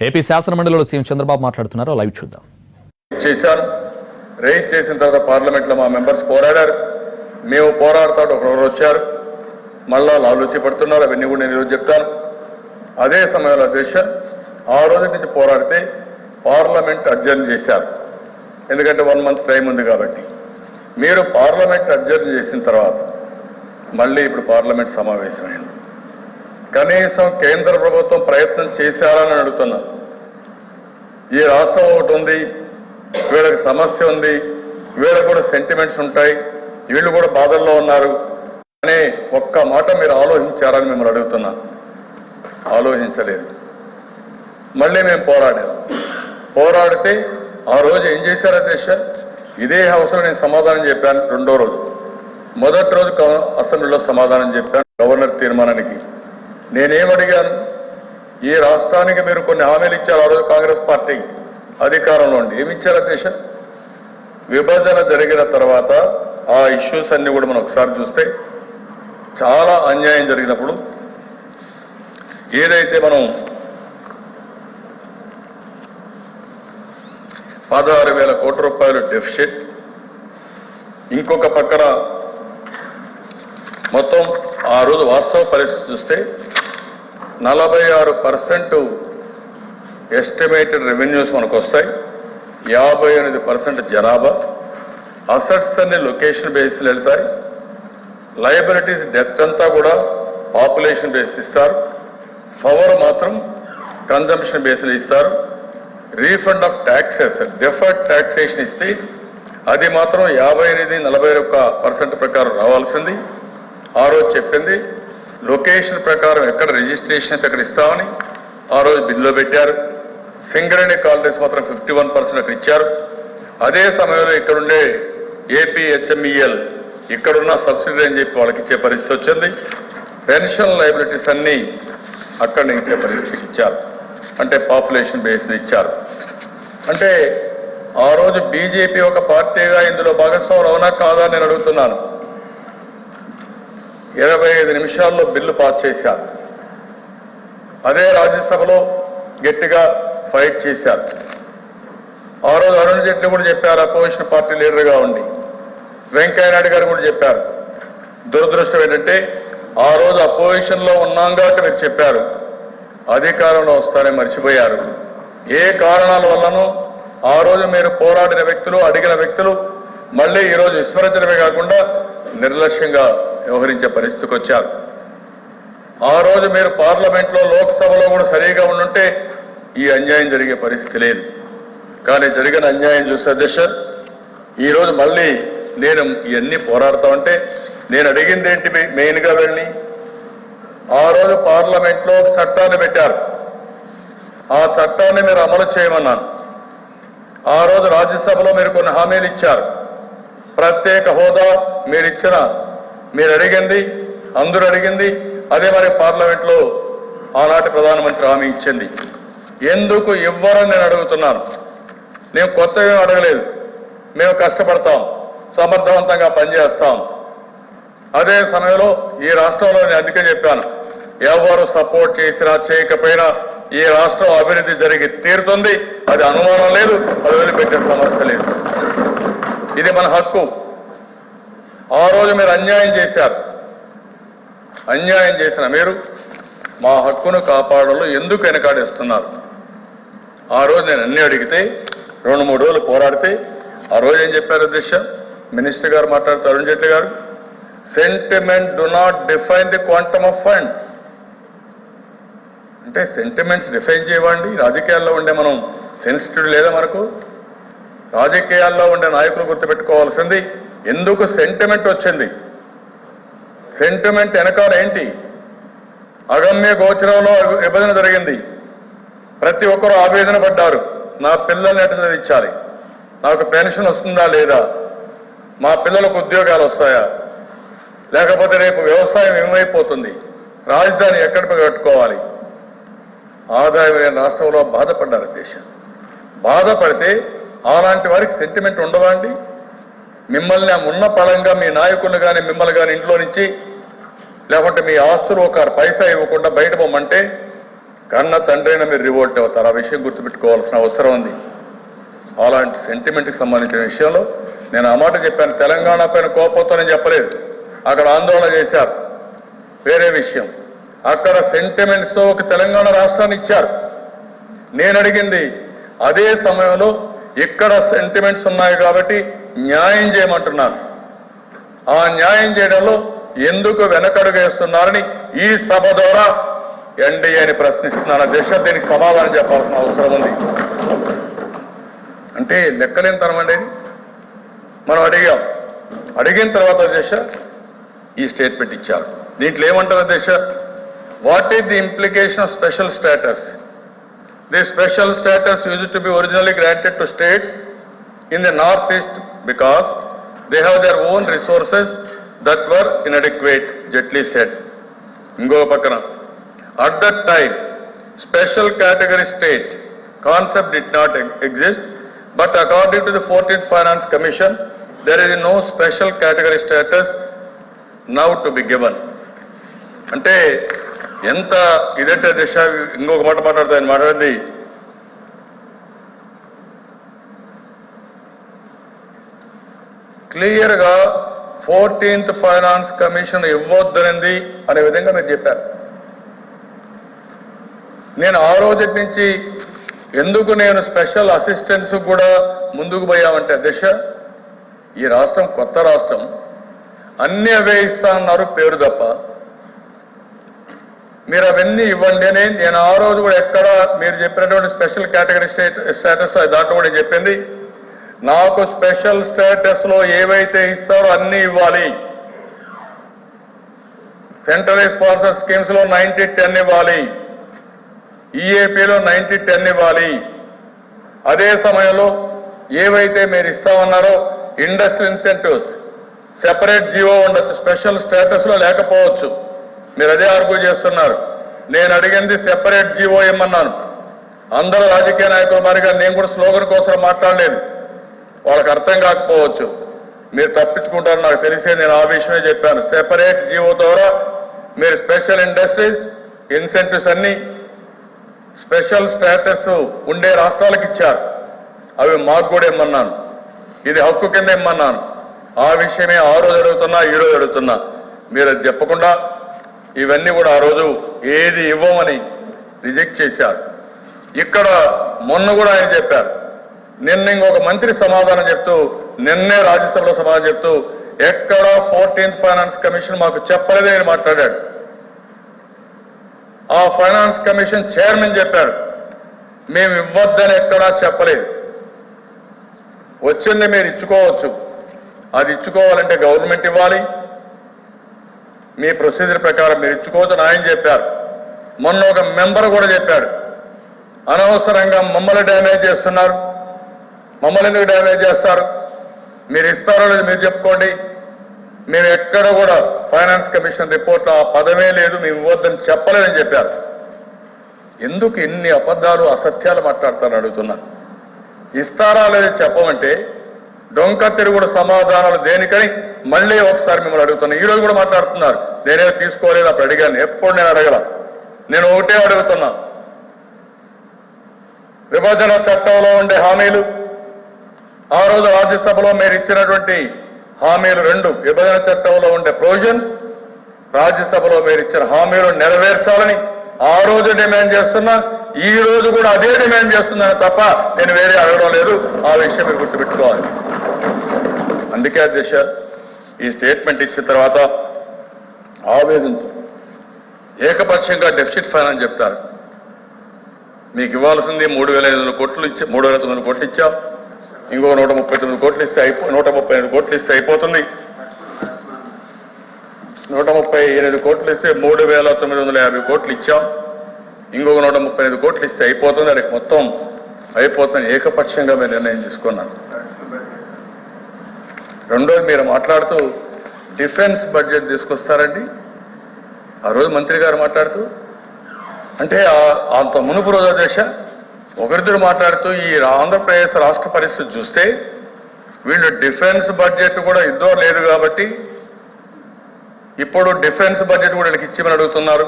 AP శాసనమండలిలో CM Chandrababu మాట్లాడుతున్నారు. Live చూద్దాం. చేశారు. రేజ్ చేసిన తర్వాత పార్లమెంట్లో మా మెంబర్స్ పోరాడారు. మేము పోరాడుతూ ఒకరు వచ్చారు, మళ్ళా ఆలోచి పడుతున్నారు. అవన్నీ కూడా నేను ఈరోజు చెప్తాను. అదే సమయంలో అధ్యక్ష ఆ రోజు నుంచి పోరాడితే పార్లమెంట్ అడ్జర్న్ చేశారు. ఎందుకంటే 1 month టైం ఉంది కాబట్టి. మీరు పార్లమెంట్ అడ్జర్న్ చేసిన తర్వాత మళ్ళీ ఇప్పుడు పార్లమెంట్ సమావేశమైంది. కనీసం కేంద్ర ప్రభుత్వం ప్రయత్నం చేశారని అడుగుతున్నా. ఈ రాష్ట్రం ఒకటి ఉంది, వీళ్ళకి సమస్య ఉంది, వీళ్ళకి కూడా సెంటిమెంట్స్ ఉంటాయి, వీళ్ళు కూడా బాధల్లో ఉన్నారు అనే ఒక్క మాట మీరు ఆలోచించారని మిమ్మల్ని అడుగుతున్నా. ఆలోచించలేదు. మళ్ళీ మేము పోరాడితే ఆ రోజు ఏం చేశారు అధ్యక్ష? ఇదే హౌస్లో నేను సమాధానం చెప్పాను. రెండో రోజు, మొదటి రోజు అసెంబ్లీలో సమాధానం చెప్పాను గవర్నర్ తీర్మానానికి. నేనేమడిగాను? ఈ రాష్ట్రానికి మీరు కొన్ని హామీలు ఇచ్చారు. ఆ రోజు కాంగ్రెస్ పార్టీ అధికారంలో ఉండి ఏమిచ్చారు అధ్యక్ష? విభజన జరిగిన తర్వాత ఆ ఇష్యూస్ అన్ని కూడా మనం ఒకసారి చూస్తే చాలా అన్యాయం జరిగినప్పుడు ఏదైతే మనం 16,000 కోట్ల రూపాయలు డెఫిసిట్, ఇంకొక పక్కన మొత్తం ఆ రోజు వాస్తవ పరిస్థితి చూస్తే 46% ఎస్టిమేటెడ్ రెవెన్యూస్ మనకు వస్తాయి, 58% జనాభా, అసెట్స్ అన్ని లొకేషన్ బేస్లు వెళ్తాయి, లయబిలిటీస్ డెప్త్ అంతా కూడా పాపులేషన్ బేస్ ఇస్తారు, పవర్ మాత్రం కన్జంప్షన్ బేస్లు ఇస్తారు, refund of taxes deferred taxation ఇస్తే అది మాత్రం 58-41% ప్రకారం రావాల్సింది. ఆ రోజు చెప్పింది లొకేషన్ ప్రకారం ఎక్కడ రిజిస్ట్రేషన్ అయితే అక్కడ ఇస్తామని ఆ రోజు బిల్లులో పెట్టారు. సింగరేణి కాలనీస్ మాత్రం 51% అక్కడ ఇచ్చారు. అదే సమయంలో ఇక్కడుండే ఏపీహెచ్ఎంఈఎల్ ఇక్కడున్న సబ్సిడీ అని చెప్పి వాళ్ళకి ఇచ్చే పరిస్థితి వచ్చింది. పెన్షన్ లయబిలిటీస్ అన్నీ అక్కడ ఇచ్చే పరిస్థితికి ఇచ్చారు. అంటే పాపులేషన్ బేస్ని ఇచ్చారు. అంటే ఆ రోజు బీజేపీ ఒక పార్టీగా ఇందులో భాగస్వాములు అవునా కాదా నేను అడుగుతున్నాను. 25 నిమిషాల్లో బిల్లు పాస్ చేశారు. అదే రాజ్యసభలో గట్టిగా ఫైట్ చేశారు. ఆ రోజు అరుణ్ జైట్లీ కూడా చెప్పారు, అపోజిషన్ పార్టీ లీడర్గా ఉండి. వెంకయ్యనాయుడు గారు కూడా చెప్పారు. దురదృష్టం ఏంటంటే ఆ రోజు అపోజిషన్లో ఉన్నాం కాబట్టి మీరు చెప్పారు, అధికారంలో వస్తారని మర్చిపోయారు. ఏ కారణాల వల్లనో ఆ రోజు మీరు పోరాడిన వ్యక్తులు, అడిగిన వ్యక్తులు మళ్ళీ ఈరోజు విస్మరించడమే కాకుండా నిర్లక్ష్యంగా వ్యవహరించే పరిస్థితికి వచ్చారు. ఆ రోజు మీరు పార్లమెంట్లో, లోక్సభలో కూడా సరిగా ఉండుంటే ఈ అన్యాయం జరిగే పరిస్థితి లేదు. కానీ జరిగిన అన్యాయం చూస్తే అధ్యక్ష ఈరోజు మళ్ళీ నేను ఇవన్నీ పోరాడుతా ఉంటే నేను అడిగింది ఏంటి మెయిన్గా వెళ్ళి ఆ రోజు పార్లమెంట్లో చట్టాన్ని పెట్టారు. ఆ చట్టాన్ని మీరు అమలు చేయమన్నాను. ఆ రోజు రాజ్యసభలో మీరు కొన్ని హామీలు ఇచ్చారు. ప్రత్యేక హోదా మీరు అడిగింది, అందరూ అడిగింది. అదే మరి పార్లమెంట్లో ఆనాటి ప్రధానమంత్రి హామీ ఇచ్చింది. ఎందుకు ఇవ్వరని నేను అడుగుతున్నాను. నేను కొత్తగా అడగలేదు. మేము కష్టపడతాం, సమర్థవంతంగా పనిచేస్తాం. అదే సమయంలో ఈ రాష్ట్రంలో నేను అందుకే చెప్పాను, ఎవరు సపోర్ట్ చేసినా చేయకపోయినా ఈ రాష్ట్రం అభివృద్ధి జరిగి తీరుతుంది. అది అనుమానం లేదు, అది వదిలిపెట్టే సమస్య లేదు. ఇది మన హక్కు. ఆ రోజు మీరు అన్యాయం చేశారు. అన్యాయం చేసిన మీరు మా హక్కును కాపాడంలో ఎందుకు వెనకాడేస్తున్నారు? ఆ రోజు నేను అన్ని అడిగితే 2-3 రోజులు పోరాడితే ఆ రోజు ఏం చెప్పారు అధ్యక్ష? మినిస్టర్ గారు మాట్లాడుతూ అరుణ్ జైట్లీ గారు, sentiment do not define the quantum of fund. అంటే సెంటిమెంట్స్ డిఫైన్ చేయవండి. రాజకీయాల్లో ఉండే మనం సెన్సిటివ్ లేదా మనకు? రాజకీయాల్లో ఉండే నాయకులు గుర్తుపెట్టుకోవాల్సింది ఎందుకు సెంటిమెంట్ వచ్చింది. సెంటిమెంట్ వెనకాల ఏంటి? అగమ్య గోచరంలో విభజన జరిగింది. ప్రతి ఒక్కరూ ఆవేదన పడ్డారు. నా పిల్లల్ని ఎట్లా చదివించాలి, నాకు పెన్షన్ వస్తుందా లేదా, మా పిల్లలకు ఉద్యోగాలు వస్తాయా, లేకపోతే రేపు వ్యవసాయం ఏమైపోతుంది, రాజధాని ఎక్కడ కట్టుకోవాలి, ఆదాయం లేని రాష్ట్రంలో బాధపడ్డారు దేశం. బాధపడితే అలాంటి వారికి సెంటిమెంట్ ఉండవా అండి? మిమ్మల్ని ఉన్న పరంగా మీ నాయకులు కానీ మిమ్మల్ని కానీ ఇంట్లో నుంచి లేకుంటే మీ ఆస్తులు ఒక పైసా ఇవ్వకుండా బయట పోమంటే కన్న తండ్రి అయినా మీరు రివోల్ట్ అవుతారు. ఆ విషయం గుర్తుపెట్టుకోవాల్సిన అవసరం ఉంది. అలాంటి సెంటిమెంట్కి సంబంధించిన విషయంలో నేను ఆ మాట చెప్పాను. తెలంగాణ పైన కోపంతో నేను చెప్పలేదు. అక్కడ ఆందోళన చేశారు, వేరే విషయం. అక్కడ సెంటిమెంట్స్తో ఒక తెలంగాణ రాష్ట్రాన్ని ఇచ్చారు. నేను అడిగింది అదే సమయంలో ఇక్కడ సెంటిమెంట్స్ ఉన్నాయి కాబట్టి న్యాయం చేయమంటున్నాను. ఆ న్యాయం చేయడంలో ఎందుకు వెనకడుగు వేస్తున్నారని ఈ సభ ద్వారా ఎన్డీఏని ప్రశ్నిస్తున్నాను. దేశ దీనికి సమాధానం చెప్పాల్సిన అవసరం ఉంది. అంటే లెక్కలేనితనం అండి. మనం అడిగిన తర్వాత దేశ ఈ స్టేట్మెంట్ ఇచ్చారు. దీంట్లో ఏమంటారు దేశ? What is the implication of special status? The special status used to be originally granted to states in the northeast because they have their own resources that were inadequate, Jetli said. Ingo pakkana, at that time special category state concept did not exist, but according to the 14th Finance Commission there is no special category status now to be given. అంటే ఎంత ఇదంటే దిశ. ఇంకొక మాట మాట్లాడతాను, మాట్లాడింది క్లియర్గా 14th finance commission ఇవ్వొద్దనింది అనే విధంగా మీరు చెప్పారు. నేను ఆ రోజు నుంచి ఎందుకు నేను స్పెషల్ అసిస్టెన్స్ కూడా ముందుకు పోయామంటే దిశ, ఈ రాష్ట్రం కొత్త రాష్ట్రం, అన్ని అవే ఇస్తానన్నారు పేరు తప్ప. మీరు అవన్నీ ఇవ్వండి అని నేను ఆ రోజు కూడా ఎక్కడ మీరు చెప్పినటువంటి స్పెషల్ కేటగిరీ స్టేటస్ దాంట్లో కూడా చెప్పింది, నాకు స్పెషల్ స్టేటస్ లో ఏవైతే ఇస్తారో అన్ని ఇవ్వాలి. సెంట్రల్ స్పాన్సర్ స్కీమ్స్ లో 90-10 ఇవ్వాలి, ఈఏపీలో 90-10 ఇవ్వాలి. అదే సమయంలో ఏవైతే మీరు ఇస్తామన్నారో ఇండస్ట్రీ ఇన్సెంటివ్స్ సెపరేట్ జీవో ఉండొచ్చు, స్పెషల్ స్టేటస్ లో లేకపోవచ్చు. మీరు అదే ఆర్గ్యూ చేస్తున్నారు. నేను అడిగింది సెపరేట్ జీవో ఇమ్మన్నాను. అందరూ రాజకీయ నాయకుల మారిగా నేను కూడా స్లోగన్ కోసం మాట్లాడలేదు. వాళ్ళకి అర్థం కాకపోవచ్చు, మీరు తప్పించుకుంటారు నాకు తెలిసే. నేను ఆ విషయమే చెప్పాను. సెపరేట్ జీవో ద్వారా మీరు స్పెషల్ ఇండస్ట్రీస్ ఇన్సెంటివ్స్ అన్ని స్పెషల్ స్టేటస్ ఉండే రాష్ట్రాలకు ఇచ్చారు. అవి మాకు కూడా ఇమ్మన్నాను. ఇది హక్కు కింద ఇమ్మన్నాను. ఆ విషయమే ఆ రోజు అడుగుతున్నా, ఈ రోజు అడుగుతున్నా. మీరు అది చెప్పకుండా ఇవన్నీ కూడా ఆ రోజు ఏది ఇవ్వమని రిజెక్ట్ చేశారు. ఇక్కడ మొన్న కూడా ఆయన చెప్పారు. నిన్న ఇంకొక మంత్రి సమాధానం చెప్తూ, నిన్నే రాజ్యసభలో సమాధానం చెప్తూ ఎక్కడ 14th ఫైనాన్స్ కమిషన్ మాకు చెప్పలేదే అని మాట్లాడాడు. ఆ ఫైనాన్స్ కమిషన్ చైర్మన్ చెప్పారు, మేము ఇవ్వద్దని ఎక్కడా చెప్పలేదు. వచ్చింది మీరు ఇచ్చుకోవచ్చు, అది ఇచ్చుకోవాలంటే గవర్నమెంట్ ఇవ్వాలి, మీ ప్రొసీజర్ ప్రకారం మీరు ఇచ్చుకోవచ్చు అని ఆయన చెప్పారు. మొన్న ఒక మెంబర్ కూడా చెప్పాడు, అనవసరంగా మమ్మల్ని డ్యామేజ్ చేస్తున్నారు, మమ్మల్ని ఎందుకు డ్యామేజ్ చేస్తారు, మీరు ఇస్తారో లేదు మీరు చెప్పుకోండి, మేము ఎక్కడ కూడా ఫైనాన్స్ కమిషన్ రిపోర్ట్లో ఆ పదమే లేదు, మేము ఇవ్వద్దని చెప్పలేదని చెప్పారు. ఎందుకు ఇన్ని అబద్ధాలు అసత్యాలు మాట్లాడతారని అడుగుతున్నా. ఇస్తారా లేదు చెప్పమంటే డొంక తిరుగుడు సమాధానాలు దేనికని మళ్ళీ ఒకసారి మిమ్మల్ని అడుగుతున్నా. ఈరోజు కూడా మాట్లాడుతున్నారు, నేనేదో తీసుకోలేదు అప్పుడు అడిగాను. ఎప్పుడు నేను అడగల. నేను ఒకటే అడుగుతున్నా, విభజన చట్టంలో ఉండే హామీలు, ఆ రోజు రాజ్యసభలో మీరు ఇచ్చినటువంటి హామీలు 2, విభజన చట్టంలో ఉండే ప్రొవిజన్స్, రాజ్యసభలో మీరు ఇచ్చిన హామీలు నెరవేర్చాలని ఆ రోజు డిమాండ్ చేస్తున్నా, ఈ రోజు కూడా అదే డిమాండ్ చేస్తున్నాను తప్ప నేను వేరే అడగడం లేదు. ఆ విషయం మీరు గుర్తుపెట్టుకోవాలి. అందుకే అధ్యక్ష, ఈ స్టేట్మెంట్ ఇచ్చిన తర్వాత ఆవేదనతో ఏకపక్షంగా డెఫిసిట్ ఫైనాన్స్ చెప్తారు. మీకు ఇవ్వాల్సింది 3,500 కోట్లు 3,900 కోట్లు ఇచ్చాం, ఇంకో 139 కోట్లు ఇస్తే 138 కోట్లు ఇస్తే అయిపోతుంది. 138 కోట్లు ఇస్తే 3,950 కోట్లు ఇచ్చాం, ఇంకొక 135 కోట్లు ఇస్తే అయిపోతుంది. అది మొత్తం అయిపోతుంది. ఏకపక్షంగా మీరు నిర్ణయం తీసుకున్నాను. రెండోది, మీరు మాట్లాడుతూ డిఫెన్స్ బడ్జెట్ తీసుకొస్తారండి. ఆ రోజు మంత్రి గారు మాట్లాడుతూ, అంటే అంత మునుపు రోజు దశ ఒకరిద్దరు మాట్లాడుతూ ఈ ఆంధ్రప్రదేశ్ రాష్ట్ర పరిస్థితి చూస్తే వీళ్ళు డిఫెన్స్ బడ్జెట్ కూడా యుద్ధం లేదు కాబట్టి ఇప్పుడు డిఫెన్స్ బడ్జెట్ కూడా వీళ్ళకి ఇచ్చిమని అడుగుతున్నారు.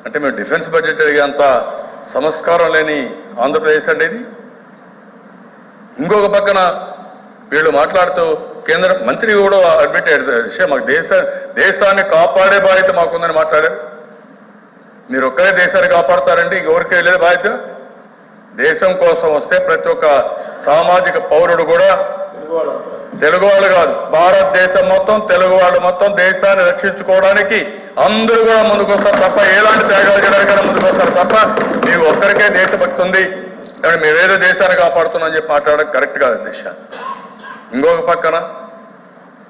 అంటే మేము డిఫెన్స్ బడ్జెట్ అడిగేంత సంస్కారం లేని ఆంధ్రప్రదేశ్ అండి ఇది. ఇంకొక పక్కన వీళ్ళు మాట్లాడుతూ కేంద్ర మంత్రి కూడా అడ్మిట్ అయ్యారు, మాకు దేశాన్ని కాపాడే బాధ్యత మాకుందని మాట్లాడారు. మీరు ఒక్కరే దేశాన్ని కాపాడుతారండి, ఎవరికి లేదు బాధ్యత. దేశం కోసం వస్తే ప్రతి ఒక్క సామాజిక పౌరుడు కూడా, తెలుగు వాళ్ళు కాదు, భారతదేశం మొత్తం, తెలుగు వాళ్ళు మొత్తం దేశాన్ని రక్షించుకోవడానికి అందరూ కూడా ముందుకొస్తారు తప్ప, ఎలాంటి త్యాగాలు చేయడానికైనా ముందుకొస్తారు తప్ప, మీకు ఒక్కరికే దేశభక్తి ఉంది కానీ మేమేదో దేశాన్ని కాపాడుతున్నామని చెప్పి మాట్లాడడం కరెక్ట్ కాదు దేశాన్ని. ఇంకొక పక్కన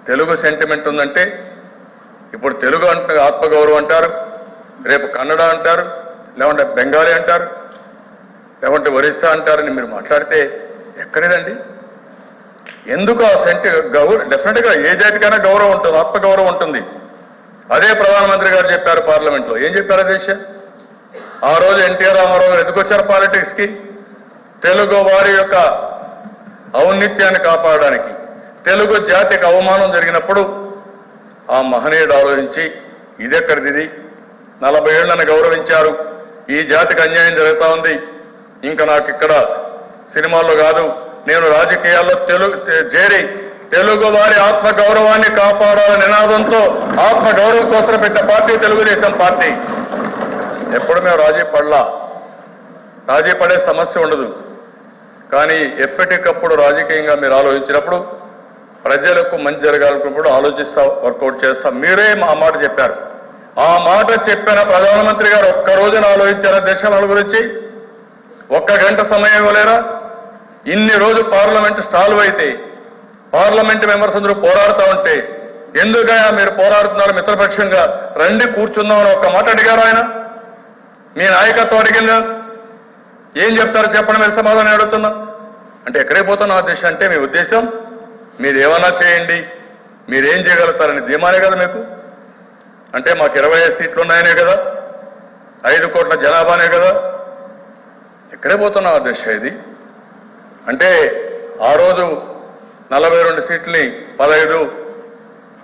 తెలుగు సెంటిమెంట్ ఉందంటే, ఇప్పుడు తెలుగు అంటే ఆత్మగౌరవం అంటారు, రేపు కన్నడ అంటారు, లేకుంటే బెంగాలీ అంటారు, లేకుంటే ఒరిస్సా అంటారని మీరు మాట్లాడితే ఎక్కడేదండి? ఎందుకు ఆ డెఫినెట్గా ఏ జాతికైనా గౌరవం ఉంటుంది, ఆత్మగౌరవం ఉంటుంది. అదే ప్రధానమంత్రి గారు చెప్పారు పార్లమెంట్లో. ఏం చెప్పారు దేశ? ఆ రోజు ఎన్టీఆర్ రామారావు గారు ఎందుకు వచ్చారు పాలిటిక్స్కి? తెలుగు వారి యొక్క ఔన్నత్యాన్ని కాపాడడానికి, తెలుగు జాతికి అవమానం జరిగినప్పుడు ఆ మహనీయుడు ఆలోచించి ఇదెక్కడిది, 40 ఏళ్ళు నన్ను గౌరవించారు, ఈ జాతికి అన్యాయం జరుగుతూ ఉంది, ఇంకా నాకు ఇక్కడ సినిమాల్లో కాదు, నేను రాజకీయాల్లో చేరి తెలుగు వారి ఆత్మ గౌరవాన్ని కాపాడాలనే నినాదంతో ఆత్మగౌరవం కోసం పెట్టిన పార్టీ తెలుగుదేశం పార్టీ. ఎప్పుడు మేము రాజీ పడే సమస్య ఉండదు. కానీ ఎప్పటికప్పుడు రాజకీయంగా మీరు ఆలోచించినప్పుడు, ప్రజలకు మంచి జరగాలనుకున్నప్పుడు ఆలోచిస్తాం, వర్కౌట్ చేస్తాం. మీరే ఆ మాట చెప్పారు. ఆ మాట చెప్పిన ప్రధానమంత్రి గారు ఒక్క రోజున ఆలోచించారా దేశం గురించి? ఒక్క గంట సమయం ఇవ్వలేరా? ఇన్ని రోజు పార్లమెంట్ స్టాల్వ్ అయితే, పార్లమెంట్ మెంబర్స్ అందరూ పోరాడుతూ ఉంటే, ఎందుకయ్యా మీరు పోరాడుతున్నారు మిత్రపక్షంగా, రండి కూర్చుందామని ఒక్క మాట అడిగారు ఆయన? మీ నాయకత్వం అడిగిందా? ఏం చెప్తారు చెప్పండి, మీరు సమాధానం అడుగుతున్నా. అంటే ఎక్కడికి పోతున్నా ఉద్దేశం అంటే, మీ ఉద్దేశం మీరు ఏమన్నా చేయండి, మీరేం చేయగలుగుతారని ధీమానే కదా మీకు? అంటే మాకు 25 సీట్లు ఉన్నాయనే కదా, 5 కోట్ల జనాభానే కదా, ఎక్కడే పోతున్నా ఉద్దేశం ఇది? అంటే ఆ రోజు 42 సీట్లని 15,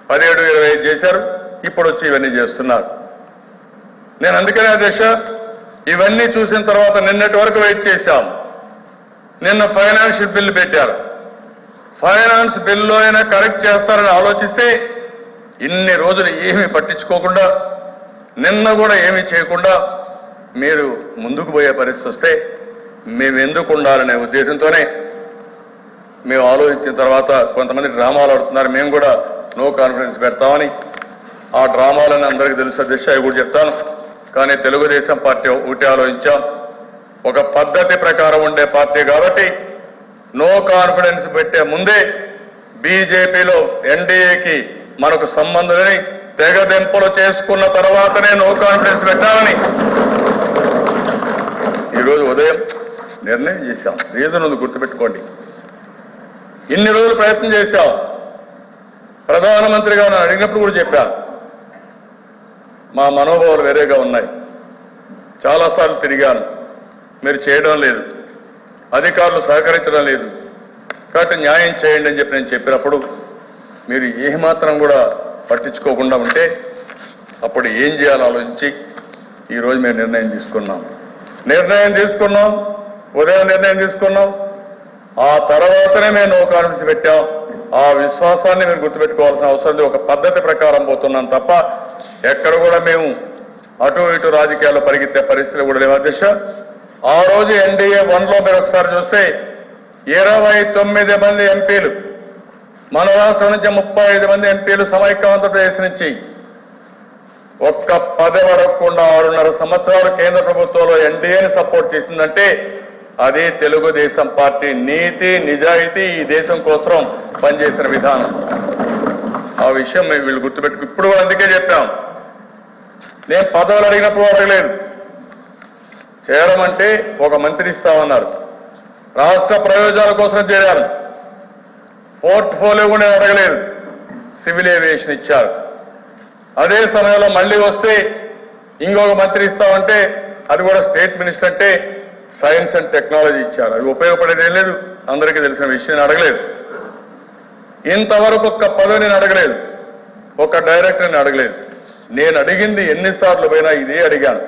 17, 25 చేశారు, ఇప్పుడు వచ్చి ఇవన్నీ చేస్తున్నారు. నేను అందుకనే అధ్యక్ష ఇవన్నీ చూసిన తర్వాత నిన్నటి వరకు వెయిట్ చేశాం. నిన్న ఫైనాన్షియల్ బిల్లు పెట్టారు. ఫైనాన్స్ బిల్లు అయినా కరెక్ట్ చేస్తారని ఆలోచిస్తే ఇన్ని రోజులు ఏమీ పట్టించుకోకుండా, నిన్న కూడా ఏమీ చేయకుండా మీరు ముందుకు పోయే పరిస్థితి వస్తే మేము ఎందుకు ఉండాలనే ఉద్దేశంతోనే మేము ఆలోచించిన తర్వాత కొంతమంది డ్రామాలు ఆడుతున్నారు, మేము కూడా నో కాన్ఫిడెన్స్ పెడతామని. ఆ డ్రామాలని అందరికీ తెలుసు అధ్యక్ష, అవి కూడా చెప్తాను. కానీ తెలుగుదేశం పార్టీ ఒకటి ఆలోచించాం, ఒక పద్ధతి ప్రకారం ఉండే పార్టీ కాబట్టి నో కాన్ఫిడెన్స్ పెట్టే ముందే బీజేపీలో ఎన్డీఏకి మనకు సంబంధమని తెగదెంపులు చేసుకున్న తర్వాతనే నో కాన్ఫిడెన్స్ పెట్టాలని ఈరోజు ఉదయం నిర్ణయం చేశాం. రీజన్ ఉంది, గుర్తుపెట్టుకోండి. ఇన్ని రోజులు ప్రయత్నం చేశాం. ప్రధానమంత్రి గారు అడిగినప్పుడు కూడా చెప్పాను, మా మనోభావాలు వేరేగా ఉన్నాయి, చాలాసార్లు తిరిగాను, మీరు చేయడం లేదు, అధికారులు సహకరించడం లేదు, కాబట్టి న్యాయం చేయండి అని చెప్పి నేను చెప్పినప్పుడు మీరు ఏమాత్రం కూడా పట్టించుకోకుండా ఉంటే అప్పుడు ఏం చేయాలో ఆలోచించి ఈరోజు మేము నిర్ణయం తీసుకున్నాం. ఉదయం నిర్ణయం తీసుకున్నాం. ఆ తర్వాతనే మేము నో కాన్ఫిడెన్స్ పెట్టాం. ఆ విశ్వాసాన్ని మీరు గుర్తుపెట్టుకోవాల్సిన అవసరం లేదు. ఒక పద్ధతి ప్రకారం పోతున్నాం తప్ప ఎక్కడ కూడా మేము అటు ఇటు రాజకీయాల్లో పరిగెత్తే పరిస్థితులు కూడా లేవు అధ్యక్ష. ఆ రోజు ఎన్డీఏ 1లో మీరు ఒకసారి చూస్తే 29 మంది ఎంపీలు, మన రాష్ట్రం నుంచి 35 మంది ఎంపీలు, సమైక్య ఆంధ్రప్రదేశ్ నుంచి ఒక్క పదవి అడగకుండా 6.5 సంవత్సరాలు కేంద్ర ప్రభుత్వంలో ఎన్డీఏని సపోర్ట్ చేసిందంటే అది తెలుగుదేశం పార్టీ నీతి నిజాయితీ, ఈ దేశం కోసం పనిచేసిన విధానం. ఆ విషయం మేము వీళ్ళు గుర్తుపెట్టుకు ఇప్పుడు కూడా అందుకే చెప్పాం. నేను పదవులు అడిగినప్పుడు అడగలేదు, చేరమంటే ఒక మంత్రి ఇస్తామన్నారు, రాష్ట్ర ప్రయోజనాల కోసం చేరారు. పోర్ట్ఫోలియో కూడా నేను అడగలేదు, సివిల్ ఏవియేషన్ ఇచ్చారు. అదే సమయంలో మళ్ళీ వస్తే ఇంకొక మంత్రి ఇస్తామంటే అది కూడా స్టేట్ మినిస్టర్ అంటే సైన్స్ అండ్ టెక్నాలజీ ఇచ్చారు. అది ఉపయోగపడేది ఏం లేదు, అందరికీ తెలిసిన విషయం అడగలేదు. ఇంతవరకు ఒక్క పదవి నేను అడగలేదు, ఒక డైరెక్టర్ని అడగలేదు. నేను అడిగింది ఎన్నిసార్లు పోయినా ఇదే అడిగాను.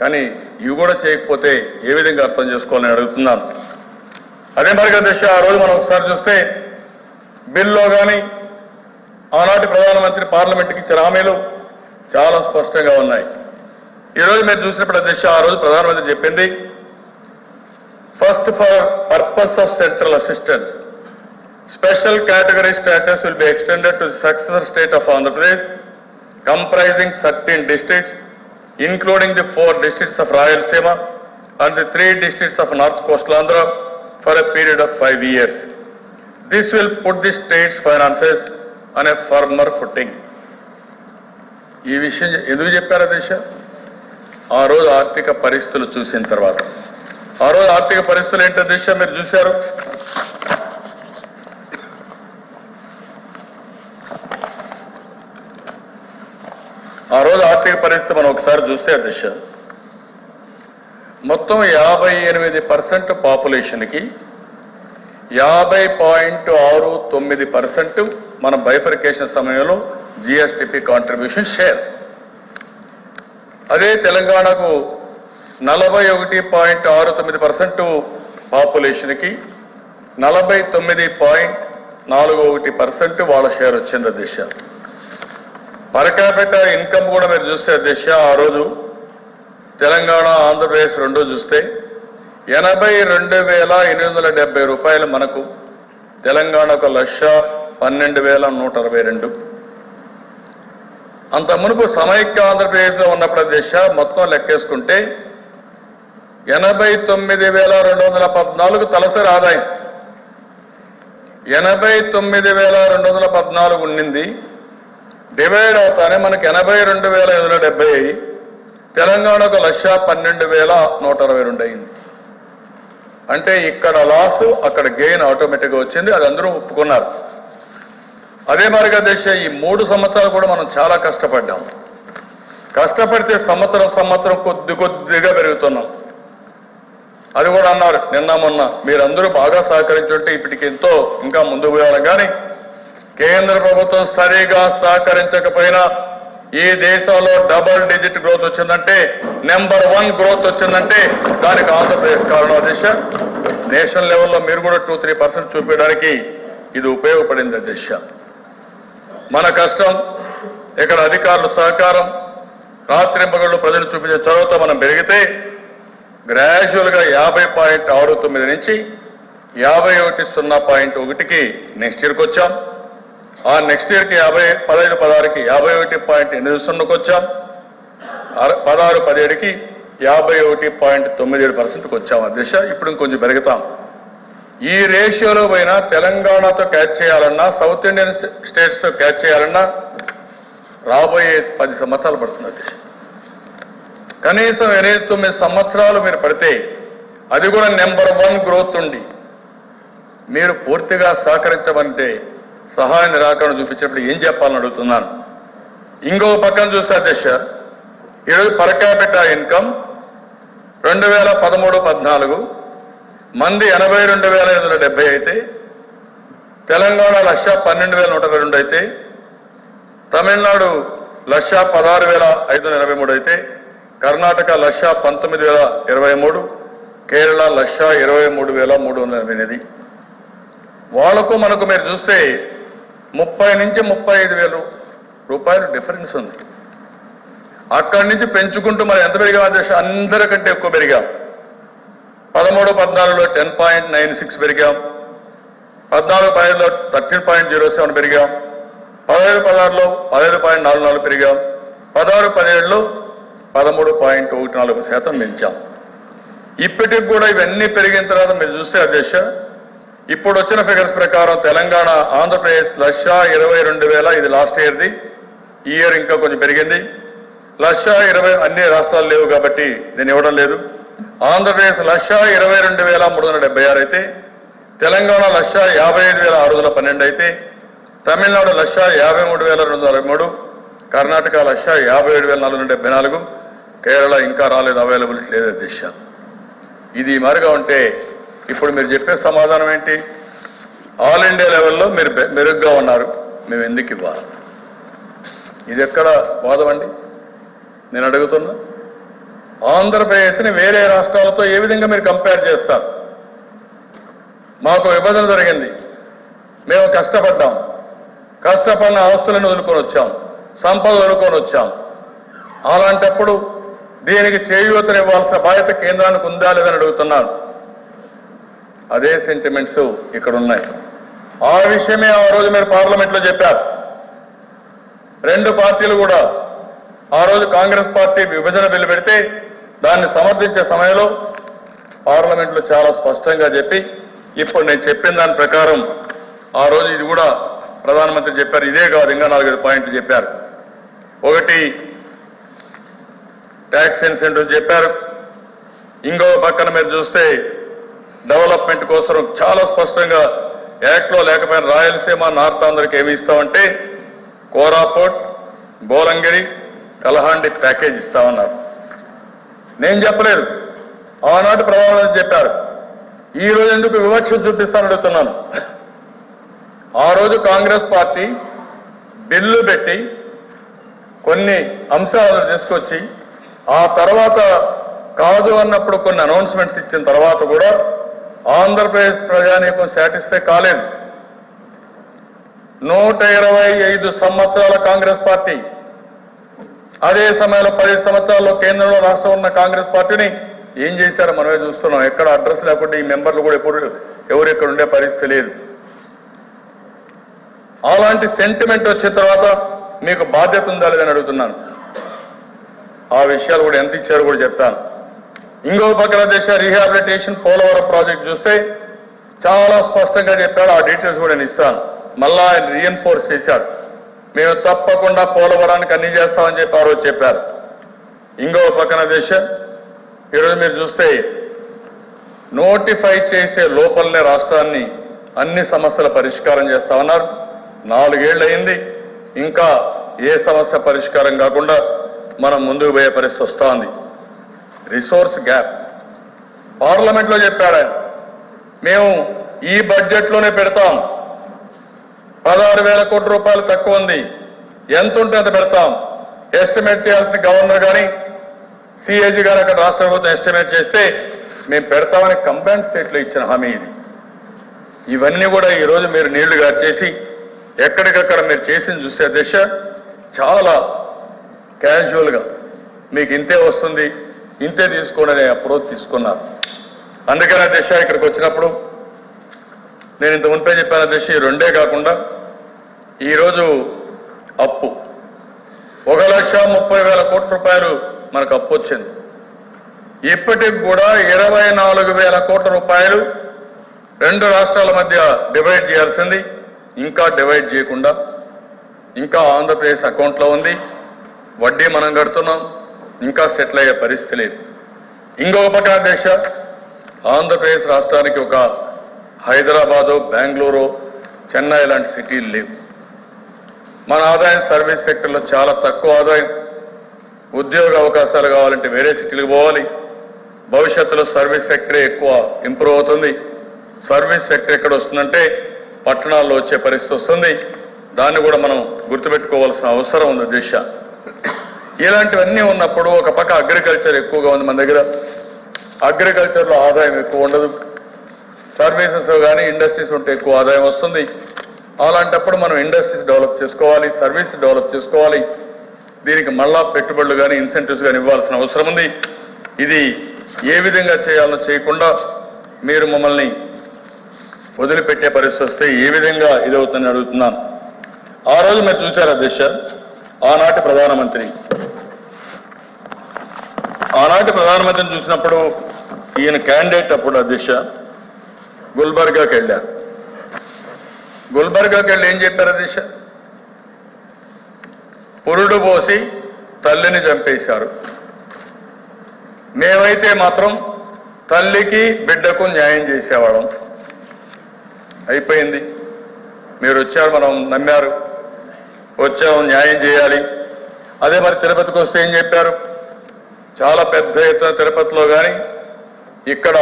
కానీ ఇవి కూడా చేయకపోతే ఏ విధంగా అర్థం చేసుకోవాలని అడుగుతున్నాను. అదే మరిగా దిశ ఆ రోజు మనం ఒకసారి చూస్తే బిల్లో కానీ ఆనాటి ప్రధానమంత్రి పార్లమెంట్కి ఇచ్చిన హామీలు చాలా స్పష్టంగా ఉన్నాయి. ఈరోజు మీరు చూసినప్పుడు దిశ ఆ రోజు ప్రధానమంత్రి చెప్పింది, first for purpose of central assistance special category status will be extended to the successor state of Andhra Pradesh comprising 13 districts, including the 4 districts of Rayalaseema and the 3 districts of North Coastal Andhra for a period of 5 years. This will put the state's finances on a firmer footing. ఈ విషయం ఎందుకు చెప్పారు దిశ? ఆ రోజు ఆర్థిక పరిస్థితులు చూసిన తర్వాత, ఆ రోజు ఆర్థిక పరిస్థితులు ఏంటో దిశ మీరు చూశారు. ఆ రోజు ఆర్థిక పరిస్థితి మనం ఒకసారి చూస్తే అధ్యక్ష, మొత్తం 58% పాపులేషన్కి 50.69% మన బైఫర్కేషన్ సమయంలో జిఎస్టిపి కాంట్రిబ్యూషన్ షేర్. అదే తెలంగాణకు 41.69% పాపులేషన్కి 49.41% వాళ్ళ షేర్ వచ్చింది అధ్యక్ష. పర్ క్యాపిటల్ ఇన్కమ్ కూడా మీరు చూస్తే దిశ ఆ రోజు తెలంగాణ ఆంధ్రప్రదేశ్ రెండో చూస్తే 82,870 రూపాయలు మనకు, తెలంగాణకు 1,12,162. అంత మునుపు సమైక్య ఆంధ్రప్రదేశ్లో ఉన్నప్పుడు దిశ మొత్తం లెక్కేసుకుంటే 89,214 తలసరి ఆదాయం, 89,214 ఉండింది. డివైడ్ అవుతానే మనకి 82,870 అయ్యి తెలంగాణకు 1,12,122 అయింది. అంటే ఇక్కడ లాస్ అక్కడ గెయిన్ ఆటోమేటిక్గా వచ్చింది, అది అందరూ ఒప్పుకున్నారు. అదే మరిగా దేశ ఈ 3 సంవత్సరాలు కూడా మనం చాలా కష్టపడ్డాం. కష్టపడితే సంవత్సరం కొద్దిగా పెరుగుతున్నాం. అది కూడా అన్నారు నిన్న మొన్న, మీరందరూ బాగా సహకరించుంటే ఇప్పటికి ఎంతో ఇంకా ముందుకు పోయాలి. కానీ కేంద్ర ప్రభుత్వం సరిగా సహకరించకపోయినా ఈ దేశంలో డబుల్ డిజిట్ గ్రోత్ వచ్చిందంటే, నెంబర్ 1 గ్రోత్ వచ్చిందంటే దానికి ఆంధ్రప్రదేశ్ కారణం అధ్యక్ష. నేషనల్ లెవెల్లో మీరు కూడా 2-3% చూపించడానికి ఇది ఉపయోగపడింది అధ్యక్ష. మన కష్టం, ఇక్కడ అధికారుల సహకారం, రాత్రింపగళ్ళు ప్రజలు చూపించే చొరవతో మనం పెరిగితే గ్రాడ్యువల్గా 50.69 నుంచి 51.01కి నెక్స్ట్ ఇయర్కి వచ్చాం. ఆ నెక్స్ట్ ఇయర్కి 15-16కి 51.80కి వచ్చాం. 16-17కి 51.97%కి వచ్చాం అధ్యక్ష. ఇప్పుడు ఇంకొంచెం పెరుగుతాం. ఈ రేషియోలో పోయినా తెలంగాణతో క్యాచ్ చేయాలన్నా, సౌత్ ఇండియన్ స్టేట్స్తో క్యాచ్ చేయాలన్నా రాబోయే 10 సంవత్సరాలు పడుతుంది అధ్యక్ష. కనీసం 8-9 సంవత్సరాలు మీరు పడితే, అది కూడా నెంబర్ 1 గ్రోత్ ఉండి మీరు పూర్తిగా సహకరించమంటే సహాయ నిరాకరణ చూపించినప్పుడు ఏం చెప్పాలని అడుగుతున్నాను. ఇంకో పక్కన చూస్తే అధ్యక్ష, ఈరోజు పర్ క్యాపిటల్ ఇన్కమ్ 2013-14 మంది 82,870 అయితే, తెలంగాణ 1,12,122 అయితే, తమిళనాడు 1,16,583 అయితే, కర్ణాటక 1,19,023, కేరళ 1,23,308. వాళ్లకు మనకు మీరు చూస్తే 30 నుంచి 35,000 రూపాయలు డిఫరెన్స్ ఉంది. అక్కడి నుంచి పెంచుకుంటూ మనం ఎంత పెరిగాం అధ్యక్ష? అందరికంటే ఎక్కువ పెరిగాం. 13-14లో 10.96 పెరిగాం, 14-15లో 13.07 పెరిగాం, 15-16లో 15.44 పెరిగాం, 16-17లో 13.14% పెంచాం. ఇప్పటికి కూడా ఇవన్నీ పెరిగిన తర్వాత మీరు చూస్తే అధ్యక్ష, ఇప్పుడు వచ్చిన ఫిగర్స్ ప్రకారం తెలంగాణ ఆంధ్రప్రదేశ్ 1,22,000, ఇది లాస్ట్ ఇయర్ది, ఈ ఇయర్ ఇంకా కొంచెం పెరిగింది. 1,20,000 అన్ని రాష్ట్రాలు లేవు కాబట్టి దీన్ని ఇవ్వడం లేదు. ఆంధ్రప్రదేశ్ 1,22,376 అయితే, తెలంగాణ 1,55,612 అయితే, తమిళనాడు 1,53,223, కర్ణాటక 1,57,474, కేరళ ఇంకా రాలేదు, అవైలబిలిటీ లేదు దిశ. ఇది మరుగా ఉంటే ఇప్పుడు మీరు చెప్పే సమాధానం ఏంటి? ఆల్ ఇండియా లెవెల్లో మీరు మెరుగ్గా ఉన్నారు, మేము ఎందుకు ఇవ్వాలి? ఇది ఎక్కడ వాదం అండి? నేను అడుగుతున్నా. ఆంధ్రప్రదేశ్ని వేరే రాష్ట్రాలతో ఏ విధంగా మీరు కంపేర్ చేస్తారు? మాకు విభజన జరిగింది, మేము కష్టపడ్డాం, కష్టపడిన ఆస్తులను వదులుకొని వచ్చాం, సంపద వదులుకొని వచ్చాం. అలాంటప్పుడు దీనికి చేయూతనివ్వాల్సిన బాధ్యత కేంద్రానికి ఉందా లేదని అడుగుతున్నాను. అదే సెంటిమెంట్స్ ఇక్కడ ఉన్నాయి. ఆ విషయమే ఆ రోజు మీరు పార్లమెంట్లో చెప్పారు. రెండు పార్టీలు కూడా ఆ రోజు కాంగ్రెస్ పార్టీ విభజన బిల్లు పెడితే దాన్ని సమర్థించే సమయంలో పార్లమెంట్లో చాలా స్పష్టంగా చెప్పి, ఇప్పుడు నేను చెప్పిన దాని ప్రకారం ఆ రోజు ఇది కూడా ప్రధానమంత్రి చెప్పారు. ఇదే కాదు, ఇంకా 4-5 పాయింట్లు చెప్పారు. ఒకటి, ట్యాక్స్ ఇన్సెంటివ్ చెప్పారు. ఇంకో పక్కన మీరు చూస్తే డెవలప్మెంట్ కోసం చాలా స్పష్టంగా యాక్ట్లో లేకపోయిన రాయలసీమ, నార్త్ ఆంధ్రకి ఏమి ఇస్తామంటే కోరాపుట్, బోలంగిరి, కలహాండి ప్యాకేజ్ ఇస్తామన్నారు. నేను చెప్పలేదు, ఆనాటి ప్రధానమంత్రి చెప్పారు. ఈ రోజు ఎందుకు వివక్ష చూపిస్తానని అడుగుతున్నాను. ఆ రోజు కాంగ్రెస్ పార్టీ బిల్లు పెట్టి కొన్ని అంశాలను తీసుకొచ్చి ఆ తర్వాత కాదు అన్నప్పుడు కొన్ని అనౌన్స్మెంట్స్ ఇచ్చిన తర్వాత కూడా ఆంధ్రప్రదేశ్ ప్రజానీకం సాటిస్ఫై కాలేదు. 125 సంవత్సరాల కాంగ్రెస్ పార్టీ, అదే సమయంలో 10 సంవత్సరాల్లో కేంద్రంలో రాష్ట్రం ఉన్న కాంగ్రెస్ పార్టీని ఏం చేశారో మనమే చూస్తున్నాం. ఎక్కడ అడ్రస్ లేకుండా ఈ మెంబర్లు కూడా ఎవరు ఇక్కడ ఉండే పరిస్థితి లేదు. అలాంటి సెంటిమెంట్ వచ్చిన తర్వాత మీకు బాధ్యత ఉందా లేదని అడుగుతున్నాను. ఆ విషయాలు కూడా ఎంత ఇచ్చారో కూడా చెప్తాను. ఇంకో పక్కన దేశ రీహాబిలిటేషన్ పోలవరం ప్రాజెక్ట్ చూస్తే చాలా స్పష్టంగా చెప్పాడు. ఆ డీటెయిల్స్ కూడా నేను ఇస్తాను. మళ్ళా ఆయన రీఎన్ఫోర్స్ చేశాడు. మేము తప్పకుండా పోలవరానికి అన్ని చేస్తామని చెప్పి ఆ రోజు చెప్పారు. ఇంకో పక్కన దేశ ఈరోజు మీరు చూస్తే నోటిఫై చేసే లోపలనే రాష్ట్రాన్ని అన్ని సమస్యల పరిష్కారం చేస్తామన్నారు. 4 ఏళ్ళు అయింది, ఇంకా ఏ సమస్య పరిష్కారం కాకుండా మనం ముందుకు పోయే పరిస్థితి వస్తోంది. రిసోర్స్ గ్యాప్ పార్లమెంట్లో చెప్పాడు ఆయన. మేము ఈ బడ్జెట్లోనే పెడతాం, 16,000 కోట్ల రూపాయలు తక్కువ ఉంది, ఎంత ఉంటే అంత పెడతాం. ఎస్టిమేట్ చేయాల్సిన గవర్నర్ కానీ సిఏజీ గారు అక్కడ రాష్ట్ర ప్రభుత్వం ఎస్టిమేట్ చేస్తే మేము పెడతామని కంబైన్ స్టేట్లో ఇచ్చిన హామీ ఇది. ఇవన్నీ కూడా ఈరోజు మీరు నీళ్లు గార్చేసి ఎక్కడికక్కడ మీరు చేసింది చూస్తే దిశ చాలా క్యాజువల్గా మీకు ఇంతే వస్తుంది, ఇంతే తీసుకోండి అనే అప్రోచ్ తీసుకున్నారు. అందుకనే దిశ ఇక్కడికి వచ్చినప్పుడు నేను ఇంత మునిపే చెప్పిన దిశ ఈ రెండే కాకుండా ఈరోజు అప్పు 1,30,000 కోట్ల రూపాయలు మనకు అప్పు వచ్చింది. ఇప్పటికి కూడా 24,000 కోట్ల రూపాయలు రెండు రాష్ట్రాల మధ్య డివైడ్ చేయాల్సింది, ఇంకా డివైడ్ చేయకుండా ఇంకా ఆంధ్రప్రదేశ్ అకౌంట్లో ఉంది. వడ్డీ మనం కడుతున్నాం, ఇంకా సెటిల్ అయ్యే పరిస్థితి లేదు. ఇంకొక పక్కన దేశ ఆంధ్రప్రదేశ్ రాష్ట్రానికి ఒక హైదరాబాదు, బెంగళూరు, చెన్నై లాంటి సిటీలు లేవు. మన ఆదాయం సర్వీస్ సెక్టర్లో చాలా తక్కువ ఆదాయం. ఉద్యోగ అవకాశాలు కావాలంటే వేరే సిటీలకు పోవాలి. భవిష్యత్తులో సర్వీస్ సెక్టరే ఎక్కువ ఇంప్రూవ్ అవుతుంది. సర్వీస్ సెక్టర్ ఎక్కడ వస్తుందంటే పట్టణాల్లో వచ్చే పరిస్థితి వస్తుంది. దాన్ని కూడా మనం గుర్తుపెట్టుకోవాల్సిన అవసరం ఉంది దిశ. ఇలాంటివన్నీ ఉన్నప్పుడు ఒక పక్క అగ్రికల్చర్ ఎక్కువగా ఉంది మన దగ్గర. అగ్రికల్చర్లో ఆదాయం ఎక్కువ ఉండదు. సర్వీసెస్ కానీ ఇండస్ట్రీస్ ఉంటే ఎక్కువ ఆదాయం వస్తుంది. అలాంటప్పుడు మనం ఇండస్ట్రీస్ డెవలప్ చేసుకోవాలి, సర్వీస్ డెవలప్ చేసుకోవాలి. దీనికి మళ్ళా పెట్టుబడులు కానీ ఇన్సెంటివ్స్ కానీ ఇవ్వాల్సిన అవసరం ఉంది. ఇది ఏ విధంగా చేయాలో చేయకుండా మీరు మమ్మల్ని వదిలిపెట్టే పరిస్థితి వస్తే ఏ విధంగా ఇదవుతుందని అడుగుతున్నాను. ఆ రోజు మీరు చూశారు అధ్యక్ష, ఆనాటి ప్రధానమంత్రిని చూసినప్పుడు ఈయన క్యాండిడేట్ అప్పుడు అధ్యక్ష గుల్బర్గాకి వెళ్ళారు. గుల్బర్గాకి వెళ్ళి ఏం చెప్పారు అధ్యక్ష? పురుడు పోసి తల్లిని చంపేశారు. మేమైతే మాత్రం తల్లికి బిడ్డకు న్యాయం చేసేవాళ్ళం. అయిపోయింది. మీరు వచ్చారు, మనం నమ్మారు, వచ్చాము, న్యాయం చేయాలి. అదే మరి తిరుపతికి వస్తే ఏం చెప్పారు? చాలా పెద్ద ఎత్తున తిరుపతిలో కానీ ఇక్కడ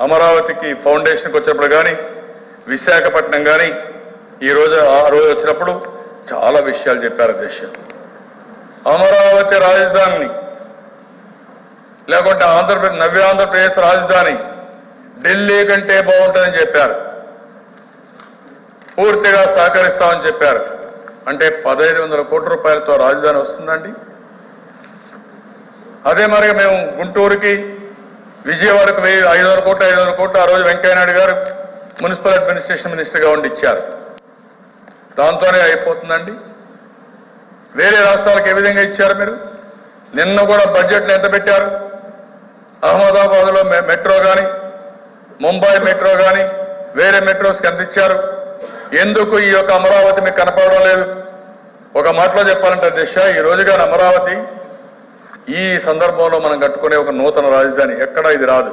అమరావతికి ఫౌండేషన్కి వచ్చినప్పుడు కానీ విశాఖపట్నం కానీ ఆ రోజు వచ్చినప్పుడు చాలా విషయాలు చెప్పారు అధ్యక్ష. అమరావతి రాజధానిని లేకుంటే నవ్య ఆంధ్రప్రదేశ్ రాజధాని ఢిల్లీ కంటే బాగుంటుందని చెప్పారు. పూర్తిగా సహకరిస్తామని చెప్పారు. అంటే 1500 కోట్ల రూపాయలతో రాజధాని వస్తుందండి. అదే మరి మేము గుంటూరుకి విజయవాడకు 500 కోట్లు ఆ రోజు వెంకయ్యనాయుడు గారు మున్సిపల్ అడ్మినిస్ట్రేషన్ మినిస్టర్గా ఉండి ఇచ్చారు. దాంతోనే అయిపోతుందండి. వేరే రాష్ట్రాలకు ఏ విధంగా ఇచ్చారు మీరు? నిన్న కూడా బడ్జెట్లో ఎంత పెట్టారు? అహ్మదాబాద్లో మెట్రో కానీ, ముంబై మెట్రో కానీ, వేరే మెట్రోస్కి ఎంత ఇచ్చారు? ఎందుకు ఈ యొక్క అమరావతి మీకు కనపడడం లేదు? ఒక మాటలో చెప్పాలంటే అధ్యక్ష, ఈ రోజుగానే అమరావతి ఈ సందర్భంలో మనం కట్టుకునే ఒక నూతన రాజధాని ఎక్కడా ఇది రాదు.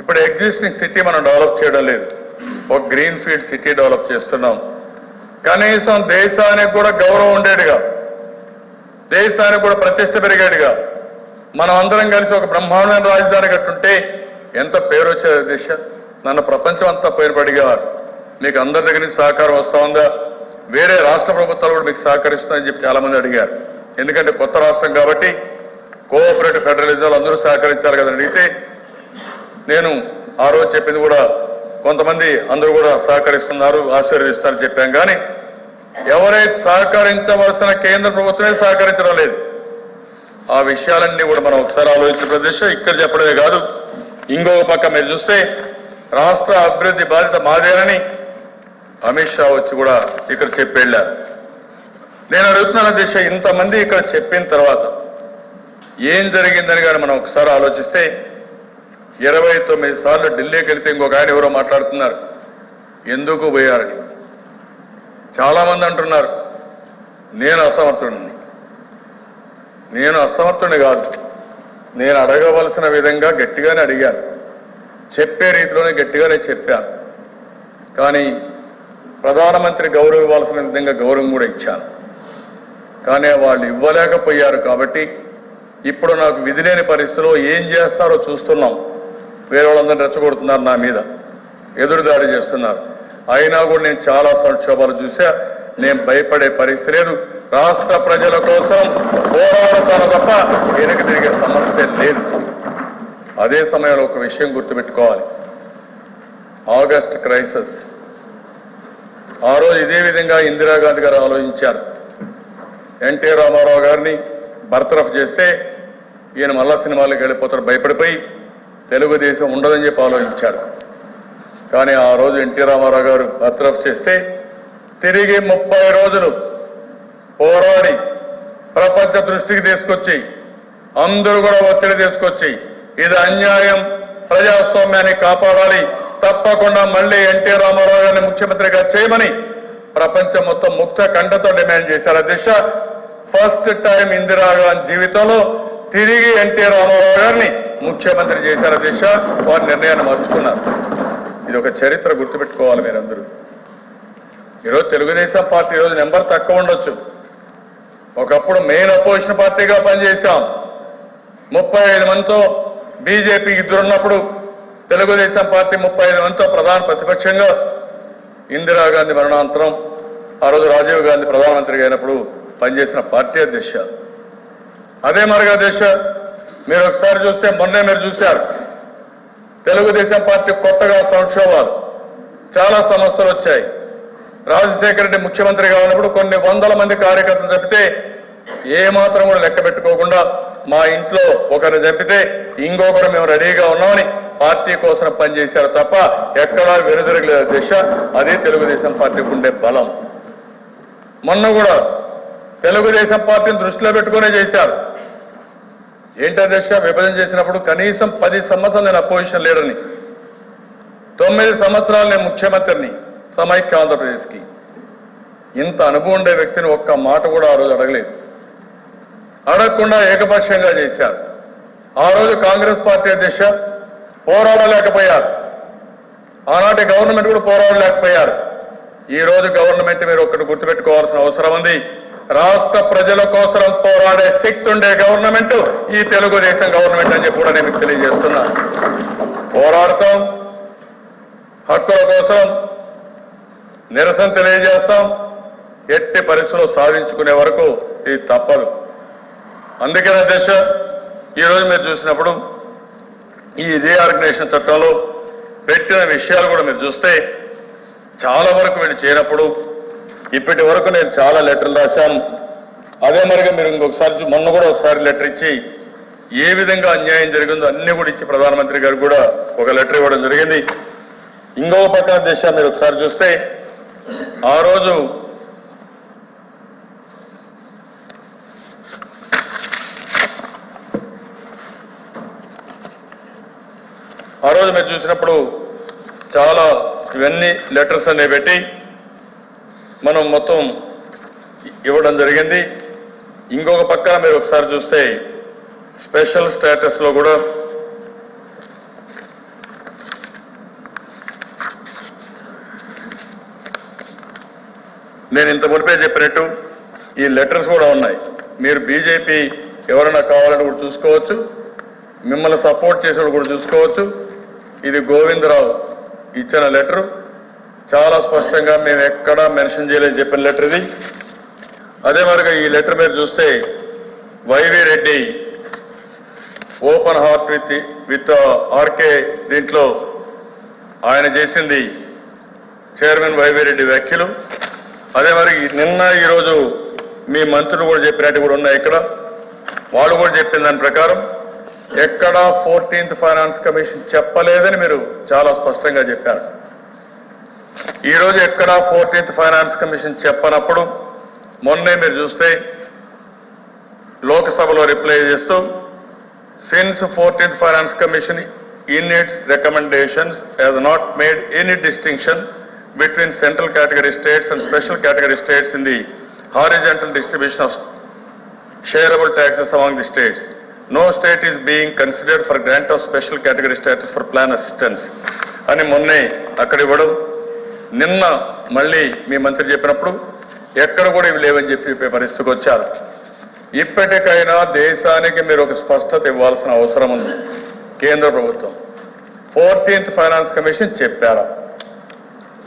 ఇప్పుడు ఎగ్జిస్టింగ్ సిటీ మనం డెవలప్ చేయడం లేదు, ఒక గ్రీన్ ఫీల్డ్ సిటీ డెవలప్ చేస్తున్నాం. కనీసం దేశానికి కూడా గౌరవం ఉండేట్టుగా, దేశానికి కూడా ప్రతిష్ట పెరిగేట్టుగా మనం అందరం కలిసి ఒక బ్రహ్మాండమైన రాజధాని కట్టుంటే ఎంత పేరు వచ్చేది దిశ. నన్ను ప్రపంచం అంతా పేరు పడిగేవారు. మీకు అందరి దగ్గర నుంచి సహకారం వస్తూ ఉందా? వేరే రాష్ట్ర ప్రభుత్వాలు కూడా మీకు సహకరిస్తామని చెప్పి చాలా మంది అడిగారు. ఎందుకంటే కొత్త రాష్ట్రం కాబట్టి కోఆపరేటివ్ ఫెడరలిజం అందరూ సహకరించాలి కదండి. అయితే నేను ఆ రోజు చెప్పింది కూడా కొంతమంది అందరూ కూడా సహకరిస్తున్నారు, ఆశీర్వదిస్తారని చెప్పాం. కానీ ఎవరైతే సహకరించవలసిన కేంద్ర ప్రభుత్వమే సహకరించడం లేదు. ఆ విషయాలన్నీ కూడా మనం ఒకసారి ఆలోచించే ప్రదేశం ఇక్కడ చెప్పడమే కాదు, ఇంకొక పక్క మీరు చూస్తే రాష్ట్ర అభివృద్ధి బాధ్యత మాదేనని అమిత్ షా వచ్చి కూడా ఇక్కడ చెప్పి వెళ్ళారు. నేను అడుగుతున్నాను దిశ, ఇంతమంది ఇక్కడ చెప్పిన తర్వాత ఏం జరిగిందని కానీ మనం ఒకసారి ఆలోచిస్తే 29 సార్లు ఢిల్లీకి వెళ్తే ఇంకొక ఆయన ఎవరో మాట్లాడుతున్నారు ఎందుకు పోయారని. చాలా మంది అంటున్నారు నేను అసమర్థుడిని. నేను అసమర్థుడిని కాదు, నేను అడగవలసిన విధంగా గట్టిగానే అడిగాను, చెప్పే రీతిలోనే గట్టిగానే చెప్పాను. కానీ ప్రధానమంత్రి గౌరవం ఇవ్వాల్సిన విధంగా గౌరవం కూడా ఇచ్చాను. కానీ వాళ్ళు ఇవ్వలేకపోయారు. కాబట్టి ఇప్పుడు నాకు విధి లేని పరిస్థితిలో ఏం చేస్తారో చూస్తున్నాం. వేరే వాళ్ళందరూ రెచ్చగొడుతున్నారు, నా మీద ఎదురుదాడి చేస్తున్నారు. అయినా కూడా నేను చాలా సంక్షోభాలు చూసా. నేను భయపడే పరిస్థితి లేదు. రాష్ట్ర ప్రజల కోసం పోరాడతాను తప్ప వెనక్కి తిరిగే సమస్య లేదు. అదే సమయంలో ఒక విషయం గుర్తుపెట్టుకోవాలి, ఆగస్ట్ క్రైసిస్ ఆ రోజు ఇదే విధంగా ఇందిరాగాంధీ గారు ఆలోచించారు. ఎన్టీ రామారావు గారిని బర్తరఫ్ చేస్తే ఈయన మళ్ళా సినిమాలకు వెళ్ళిపోతారు భయపడిపోయి తెలుగుదేశం ఉండదని చెప్పి ఆలోచించారు. కానీ ఆ రోజు ఎన్టీ రామారావు గారు బర్తరఫ్ చేస్తే తిరిగి 30 రోజులు పోరాడి ప్రపంచ దృష్టికి తీసుకొచ్చి అందరూ కూడా ఒత్తిడి తీసుకొచ్చి ఇది అన్యాయం, ప్రజాస్వామ్యాన్ని కాపాడాలి, తప్పకుండా మళ్ళీ ఎన్టీ రామారావు గారిని ముఖ్యమంత్రిగా చేయమని ప్రపంచం మొత్తం ముక్త కంఠతో డిమాండ్ చేశారు. అధ్యక్ష, ఫస్ట్ టైం ఇందిరాగాంధీ జీవితంలో తిరిగి ఎన్టీ రామారావు గారిని ముఖ్యమంత్రి చేశారు. అధ్యక్ష, వారి నిర్ణయాన్ని మార్చుకున్నారు. ఇది ఒక చరిత్ర, గుర్తుపెట్టుకోవాలి మీరందరూ. ఈరోజు తెలుగుదేశం పార్టీ ఈరోజు నెంబర్ తక్కువ ఉండొచ్చు. ఒకప్పుడు మెయిన్ అపోజిషన్ పార్టీగా పనిచేశాం. 35 మందితో బీజేపీ ఇద్దరున్నప్పుడు తెలుగుదేశం పార్టీ 35 మందితో ప్రధాన ప్రతిపక్షంగా ఇందిరాగాంధీ మరణానంతరం ఆ రోజు రాజీవ్ గాంధీ ప్రధానమంత్రిగా అయినప్పుడు పనిచేసిన పార్టీ అధ్యక్ష. అదే మరిగా అధ్యక్ష, మీరు ఒకసారి చూస్తే మొన్నే మీరు చూశారు తెలుగుదేశం పార్టీ కొత్తగా సంక్షోభాలు, చాలా సమస్యలు వచ్చాయి. రాజశేఖర రెడ్డి ముఖ్యమంత్రిగా ఉన్నప్పుడు కొన్ని వందల మంది కార్యకర్తలు చంపితే ఏమాత్రం కూడా లెక్క పెట్టుకోకుండా మా ఇంట్లో ఒకరిని చంపితే ఇంకొకరు మేము రెడీగా ఉన్నామని పార్టీ కోసం పనిచేశారు తప్ప ఎక్కడా వెనుదిరగలేదు అధ్యక్ష. అదే తెలుగుదేశం పార్టీకి ఉండే బలం. మొన్న కూడా తెలుగుదేశం పార్టీని దృష్టిలో పెట్టుకునే చేశారు. ఏంటి అధ్యక్ష, విభజన చేసినప్పుడు కనీసం 10 సంవత్సరాలు నేను అపోజిషన్ లీడర్ని, 9 సంవత్సరాలు నేను ముఖ్యమంత్రిని సమైక్య ఆంధ్రప్రదేశ్కి. ఇంత అనుభవం ఉండే వ్యక్తిని ఒక్క మాట కూడా ఆ రోజు అడగలేదు. అడగకుండా ఏకపక్షంగా చేశారు. ఆ రోజు కాంగ్రెస్ పార్టీ అధ్యక్ష పోరాడలేకపోయారు. ఆనాటి గవర్నమెంట్ కూడా పోరాడలేకపోయారు. ఈ రోజు గవర్నమెంట్ మీరు ఒక్కటి గుర్తుపెట్టుకోవాల్సిన అవసరం ఉంది. రాష్ట్ర ప్రజల కోసం పోరాడే శక్తి ఉండే గవర్నమెంట్ ఈ తెలుగుదేశం గవర్నమెంట్ అని చెప్పి కూడా నేను మీకు తెలియజేస్తున్నా. పోరాడతాం, హక్కుల కోసం నిరసన తెలియజేస్తాం, ఎట్టి పరిస్థితుల్లో సాధించుకునే వరకు ఇది తప్పదు. అందుకనే అధ్యక్ష, ఈరోజు మీరు చూసినప్పుడు ఈ రీఆర్గనైజేషన్ చట్టంలో పెట్టిన విషయాలు కూడా మీరు చూస్తే చాలా వరకు వీళ్ళు చేయనప్పుడు ఇప్పటి వరకు నేను చాలా లెటర్లు రాశాను. అదే మరిగా మీరు ఇంకొకసారి మొన్న కూడా ఒకసారి లెటర్ ఇచ్చి ఏ విధంగా అన్యాయం జరిగిందో అన్ని కూడా ఇచ్చి ప్రధానమంత్రి గారు కూడా ఒక లెటర్ ఇవ్వడం జరిగింది. ఇంకో పక్కన దిశ మీరు ఒకసారి చూస్తే ఆ రోజు మీరు చూసినప్పుడు చాలా ఇవన్నీ లెటర్స్ అనేవి పెట్టి మనం మొత్తం ఇవ్వడం జరిగింది. ఇంకొక పక్కన మీరు ఒకసారి చూస్తే స్పెషల్ స్టేటస్ లో కూడా నేను ఇంత మునిపే చెప్పినట్టు ఈ లెటర్స్ కూడా ఉన్నాయి. మీరు బీజేపీ ఎవరైనా కావాలని కూడా చూసుకోవచ్చు, మిమ్మల్ని సపోర్ట్ చేసేవాడు కూడా చూసుకోవచ్చు. ఇది గోవిందరావు ఇచ్చిన లెటర్, చాలా స్పష్టంగా మేము ఎక్కడా మెన్షన్ చేయలేదు చెప్పిన లెటర్ ఇది. అదే మరిగా ఈ లెటర్ మీరు చూస్తే YV Reddy open heart with RK దీంట్లో ఆయన చేసింది చైర్మన్ వైవి రెడ్డి వ్యాఖ్యలు. అదే మరి నిన్న ఈరోజు మీ మంత్రులు కూడా చెప్పినట్టు కూడా ఉన్నాయి. ఇక్కడ వాళ్ళు కూడా చెప్పిన దాని ప్రకారం ఎక్కడా 14th ఫైనాన్స్ కమిషన్ చెప్పలేదని మీరు చాలా స్పష్టంగా చెప్పారు. ఈరోజు ఎక్కడా 14th ఫైనాన్స్ కమిషన్ చెప్పనప్పుడు మొన్నే మీరు చూస్తే లోక్సభలో రిప్లై చేస్తూ since 14th finance commission in it's recommendations has not made any distinction between central category states and special category states in the horizontal distribution of shareable taxes among the states. No state is being considered for grant of special category status for plan assistance. అని మొన్నే అక్కడ ఇవ్వడం, నిన్న మళ్ళీ మీ మంత్రి చెప్పినప్పుడు ఎక్కడ కూడా ఇవి లేవని చెప్పే పరిస్థితికి వచ్చారు. ఇప్పటికైనా దేశానికి మీరు ఒక స్పష్టత ఇవ్వాల్సిన అవసరం ఉంది. కేంద్ర ప్రభుత్వం 14th ఫైనాన్స్ కమిషన్ చెప్పారా?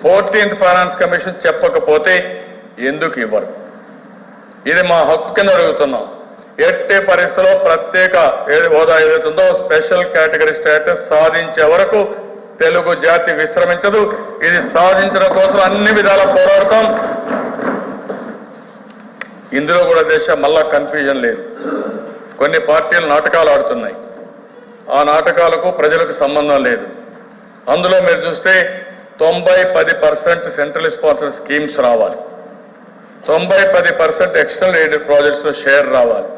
14th ఫైనాన్స్ కమిషన్ చెప్పకపోతే ఎందుకు ఇవ్వరు? ఇది మా హక్కు కింద అడుగుతున్నాం. ఎట్టి పరిస్థితుల్లో ప్రత్యేక హోదా ఏదైతుందో స్పెషల్ కేటగిరీ స్టేటస్ సాధించే వరకు తెలుగు జాతి విశ్రమించదు. ఇది సాధించడం కోసం అన్ని విధాల పోరాడతాం. ఇందులో కూడా మళ్ళా కన్ఫ్యూజన్ లేదు. కొన్ని పార్టీలు నాటకాలు ఆడుతున్నాయి. ఆ నాటకాలకు ప్రజలకు సంబంధం లేదు. అందులో మీరు చూస్తే 90-10% సెంట్రల్ స్పాన్సర్ స్కీమ్స్ రావాలి, 90-10% ఎక్స్టర్నల్ ఎయిడెడ్ ప్రాజెక్ట్స్ లో షేర్ రావాలి.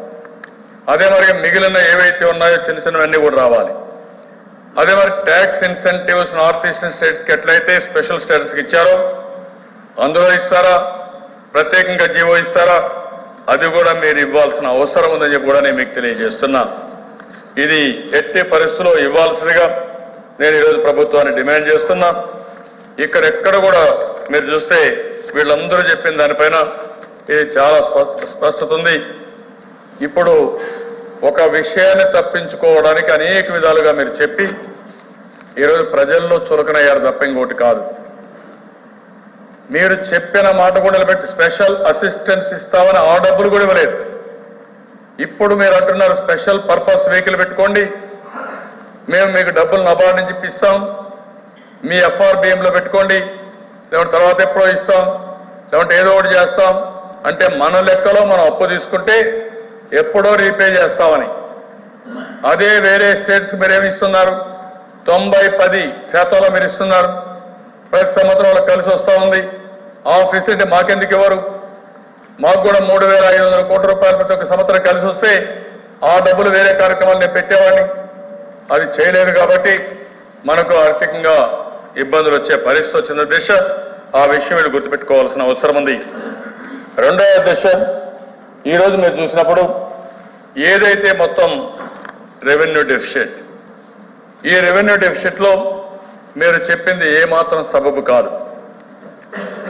అదే మరి మిగిలిన ఏవైతే ఉన్నాయో చిన్న చిన్నవన్నీ కూడా రావాలి. అదే మరి tax incentives north eastern states కి ఎట్లయితే స్పెషల్ స్టేటస్ ఇచ్చారో అందులో ఇస్తారా, ప్రత్యేకంగా జీవో ఇస్తారా, అది కూడా మీరు ఇవ్వాల్సిన అవసరం ఉందని చెప్పి కూడా నేను మీకు తెలియజేస్తున్నా. ఇది ఎట్టి పరిస్థితుల్లో ఇవ్వాల్సిందిగా నేను ఈరోజు ప్రభుత్వాన్ని డిమాండ్ చేస్తున్నా. ఇక్కడెక్కడ కూడా మీరు చూస్తే వీళ్ళందరూ చెప్పిన దానిపైన ఇది చాలా స్పష్టత ఉంది. ఇప్పుడు ఒక విషయాన్ని తప్పించుకోవడానికి అనేక విధాలుగా మీరు చెప్పి ఈరోజు ప్రజల్లో చులకనయ్యారు తప్ప ఇంకోటి కాదు. మీరు చెప్పిన మాట కూడా నిలబెట్టి స్పెషల్ అసిస్టెన్స్ ఇస్తామని ఆ డబ్బులు కూడా ఇవ్వలేదు. ఇప్పుడు మీరు అంటున్నారు స్పెషల్ పర్పస్ వెహికల్ పెట్టుకోండి, మేము మీకు డబ్బులు నబార్డు నుంచి ఇప్పిస్తాం, మీ FRBMలో పెట్టుకోండి, లేదంటే తర్వాత ఎప్పుడో ఇస్తాం, లేదంటే ఏదో ఒకటి చేస్తాం అంటే మన లెక్కలో మనం అప్పు తీసుకుంటే ఎప్పుడో రీపే చేస్తామని. అదే వేరే స్టేట్స్కి మీరేమి ఇస్తున్నారు? 90-10% మీరు ఇస్తున్నారు. ప్రతి సంవత్సరం వాళ్ళకి కలిసి వస్తూ ఉంది. ఆ ఫెసిలిటీ మాకెందుకు ఇవ్వరు? మాకు కూడా 3,500 కోట్ల రూపాయలు ప్రతి ఒక్క సంవత్సరం కలిసి వస్తే ఆ డబ్బులు వేరే కార్యక్రమాలు నేను పెట్టేవాడిని. అది చేయలేదు కాబట్టి మనకు ఆర్థికంగా ఇబ్బందులు వచ్చే పరిస్థితి వచ్చిన దిశ. ఆ విషయం వీళ్ళు గుర్తుపెట్టుకోవాల్సిన అవసరం ఉంది. రెండవ దిశ, ఈరోజు మీరు చూసినప్పుడు ఏదైతే మొత్తం రెవెన్యూ డెఫిసిట్, ఈ రెవెన్యూ డెఫిసిట్లో మీరు చెప్పింది ఏమాత్రం సబబు కాదు.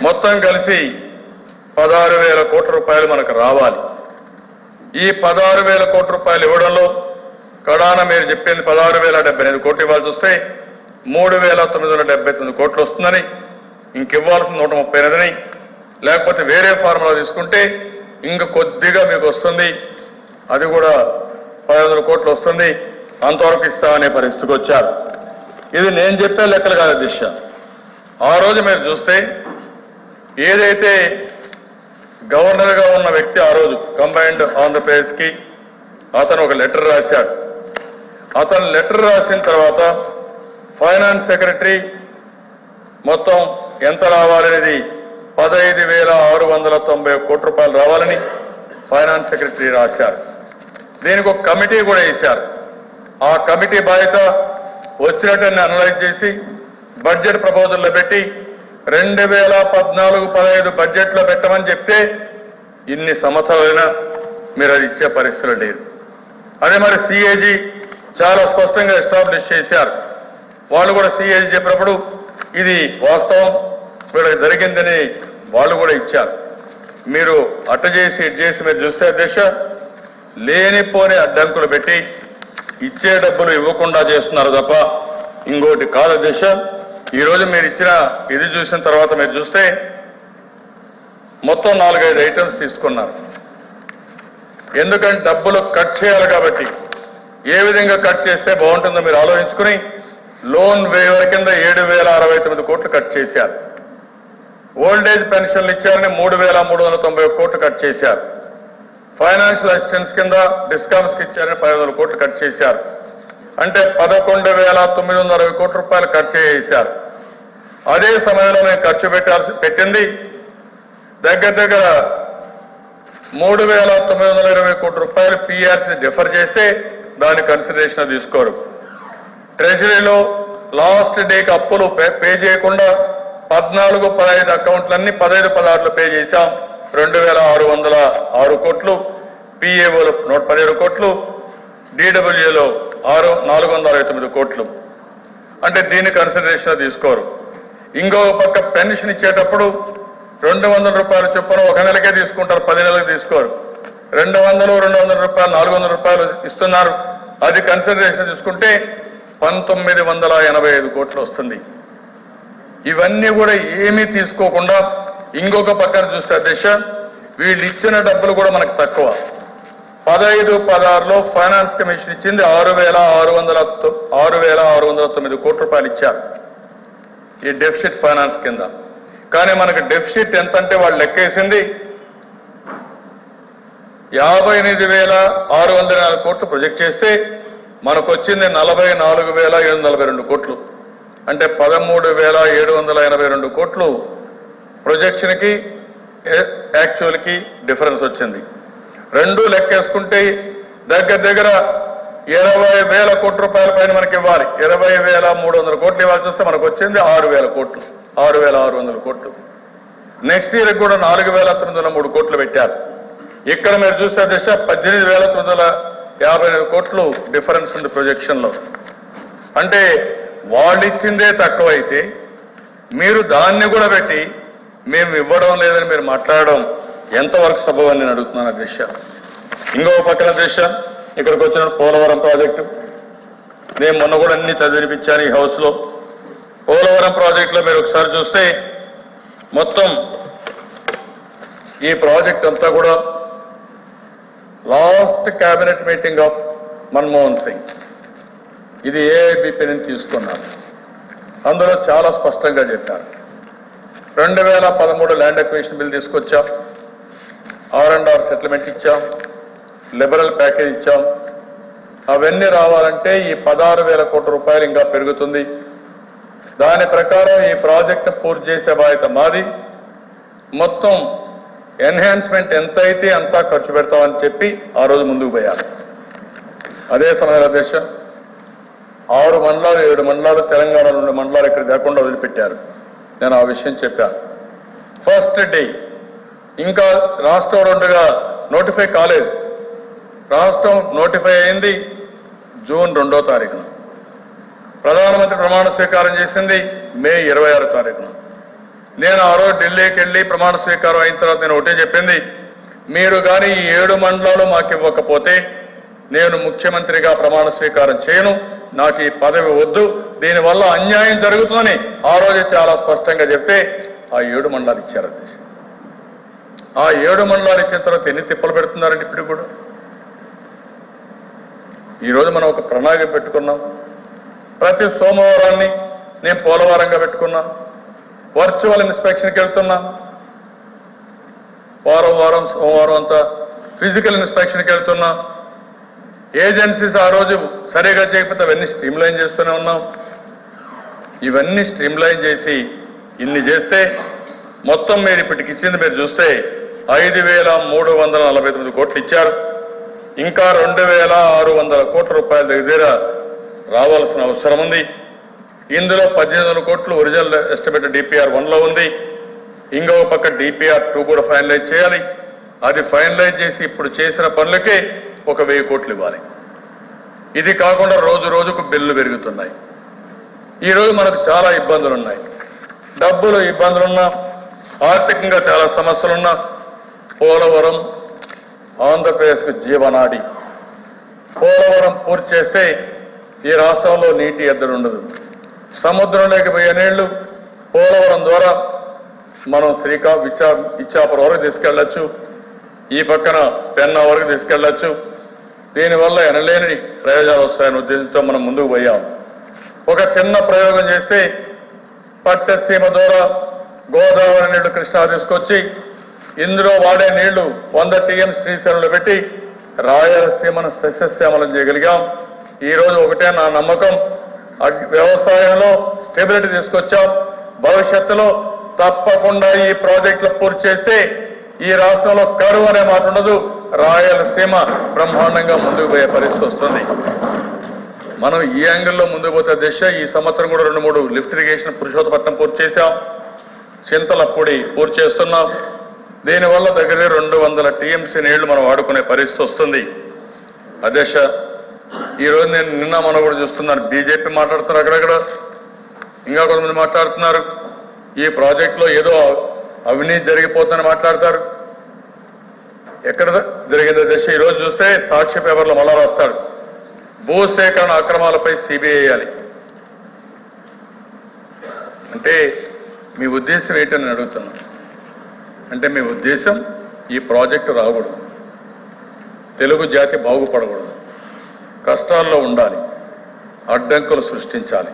మొత్తం కలిసి 16,000 కోట్ల రూపాయలు మనకు రావాలి. ఈ 16,000 కోట్ల రూపాయలు ఇవ్వడంలో కడాన మీరు చెప్పింది 16,078 కోట్లు ఇవ్వాల్సి వస్తే 3,979 కోట్లు వస్తుందని, ఇంకివ్వాల్సిన 138 లేకపోతే వేరే ఫార్ములా తీసుకుంటే ఇంక కొద్దిగా మీకు వస్తుంది. అది కూడా 1500 కోట్లు వస్తుంది, అంతవరకు ఇస్తామనే పరిస్థితికి వచ్చారు. ఇది నేను చెప్పే లెక్కలు కాదు దిశ. ఆ రోజు మీరు చూస్తే ఏదైతే గవర్నర్గా ఉన్న వ్యక్తి ఆ రోజు కంబైన్డ్ ఆంధ్రప్రదేశ్కి అతను ఒక లెటర్ రాశాడు. అతను లెటర్ రాసిన తర్వాత ఫైనాన్స్ సెక్రటరీ మొత్తం ఎంత రావాలనేది 15,690 కోట్ల రూపాయలు రావాలని ఫైనాన్స్ సెక్రటరీ రాశారు. దీనికి ఒక కమిటీ కూడా వేశారు. ఆ కమిటీ బాధ్యత వచ్చినట్టు అనలైజ్ చేసి బడ్జెట్ ప్రపోజల్లో పెట్టి 2014-15 బడ్జెట్లో పెట్టమని చెప్తే ఇన్ని సంవత్సరాలైనా మీరు అది ఇచ్చే పరిస్థితులు లేదు. అదే మరి సిఏజీ చాలా స్పష్టంగా ఎస్టాబ్లిష్ చేశారు. వాళ్ళు కూడా సిఏజీ చెప్పినప్పుడు ఇది వాస్తవం వీళ్ళకి జరిగిందని వాళ్ళు కూడా ఇచ్చారు. మీరు అట్ట చేసి ఇటు చేసి మీరు చూస్తే దిశ లేనిపోని అడ్డంకులు పెట్టి ఇచ్చే డబ్బులు ఇవ్వకుండా చేస్తున్నారు తప్ప ఇంకోటి కాదు దిశ. ఈరోజు మీరు ఇచ్చిన ఇది చూసిన తర్వాత మీరు చూస్తే మొత్తం 4-5 ఐటమ్స్ తీసుకున్నారు. ఎందుకంటే డబ్బులు కట్ చేయాలి కాబట్టి ఏ విధంగా కట్ చేస్తే బాగుంటుందో మీరు ఆలోచించుకుని లోన్ వేవర్ కింద 7,069 కోట్లు కట్ చేశారు. ఓల్డేజ్ పెన్షన్లు ఇచ్చారని 3,391 కోట్లు కట్ చేశారు. ఫైనాన్షియల్ అసిస్టెన్స్ కింద డిస్కామ్స్కి ఇచ్చారని 500 కోట్లు కట్ చేశారు. అంటే 11,960 కోట్ల రూపాయలు కట్ చేశారు. అదే సమయంలో మేము ఖర్చు పెట్టింది దగ్గర 3,920 కోట్ల రూపాయలు పిఆర్సీ డిఫర్ చేస్తే దాని కన్సిడరేషన్ తీసుకోరు. ట్రెజరీలో లాస్ట్ డేకి అప్పులు పే చేయకుండా 14-15 అకౌంట్లన్నీ 15-16లో పే చేశాం. 2,606 కోట్లు, పిఏఓలో 117 కోట్లు, డిడబ్ల్యూఏలో 469 కోట్లు. అంటే దీన్ని కన్సిడరేషన్ తీసుకోరు. ఇంకో పక్క పెన్షన్ ఇచ్చేటప్పుడు 200 రూపాయలు చొప్పున ఒక నెలకే తీసుకుంటారు, 10 నెలలకు తీసుకోరు. 200 రూపాయలు 400 రూపాయలు ఇస్తున్నారు. అది కన్సిడరేషన్ తీసుకుంటే 1985 కోట్లు వస్తుంది. ఇవన్నీ కూడా ఏమీ తీసుకోకుండా ఇంకొక పక్కన చూస్తే దిశ వీళ్ళు ఇచ్చిన డబ్బులు కూడా మనకు తక్కువ. 15-16లో ఫైనాన్స్ కమిషన్ ఇచ్చింది 6,609 కోట్ల రూపాయలు ఇచ్చారు ఈ డెఫిసిట్ ఫైనాన్స్ కింద. కానీ మనకు డెఫిసిట్ ఎంత అంటే వాళ్ళు లెక్కేసింది 58,604 కోట్లు ప్రొజెక్ట్ చేస్తే మనకు వచ్చింది 44,742 కోట్లు. అంటే 13,782 కోట్లు ప్రొజెక్షన్కి యాక్చువల్కి డిఫరెన్స్ వచ్చింది. రెండు లెక్కేసుకుంటే దగ్గర 20,000 కోట్ల రూపాయల పైన మనకి ఇవ్వాలి. 20,300 కోట్లు ఇవ్వాల్సి వస్తే మనకు వచ్చింది 6,000 కోట్లు, 6,600 కోట్లు. నెక్స్ట్ ఇయర్కి కూడా 4,903 కోట్లు పెట్టారు. ఇక్కడ మీరు చూస్తే దిశ 18,959 కోట్లు డిఫరెన్స్ ఉంది ప్రొజెక్షన్లో. అంటే వాళ్ళు ఇచ్చిందే తక్కువైతే మీరు దాన్ని కూడా పెట్టి మేము ఇవ్వడం లేదని మీరు మాట్లాడడం ఎంతవరకు సబబని నేను అడుగుతున్నాను దిశ. ఇంకో పక్కన దిశ ఇక్కడికి వచ్చిన పోలవరం ప్రాజెక్టు నేను మొన్న కూడా అన్ని చదివినిపించాను ఈ హౌస్లో. పోలవరం ప్రాజెక్టులో మీరు ఒకసారి చూస్తే మొత్తం ఈ ప్రాజెక్ట్ అంతా కూడా last cabinet meeting of Manmohan Singh ఇది ఏఐబిపి నుంచి తీసుకున్నారు. అందులో చాలా స్పష్టంగా చెప్పారు 2013 ల్యాండ్ అక్విజిషన్ బిల్ తీసుకొచ్చాం, R&R సెటిల్మెంట్ ఇచ్చాం, లిబరల్ ప్యాకేజ్ ఇచ్చాం. అవన్నీ రావాలంటే ఈ 16,000 కోట్ల రూపాయలు ఇంకా పెరుగుతుంది. దాని ప్రకారం ఈ ప్రాజెక్టు పూర్తి చేసే బాధ్యత మాది. మొత్తం ఎన్హాన్స్మెంట్ ఎంత అయితే అంతా ఖర్చు పెడతామని చెప్పి ఆ రోజు ముందుకు పోయారు. అదే సమయంలో దేశం 6 మండలాలు 7 మండలాలు తెలంగాణలో 2 మండలాలు ఇక్కడ లేకుండా వదిలిపెట్టారు. నేను ఆ విషయం చెప్పాను. ఫస్ట్ డే ఇంకా రాష్ట్రం 2గా నోటిఫై కాలేదు. రాష్ట్రం నోటిఫై అయింది జూన్ 2వ తారీఖున. ప్రధానమంత్రి ప్రమాణ స్వీకారం చేసింది మే 26వ తారీఖున. నేను ఆ రోజు ఢిల్లీకి వెళ్ళి ప్రమాణ స్వీకారం అయిన తర్వాత నేను ఒకటే చెప్పింది, మీరు కానీ ఈ 7 మండలాలు మాకు ఇవ్వకపోతే నేను ముఖ్యమంత్రిగా ప్రమాణ స్వీకారం చేయను, నాకు ఈ పదవి వద్దు, దీనివల్ల అన్యాయం జరుగుతుందని ఆ రోజు చాలా స్పష్టంగా చెప్తే ఆ 7 మండలాలు ఇచ్చారు. ఆ 7 మండలాలు ఇచ్చిన తర్వాత ఎన్ని తిప్పలు పెడుతున్నారంటే ఇప్పుడు కూడా ఈరోజు మనం ఒక ప్రణాళిక పెట్టుకున్నాం. ప్రతి సోమవారాన్ని నేను పోలవరంగా పెట్టుకున్నా, వర్చువల్ ఇన్స్పెక్షన్కి వెళ్తున్నా, వారం సోమవారం అంతా ఫిజికల్ ఇన్స్పెక్షన్కి వెళ్తున్నా. ఏజెన్సీస్ ఆ రోజు సరిగా చేయకపోతే అవన్నీ స్ట్రీమ్లైన్ చేస్తూనే ఉన్నాం. ఇవన్నీ స్ట్రీమ్లైన్ చేసి ఇన్ని చేస్తే మొత్తం మీరు ఇప్పటికి ఇచ్చింది మీరు చూస్తే 5,349 కోట్లు ఇచ్చారు. ఇంకా 2,600 కోట్ల రూపాయల దగ్గర రావాల్సిన అవసరం ఉంది. ఇందులో 1,800 కోట్లు ఒరిజినల్ ఎస్టిమేట్ డిపిఆర్ 1లో ఉంది. ఇంకో పక్క డిపిఆర్ 2 కూడా ఫైనలైజ్ చేయాలి. అది ఫైనలైజ్ చేసి ఇప్పుడు చేసిన పనులకే 1,000 కోట్లు ఇవ్వాలి. ఇది కాకుండా రోజు రోజుకు బిల్లు పెరుగుతున్నాయి. ఈరోజు మనకు చాలా ఇబ్బందులు ఉన్నాయి. డబ్బులు ఇబ్బందులున్నా, ఆర్థికంగా చాలా సమస్యలున్నా, పోలవరం ఆంధ్రప్రదేశ్కు జీవనాడి. పోలవరం పూర్తి చేస్తే ఈ రాష్ట్రంలో నీటి ఎద్దడి ఉండదు. సముద్రంలోకి పోయే నీళ్లు పోలవరం ద్వారా మనం ఇచ్చాపురం వరకు తీసుకెళ్లొచ్చు, ఈ పక్కన పెన్నా వరకు తీసుకెళ్లొచ్చు. దీనివల్ల ఎనలేని ప్రయోజనాలు వస్తాయనే ఉద్దేశంతో మనం ముందుకు పోయాం. ఒక చిన్న ప్రయోగం చేస్తే పట్టసీమ ద్వారా గోదావరి నీళ్లు కృష్ణా తీసుకొచ్చి ఇందులో వాడే నీళ్లు 100 టీఎంసీ శ్రీశైలంలో పెట్టి రాయలసీమను సస్యశ్యామలం చేయగలిగాం. ఈరోజు ఒకటే నా నమ్మకం, వ్యవసాయంలో స్టెబిలిటీ తీసుకొచ్చాం. భవిష్యత్తులో తప్పకుండా ఈ ప్రాజెక్టులు పూర్తి చేస్తే ఈ రాష్ట్రంలో కరువు అనే మాట ఉండదు. రాయలసీమ బ్రహ్మాండంగా ముందుకు పోయే పరిస్థితి వస్తుంది. మనం ఈ యాంగిల్లో ముందుకు పోతే దిశ ఈ సంవత్సరం కూడా 2-3 లిఫ్ట్ ఇరిగేషన్ పురుషోత్తపట్నం పూర్తి చేశాం. చింతలపూడి పూర్తి చేస్తున్నాం. దీనివల్ల దగ్గర 200 టీఎంసీ నీళ్లు మనం వాడుకునే పరిస్థితి వస్తుంది. అధ్యక్ష, ఈరోజు నేను మనం కూడా చూస్తున్నాను, బీజేపీ మాట్లాడుతున్నారు, అక్కడక్కడ ఇంకా కొంతమంది మాట్లాడుతున్నారు. ఈ ప్రాజెక్టులో ఏదో అవినీతి జరిగిపోతుందని మాట్లాడతారు. ఎక్కడ జరిగిందో దశ ఈరోజు చూస్తే సాక్షి పేపర్లో మళ్ళా రాస్తాడు, భూసేకరణ అక్రమాలపై సిబిఐ వేయాలి. అంటే మీ ఉద్దేశం ఏంటని అడుగుతున్నాను. అంటే మీ ఉద్దేశం ఈ ప్రాజెక్టు రాకూడదు, తెలుగు జాతి బాగుపడకూడదు, కష్టాల్లో ఉండాలి, అడ్డంకులు సృష్టించాలి.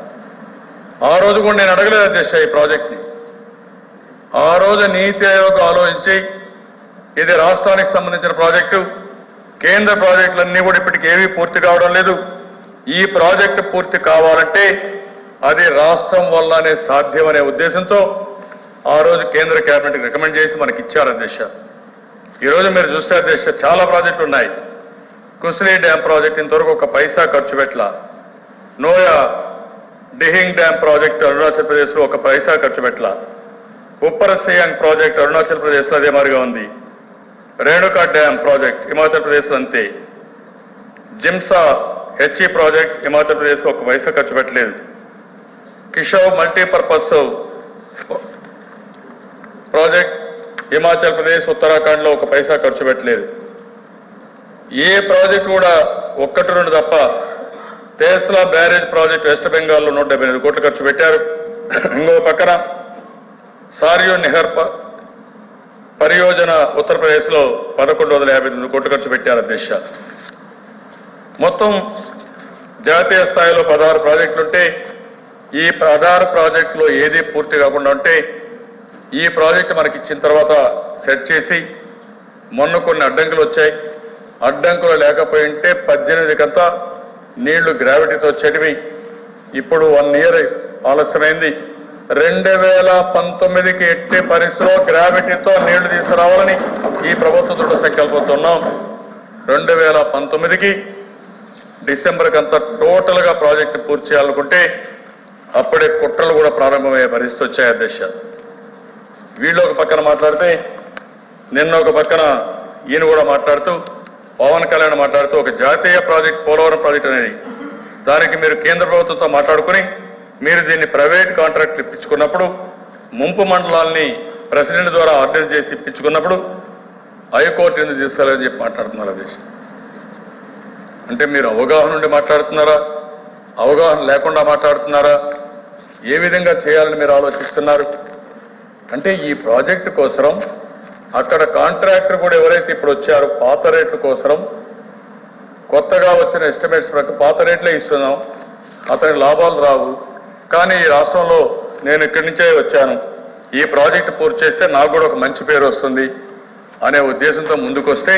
ఆ రోజు కూడా నేను అడగలేదు అధ్యక్ష ఈ ప్రాజెక్ట్ని. ఆ రోజు నీతి ఆయోగ్ ఆలోచించి ఇది రాష్ట్రానికి సంబంధించిన ప్రాజెక్టు, కేంద్ర ప్రాజెక్టులన్నీ కూడా ఇప్పటికి ఏమీ పూర్తి కావడం లేదు. ఈ ప్రాజెక్టు పూర్తి కావాలంటే అది రాష్ట్రం వల్లనే సాధ్యమనే ఉద్దేశంతో ఆ రోజు కేంద్ర కేబినెట్కి రికమెండ్ చేసి మనకి ఇచ్చారు అధ్యక్ష. ఈరోజు మీరు చూస్తే అధ్యక్ష చాలా ప్రాజెక్టులు ఉన్నాయి. కుస్లీ డ్యామ్ ప్రాజెక్ట్ ఇంతవరకు 1 పైసా ఖర్చు పెట్టలా. నోయా డిహింగ్ డ్యామ్ ప్రాజెక్ట్ అరుణాచల్ ప్రదేశ్లో 1 పైసా ఖర్చు పెట్టలా. ఉప్పర సియాంగ్ ప్రాజెక్ట్ అరుణాచల్ ప్రదేశ్లో అదే మాదిరిగా ఉంది. రేణుకా డ్యామ్ ప్రాజెక్ట్ హిమాచల్ ప్రదేశ్లో అంతే. జిమ్సా హెచ్ఈ ప్రాజెక్ట్ హిమాచల్ ప్రదేశ్లో 1 పైసా ఖర్చు పెట్టలేదు. కిషోర్ మల్టీపర్పస్ ప్రాజెక్ట్ హిమాచల్ ప్రదేశ్ ఉత్తరాఖండ్లో 1 పైసా ఖర్చు పెట్టలేదు. ఏ ప్రాజెక్ట్ కూడా 1-2 తప్ప. తేస్లా బ్యారేజ్ ప్రాజెక్ట్ వెస్ట్ బెంగాల్లో 178 కోట్లు ఖర్చు పెట్టారు. ఇంకో పక్కన సారియో నిహర్ పరియోజన ఉత్తరప్రదేశ్లో 1,159 కోట్లు ఖర్చు పెట్టారు అధ్యక్ష. మొత్తం జాతీయ స్థాయిలో 16 ప్రాజెక్టులుంటే ఈ 16 ప్రాజెక్టులో ఏది పూర్తి కాకుండా ఉంటే ఈ ప్రాజెక్టు మనకి ఇచ్చిన తర్వాత సెట్ చేసి మొన్న కొన్ని అడ్డంకులు వచ్చాయి. అడ్డంకులు లేకపోయి ఉంటే 18కంతా నీళ్లు గ్రావిటీతో వచ్చేటివి. ఇప్పుడు 1 ఇయర్ ఆలస్యమైంది. 2019కి ఎట్టి పరిస్థితిలో గ్రావిటీతో నీళ్లు తీసుకురావాలని ఈ ప్రభుత్వ దృఢ సంకల్పంతో ఉన్నాం. 2019కి డిసెంబర్కి అంతా టోటల్గా ప్రాజెక్టు పూర్తి చేయాలనుకుంటే అప్పుడే కుట్రలు కూడా ప్రారంభమయ్యే పరిస్థితి వచ్చాయి అధ్యక్ష. వీళ్ళు ఒక పక్కన మాట్లాడితే నిన్న ఒక పక్కన ఈయన కూడా మాట్లాడుతూ పవన్ కళ్యాణ్ మాట్లాడుతూ ఒక జాతీయ ప్రాజెక్ట్ పోలవరం ప్రాజెక్ట్ అనేది దానికి మీరు కేంద్ర ప్రభుత్వంతో మాట్లాడుకుని మీరు దీన్ని ప్రైవేట్ కాంట్రాక్ట్ ఇప్పించుకున్నప్పుడు ముంపు మండలాల్ని ప్రెసిడెంట్ ద్వారా ఆర్డర్ చేసి ఇప్పించుకున్నప్పుడు హైకోర్టు ఎందుకు తీసుకెళ్ళని చెప్పి మాట్లాడుతున్నారు అధ్యక్ష. అంటే మీరు అవగాహన నుండి మాట్లాడుతున్నారా, అవగాహన లేకుండా మాట్లాడుతున్నారా, ఏ విధంగా చేయాలని మీరు ఆలోచిస్తున్నారు? అంటే ఈ ప్రాజెక్టు కోసం అక్కడ కాంట్రాక్టర్ కూడా ఎవరైతే ఇప్పుడు వచ్చారో పాత రేట్ల కోసం కొత్తగా వచ్చిన ఎస్టిమేట్స్ ప్రకారం పాత రేట్లే ఇస్తున్నాం, అతనికి లాభాలు రావు. కానీ ఈ రాష్ట్రంలో నేను ఇక్కడి నుంచే వచ్చాను, ఈ ప్రాజెక్టు పూర్తి చేస్తే నాకు కూడా ఒక మంచి పేరు వస్తుంది అనే ఉద్దేశంతో ముందుకొస్తే,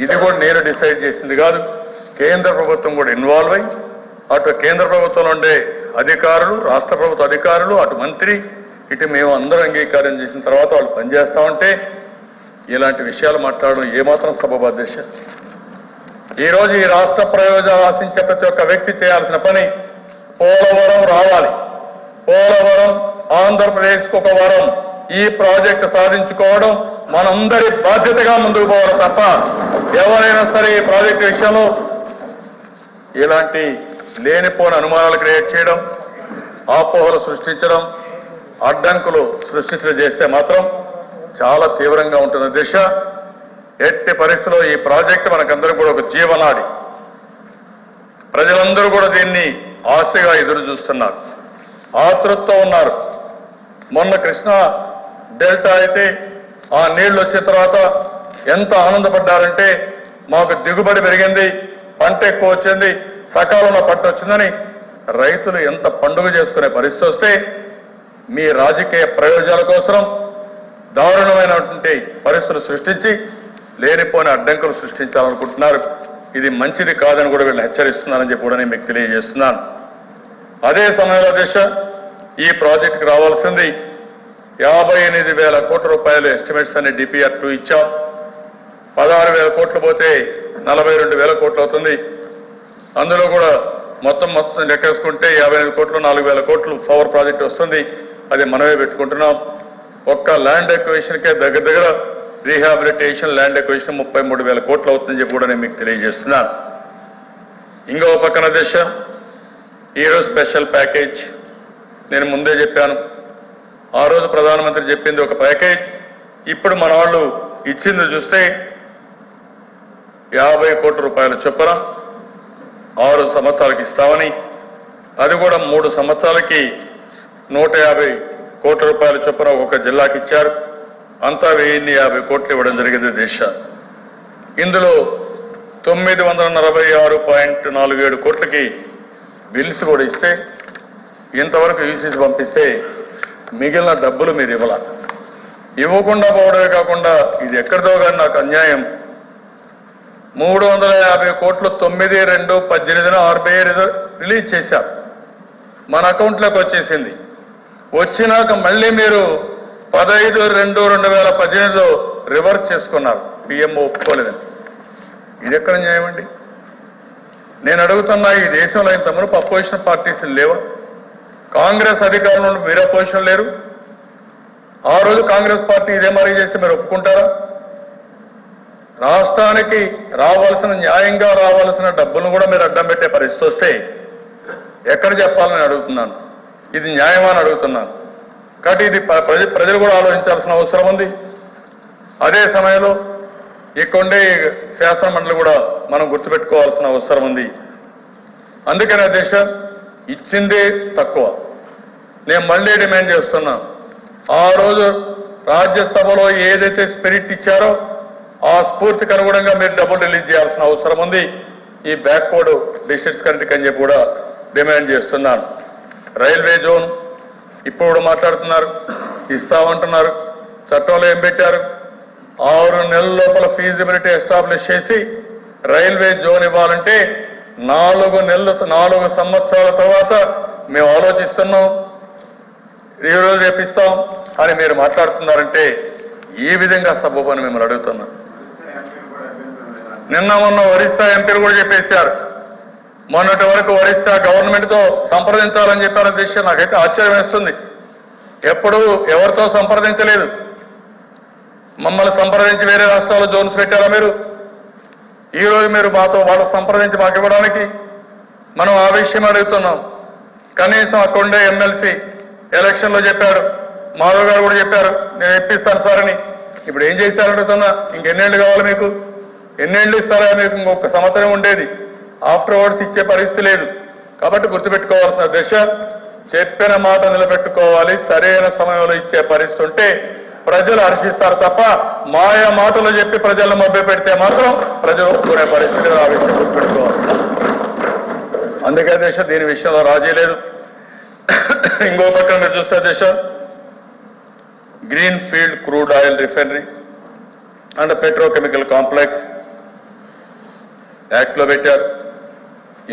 ఇది కూడా నేను డిసైడ్ చేసింది కాదు, కేంద్ర ప్రభుత్వం కూడా ఇన్వాల్వ్ అయ్యి, అటు కేంద్ర ప్రభుత్వంలో ఉండే అధికారులు, రాష్ట్ర ప్రభుత్వ అధికారులు, అటు మంత్రి, ఇటు మేము అందరూ అంగీకారం చేసిన తర్వాత వాళ్ళు పనిచేస్తా ఉంటే ఇలాంటి విషయాలు మాట్లాడడం ఏమాత్రం సబబు అధ్యక్ష? ఈరోజు ఈ రాష్ట్ర ప్రయోజనాలు ఆశించే ప్రతి ఒక్క వ్యక్తి చేయాల్సిన పని పోలవరం రావాలి. పోలవరం ఆంధ్రప్రదేశ్కు ఒక వరం. ఈ ప్రాజెక్టు సాధించుకోవడం మనందరి బాధ్యతగా ముందుకు పోవడం తప్ప ఎవరైనా సరే ఈ ప్రాజెక్టు విషయంలో ఇలాంటి లేనిపోని అనుమానాలు క్రియేట్ చేయడం, అపోహలు సృష్టించడం, అడ్డంకులు సృష్టించడం చేస్తే మాత్రం చాలా తీవ్రంగా ఉంటుంది దిశ. ఎట్టి పరిస్థితుల్లో ఈ ప్రాజెక్టు మనకందరూ కూడా ఒక జీవనాడి. ప్రజలందరూ కూడా దీన్ని ఆశగా ఎదురు చూస్తున్నారు, ఆతృతతో ఉన్నారు. మొన్న కృష్ణా డెల్టా అయితే ఆ నీళ్లు వచ్చిన తర్వాత ఎంత ఆనందపడ్డారంటే, మాకు దిగుబడి పెరిగింది, పంట ఎక్కువ వచ్చింది, సకాలంలో పంట వచ్చిందని రైతులు ఎంత పండుగ చేసుకునే పరిస్థితి వస్తే, మీ రాజకీయ ప్రయోజనాల కోసం దారుణమైనటువంటి పరిస్థితులు సృష్టించి లేనిపోని అడ్డంకులు సృష్టించాలనుకుంటున్నారు. ఇది మంచిది కాదని కూడా వీళ్ళు హెచ్చరిస్తున్నారని చెప్పి కూడా నేను మీకు తెలియజేస్తున్నాను. అదే సమయంలో దిశ ఈ ప్రాజెక్టుకు రావాల్సింది 58,000 కోట్ల రూపాయలు ఎస్టిమేట్స్ అనే DPR2 ఇచ్చాం. 16,000 కోట్లు పోతే 42,000 కోట్లు అవుతుంది. అందులో కూడా మొత్తం లెక్కేసుకుంటే 55 కోట్లు, 4,000 కోట్లు పవర్ ప్రాజెక్ట్ వస్తుంది. అది మనమే పెట్టుకుంటున్నాం. ఒక్క ల్యాండ్ ఎక్విజిషన్కే దగ్గర రీహాబిలిటేషన్, ల్యాండ్ ఎక్విజిషన్ 33,000 కోట్లు అవుతుందని చెప్పి కూడా నేను మీకు తెలియజేస్తున్నాను. ఇంకో పక్కన దిశ ఈరోజు స్పెషల్ ప్యాకేజ్ నేను ముందే చెప్పాను. ఆ రోజు ప్రధానమంత్రి చెప్పింది ఒక ప్యాకేజ్, ఇప్పుడు మన వాళ్ళు ఇచ్చింది చూస్తే 50 కోట్ల రూపాయల చొప్పున 6 సంవత్సరాలకి ఇస్తామని, అది కూడా 3 సంవత్సరాలకి 150 కోట్ల రూపాయల చొప్పున ఒక జిల్లాకి ఇచ్చారు. అంతా 1,050 కోట్లు ఇవ్వడం జరిగింది దేశ. ఇందులో 946.47 కోట్లకి బిల్స్ కూడా ఇస్తే, ఇంతవరకు యూసీసీ పంపిస్తే మిగిలిన డబ్బులు మీరు ఇవ్వకుండా పోవడమే కాకుండా ఇది ఎక్కడితో కానీ నాకు అన్యాయం. 350 కోట్లు 9/2/18 RBI రిలీజ్ చేశారు, మన అకౌంట్లోకి వచ్చేసింది. వచ్చినాక మళ్ళీ మీరు 15/2/2018లో రివర్స్ చేసుకున్నారు, PMO ఒప్పుకోలేదని. ఇది ఎక్కడ న్యాయం అండి? నేను అడుగుతున్నా, ఈ దేశంలో ఇంతమంది అపోజిషన్ పార్టీస్ లేవా? కాంగ్రెస్ అధికారంలో మీరు అపోజిషన్ లేరు. ఆ రోజు కాంగ్రెస్ పార్టీ ఇదే మరీ చేస్తే మీరు ఒప్పుకుంటారా? రాష్ట్రానికి రావాల్సిన, న్యాయంగా రావాల్సిన డబ్బులను కూడా మీరు అడ్డం పెట్టే పరిస్థితి వస్తే ఎక్కడ చెప్పాలని అడుగుతున్నాను. ఇది న్యాయమని అడుగుతున్నాను. కాబట్టి ఇది ప్రజలు కూడా ఆలోచించాల్సిన అవసరం ఉంది. అదే సమయంలో ఇక్కడే శాసన మండలి కూడా మనం గుర్తుపెట్టుకోవాల్సిన అవసరం ఉంది. అందుకనే దేశ ఇచ్చిందే తక్కువ. నేను మళ్ళీ డిమాండ్ చేస్తున్నా, ఆ రోజు రాజ్యసభలో ఏదైతే స్పిరిట్ ఇచ్చారో ఆ స్ఫూర్తికి అనుగుణంగా మీరు డబ్బులు రిలీజ్ చేయాల్సిన అవసరం ఉంది. ఈ బ్యాక్వర్డ్ డిస్ట్రిక్ట్స్ కమిటీకి అని చెప్పి కూడా డిమాండ్ చేస్తున్నాను. రైల్వే జోన్ ఇప్పుడు మాట్లాడుతున్నారు, ఇస్తామంటున్నారు. చట్టంలో ఏం పెట్టారు? 6 నెలల లోపల ఫీజిబిలిటీ ఎస్టాబ్లిష్ చేసి రైల్వే జోన్ ఇవ్వాలంటే 4 సంవత్సరాల తర్వాత మేము ఆలోచిస్తున్నాం, ఈ రోజు రేపిస్తాం అని మీరు మాట్లాడుతున్నారంటే ఈ విధంగా సబబని మిమ్మల్ని అడుగుతున్నాం. నిన్న మొన్న ఒరిస్సా ఎంపీలు కూడా చెప్పేశారు, మొన్నటి వరకు ఒరిస్సా గవర్నమెంట్తో సంప్రదించాలని చెప్పారు. దేశం నాకైతే ఆశ్చర్యం వేస్తుంది. ఎప్పుడూ ఎవరితో సంప్రదించలేదు. మమ్మల్ని సంప్రదించి వేరే రాష్ట్రాల్లో జోన్స్ పెట్టారా మీరు? ఈరోజు మీరు మాతో వాళ్ళు సంప్రదించి మాకు ఇవ్వడానికి మనం ఆ విషయం అడుగుతున్నాం. కనీసం అక్కడుండే ఎమ్మెల్సీ ఎలక్షన్లో చెప్పారు, మాధవ్ గారు కూడా చెప్పారు, నేను ఇప్పిస్తాను సార్ అని. ఇప్పుడు ఏం చేశారు అడుగుతున్నా. ఇంకెన్నేళ్ళు కావాలి మీకు? ఎన్నేళ్ళు ఇస్తారా మీకు? ఇంకొక సంవత్సరం ఉండేది, ఆఫ్టర్వర్డ్స్ ఇచ్చే పరిస్థితి లేదు. కాబట్టి గుర్తుపెట్టుకోవాల్సిన దశ, చెప్పిన మాట నిలబెట్టుకోవాలి. సరైన సమయంలో ఇచ్చే పరిస్థితి ఉంటే ప్రజలు హర్షిస్తారు తప్ప మాయ మాటలు చెప్పి ప్రజలను మభ్య పెడితే మాత్రం ప్రజలు ఒప్పుకునే పరిస్థితి ఆ విషయం గుర్తుపెట్టుకోవాలి. అందుకే దేశ దీని విషయంలో రాజీ లేదు. ఇంకో పక్కన మీరు చూస్తే దేశ green field crude oil refinery and petrochemical complex యాక్ట్లో పెట్టారు.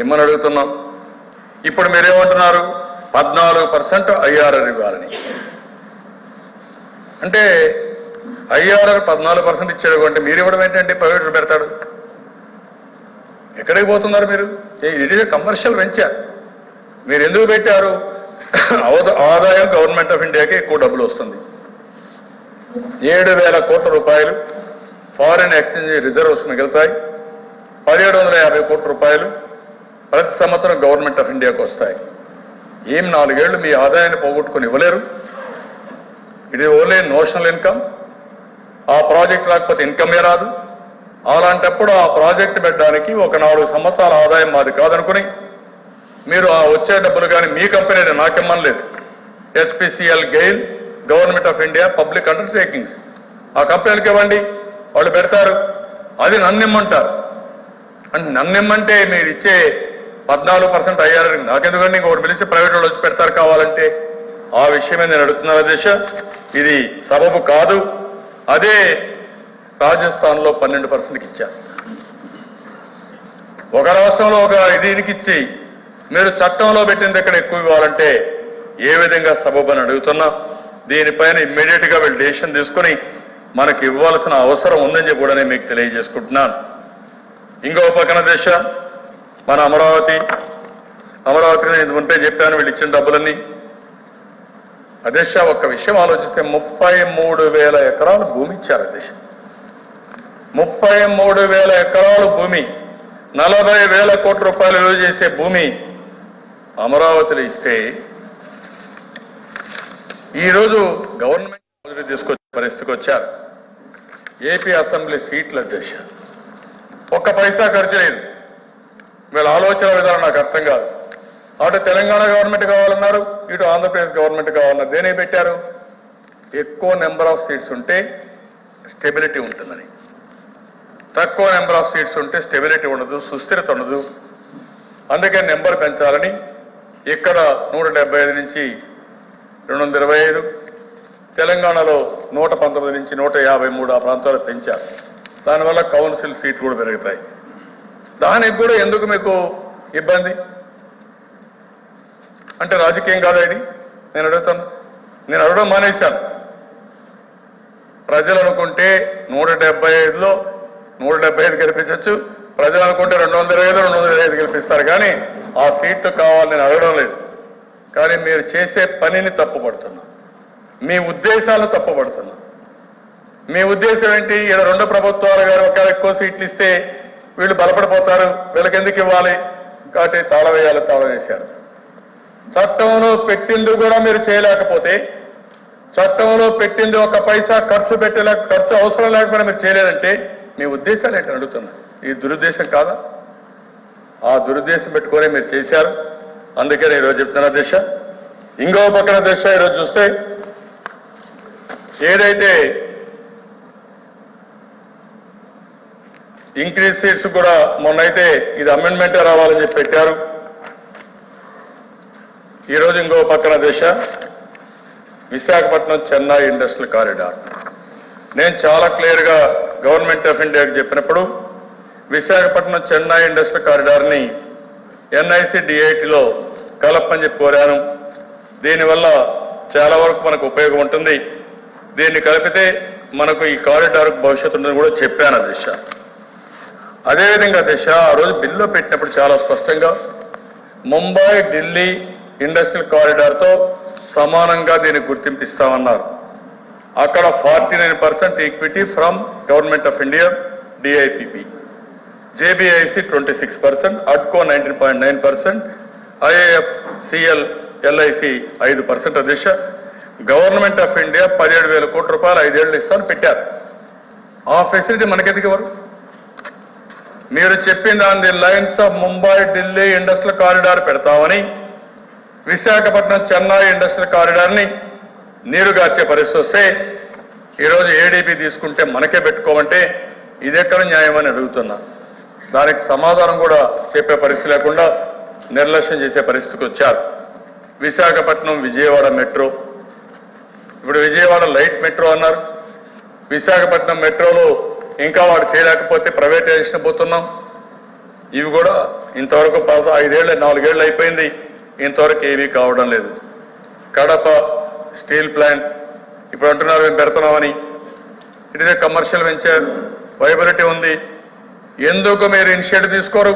ఇమ్మని అడుగుతున్నాం. ఇప్పుడు మీరేమంటున్నారు? 14% IRR ఇవ్వాలని. అంటే IRR 14% ఇచ్చాడు అంటే మీరు ఇవ్వడం ఏంటంటే ప్రైవేట్ పెడతాడు. ఎక్కడికి పోతున్నారు మీరు? ఇది కమర్షియల్ వెంచర్. మీరు ఎందుకు పెట్టారు? ఆదాయం గవర్నమెంట్ ఆఫ్ ఇండియాకి ఎక్కువ డబ్బులు వస్తుంది. 7,000 కోట్ల రూపాయలు ఫారిన్ ఎక్స్చేంజ్ రిజర్వ్స్ మిగులుతాయి. 1,750 కోట్ల రూపాయలు ప్రతి సంవత్సరం గవర్నమెంట్ ఆఫ్ ఇండియాకి వస్తాయి. ఏం 4 ఏళ్లు మీ ఆదాయాన్ని పోగొట్టుకుని ఇవ్వలేరు? ఇది ఓన్లీ నోషనల్ ఇన్కమ్. ఆ ప్రాజెక్ట్ రాకపోతే ఇన్కమే రాదు. అలాంటప్పుడు ఆ ప్రాజెక్ట్ పెట్టడానికి ఒక 4 సంవత్సరాల ఆదాయం మాది కాదనుకుని మీరు ఆ వచ్చే డబ్బులు కానీ మీ కంపెనీ నాకిమ్మనలేదు. SPCL GAIL government of India public undertakings ఆ కంపెనీలకు ఇవ్వండి, వాళ్ళు పెడతారు. అది నన్నిమ్మంటారు. అంటే నన్నిమ్మంటే మీరు ఇచ్చే 14% IRR నాకెందుకండి? ఇంకొకటి పిలిచి ప్రైవేట్ వాళ్ళు వచ్చి పెడతారు కావాలంటే. ఆ విషయమే నేను అడుగుతున్నాను దేశ. ఇది సబబు కాదు. అదే రాజస్థాన్లో 12%కి ఇచ్చారు. ఒక రాష్ట్రంలో ఒక దీనికి ఇచ్చి మీరు చట్టంలో పెట్టిన దగ్గర ఎక్కువ ఇవ్వాలంటే ఏ విధంగా సబబు అని అడుగుతున్నా. దీనిపైన ఇమ్మీడియట్గా వీళ్ళు డెసిషన్ తీసుకుని మనకి ఇవ్వాల్సిన అవసరం ఉందని చెప్పి కూడా నేను మీకు తెలియజేసుకుంటున్నాను. ఇంకో పక్కన దేశ మన అమరావతిని నేను ఉంటే చెప్పాను వీళ్ళు ఇచ్చిన డబ్బులన్నీ. అదేశ ఒక్క విషయం ఆలోచిస్తే 33,000 ఎకరాలు భూమి ఇచ్చారు. అదేశ 33,000 ఎకరాలు భూమి, 40,000 కోట్ల రూపాయలు విలువ చేసే భూమి అమరావతిలో ఇస్తే ఈరోజు గవర్నమెంట్ తీసుకొచ్చే పరిస్థితికి వచ్చారు. ఏపీ అసెంబ్లీ సీట్ల అధ్యక్ష ఒక్క పైసా ఖర్చు లేదు. వీళ్ళ ఆలోచన విధానం నాకు అర్థం కాదు. అటు తెలంగాణ గవర్నమెంట్ కావాలన్నారు, ఇటు ఆంధ్రప్రదేశ్ గవర్నమెంట్ కావాలన్నారు. దేనికి పెట్టారు? ఎక్కువ నెంబర్ ఆఫ్ సీట్స్ ఉంటే స్టెబిలిటీ ఉంటుందని. తక్కువ నెంబర్ ఆఫ్ సీట్స్ ఉంటే స్టెబిలిటీ ఉండదు, సుస్థిరత ఉండదు. అందుకే నెంబర్ పెంచాలని ఇక్కడ 175 నుంచి 225, తెలంగాణలో 119 నుంచి 153 ఆ ప్రాంతాలు పెంచారు. దానివల్ల కౌన్సిల్ సీట్లు కూడా పెరుగుతాయి. దానికి కూడా ఎందుకు మీకు ఇబ్బంది? అంటే రాజకీయం కాదా ఇది? నేను అడుగుతాను. నేను అడగడం మానేశాను. ప్రజలు అనుకుంటే 175లో 175 గెలిపించవచ్చు, ప్రజలు అనుకుంటే 225 గెలిపిస్తారు. కానీ ఆ సీట్లు కావాలని నేను అడగడం లేదు. కానీ మీరు చేసే పనిని తప్పుపడుతున్నా, మీ ఉద్దేశాలను తప్పుపడుతున్నా. మీ ఉద్దేశం ఏంటి? ఇక్కడ 2 ప్రభుత్వాలు గారు ఒకవేళ ఎక్కువ సీట్లు ఇస్తే వీళ్ళు బలపడిపోతారు, వీళ్ళకి ఎందుకు ఇవ్వాలి కాబట్టి తాళం వేయాలి, తాళం వేశారు. చట్టంలో పెట్టింది కూడా మీరు చేయలేకపోతే, చట్టంలో పెట్టింది ఒక పైసా ఖర్చు ఖర్చు అవసరం లేకపోయినా మీరు చేయలేదంటే మీ ఉద్దేశాలు ఏంటని అడుగుతున్నా. ఈ దురుద్దేశం కాదా? ఆ దురుద్దేశం పెట్టుకొని మీరు చేశారు. అందుకే నేను ఈరోజు చెప్తున్నా దేశ. ఇంకో పక్కన దేశ ఈరోజు చూస్తే ఏదైతే ఇంక్రీజ్ సీట్స్ కూడా మొన్నైతే ఇది అమెండ్మెంటే రావాలని చెప్పి పెట్టారు. ఈరోజు ఇంకో పక్కన దేశ విశాఖపట్నం చెన్నై ఇండస్ట్రియల్ కారిడార్. నేను చాలా క్లియర్గా గవర్నమెంట్ ఆఫ్ ఇండియాకి చెప్పినప్పుడు విశాఖపట్నం చెన్నై ఇండస్ట్రియల్ కారిడార్ని NIC DITలో కలపని చెప్పి కోరాను. దీనివల్ల చాలా వరకు మనకు ఉపయోగం ఉంటుంది. దీన్ని కలిపితే మనకు ఈ కారిడార్కు భవిష్యత్తు ఉంటుందని కూడా చెప్పాను దిశ. అదేవిధంగా దిశ ఆ రోజు బిల్లు పెట్టినప్పుడు చాలా స్పష్టంగా ముంబై ఢిల్లీ ఇండస్ట్రియల్ కారిడార్తో సమానంగా దీన్ని గుర్తింపు ఇస్తామన్నారు. అక్కడ 49% equity from government of India DIPP, JBIC 26%, అడ్కో 19.9%, IIFCL LIC 5% Disha. Government of India 17,000 కోట్ల రూపాయలు 5 ఏళ్ళు ఇస్తామని పెట్టారు. ఆ ఫెసిలిటీ మనకెందుకు ఇవ్వరు? మీరు చెప్పిన దాని lines of Mumbai Delhi industrial corridor పెడతామని విశాఖపట్నం చెన్నై ఇండస్ట్రియల్ కారిడార్ని నీరుగార్చే పరిస్థితి వస్తే ఈరోజు ఏడీపీ తీసుకుంటే మనకే పెట్టుకోమంటే ఇదెక్కడ న్యాయం అని అడుగుతున్నా. దానికి సమాధానం కూడా చెప్పే పరిస్థితి లేకుండా నిర్లక్ష్యం చేసే పరిస్థితికి వచ్చారు. విశాఖపట్నం విజయవాడ మెట్రో, ఇప్పుడు విజయవాడ లైట్ మెట్రో అన్నారు. విశాఖపట్నం మెట్రోలో ఇంకా వాడు చేయలేకపోతే ప్రైవేటైజేషన్ పోతున్నాం. ఇవి కూడా ఇంతవరకు పాస్ 4 ఏళ్ళు అయిపోయింది, ఇంతవరకు ఏమీ కావడం లేదు. కడప స్టీల్ ప్లాంట్ ఇప్పుడు అంటున్నారు మేము పెడుతున్నామని. It is a commercial venture, viability ఉంది. ఎందుకు మీరు ఇనిషియేటివ్ తీసుకోరు?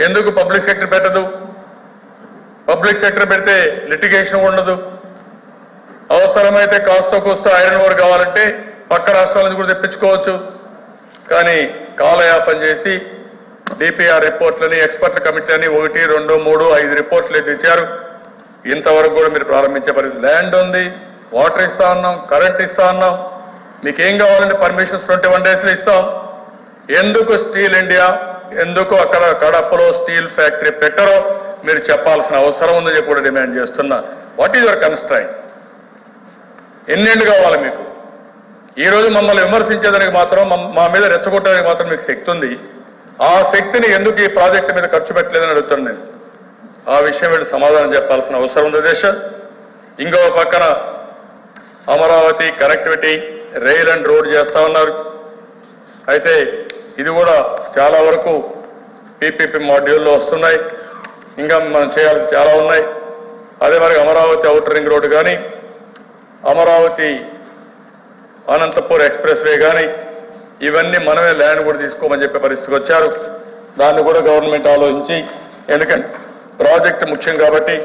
ఎందుకు పబ్లిక్ సెక్టర్ పెట్టదు? పబ్లిక్ సెక్టర్ పెడితే లిటిగేషన్ ఉండదు. అవసరమైతే కాస్త కోస్త ఐరన్ ఓర్ కావాలంటే పక్క రాష్ట్రాల నుంచి కూడా తెప్పించుకోవచ్చు. కానీ కాలయాపన చేసి డిపిఆర్ రిపోర్ట్లని, ఎక్స్పర్ట్ల కమిటీలని 1, 2, 3, 5 రిపోర్ట్లు ఇచ్చారు. ఇంతవరకు కూడా మీరు ప్రారంభించే పరిస్థితి. ల్యాండ్ ఉంది, వాటర్ ఇస్తా ఉన్నాం, కరెంట్ ఇస్తా ఉన్నాం, మీకేం కావాలంటే పర్మిషన్స్ 21 డేస్లో ఇస్తాం. ఎందుకు స్టీల్ ఇండియా, ఎందుకు అక్కడ కడపలో స్టీల్ ఫ్యాక్టరీ పెట్టరో మీరు చెప్పాల్సిన అవసరం ఉందని చెప్పి కూడా డిమాండ్ చేస్తున్నా. What is your constraint? ఎన్నేళ్ళు కావాలి మీకు? ఈరోజు మమ్మల్ని విమర్శించేదానికి మాత్రం, మా మీద రెచ్చగొట్టడానికి మాత్రం మీకు శక్తి ఉంది. ఆ శక్తిని ఎందుకు ఈ ప్రాజెక్టు మీద ఖర్చు పెట్టలేదని అడుగుతాను నేను. ఆ విషయం వీళ్ళు సమాధానం చెప్పాల్సిన అవసరం ఉంది దేశ. ఇంకో పక్కన Amaravati connectivity, rail and road చేస్తా ఉన్నారు. అయితే ఇది కూడా చాలా వరకు పీపీపీ మాడ్యూల్లో వస్తున్నాయి. ఇంకా మనం చేయాల్సి చాలా ఉన్నాయి. అదే మరి అమరావతి ఔటర్ రింగ్ రోడ్డు కానీ, అమరావతి అనంతపూర్ ఎక్స్ప్రెస్ వే కానీ, ఇవన్నీ మనమే ల్యాండ్ కూడా తీసుకోమని చెప్పే పరిస్థితికి వచ్చారు. దాన్ని కూడా గవర్నమెంట్ ఆలోచించి, ఎందుకంటే ప్రాజెక్టు ముఖ్యం కాబట్టి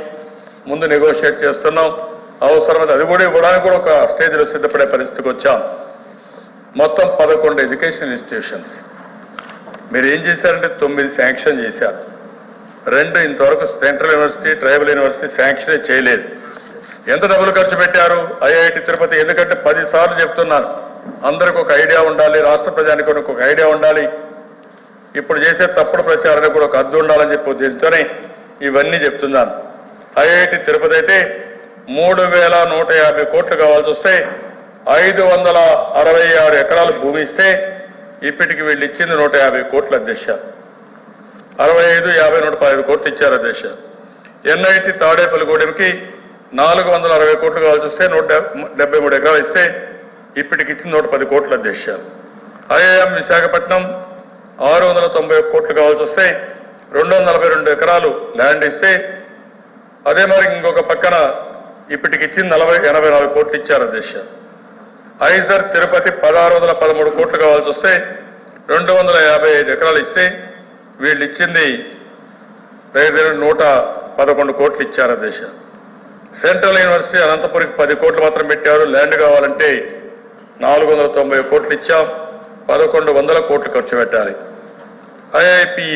ముందు నెగోషియేట్ చేస్తున్నాం. అవసరమైతే అది కూడా ఇవ్వడానికి కూడా ఒక స్టేజ్లో సిద్ధపడే పరిస్థితికి వచ్చాం. మొత్తం 11 ఎడ్యుకేషన్ ఇన్స్టిట్యూషన్స్ మీరు ఏం చేశారంటే 9 శాంక్షన్ చేశారు. 2 ఇంతవరకు సెంట్రల్ యూనివర్సిటీ, ట్రైబల్ యూనివర్సిటీ శాంక్షనే చేయలేదు. ఎంత డబ్బులు ఖర్చు పెట్టారు? ఐఐటి తిరుపతి. ఎందుకంటే 10 సార్లు చెప్తున్నాను, అందరికి ఒక ఐడియా ఉండాలి, రాష్ట్ర ప్రజానికి ఒక ఐడియా ఉండాలి. ఇప్పుడు చేసే తప్పుడు ప్రచారానికి కూడా ఒక అర్థం ఉండాలని చెప్పి ఉద్దేశంతోనే ఇవన్నీ చెప్తున్నాను. ఐఐటి తిరుపతి అయితే 3,150 కోట్లు కావాల్సి వస్తే 566 ఎకరాలు భూమి ఇస్తే ఇప్పటికి వీళ్ళు ఇచ్చింది 150 కోట్ల అధ్యక్ష. 65, 50, 115 కోట్లు ఇచ్చారు అధ్యక్ష. ఎన్ఐటి తాడేపల్లిగూడెంకి 460 కోట్లు కావాల్సి వస్తే 173 ఎకరాలు ఇస్తే ఇప్పటికి ఇచ్చింది 110 కోట్ల అధ్యక్ష. ఐఐఎం విశాఖపట్నం 691 కోట్లు కావాల్సి వస్తే 242 ఎకరాలు ల్యాండ్ ఇస్తే, అదే మరి ఇంకొక పక్కన ఇప్పటికి ఇచ్చింది 84 కోట్లు ఇచ్చారు అధ్యక్ష. ఐజర్ తిరుపతి 1613 కోట్లు కావాల్సి వస్తే 255 ఎకరాలు ఇస్తే వీళ్ళు ఇచ్చింది దగ్గర 111 కోట్లు ఇచ్చారు అధ్యక్ష. సెంట్రల్ యూనివర్సిటీ అనంతపురికి 10 కోట్లు మాత్రం పెట్టారు. ల్యాండ్ కావాలంటే 490 కోట్లు ఇచ్చాం. 1100 కోట్లు ఖర్చు పెట్టాలి. ఐఐపి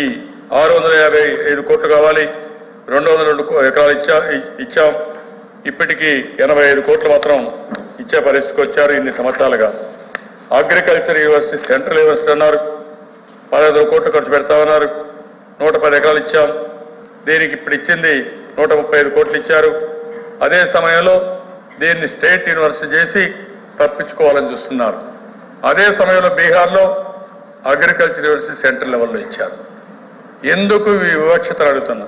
655 కోట్లు కావాలి, 202 ఎకరాలు ఇచ్చాం. ఇప్పటికీ 85 కోట్లు మాత్రం ఇచ్చే పరిస్థితికి వచ్చారు ఇన్ని సంవత్సరాలుగా. అగ్రికల్చర్ యూనివర్సిటీ, సెంట్రల్ యూనివర్సిటీ అన్నారు, 15 కోట్లు ఖర్చు పెడతామన్నారు, 110 ఎకరాలు ఇచ్చాం. దీనికి ఇప్పుడు ఇచ్చింది 135 కోట్లు ఇచ్చారు. అదే సమయంలో దీన్ని స్టేట్ యూనివర్సిటీ చేసి తప్పించుకోవాలని చూస్తున్నారు. అదే సమయంలో బీహార్లో అగ్రికల్చర్ యూనివర్సిటీ సెంట్రల్ లెవెల్లో ఇచ్చారు. ఎందుకు ఈ వివక్షతను అడుగుతున్నా?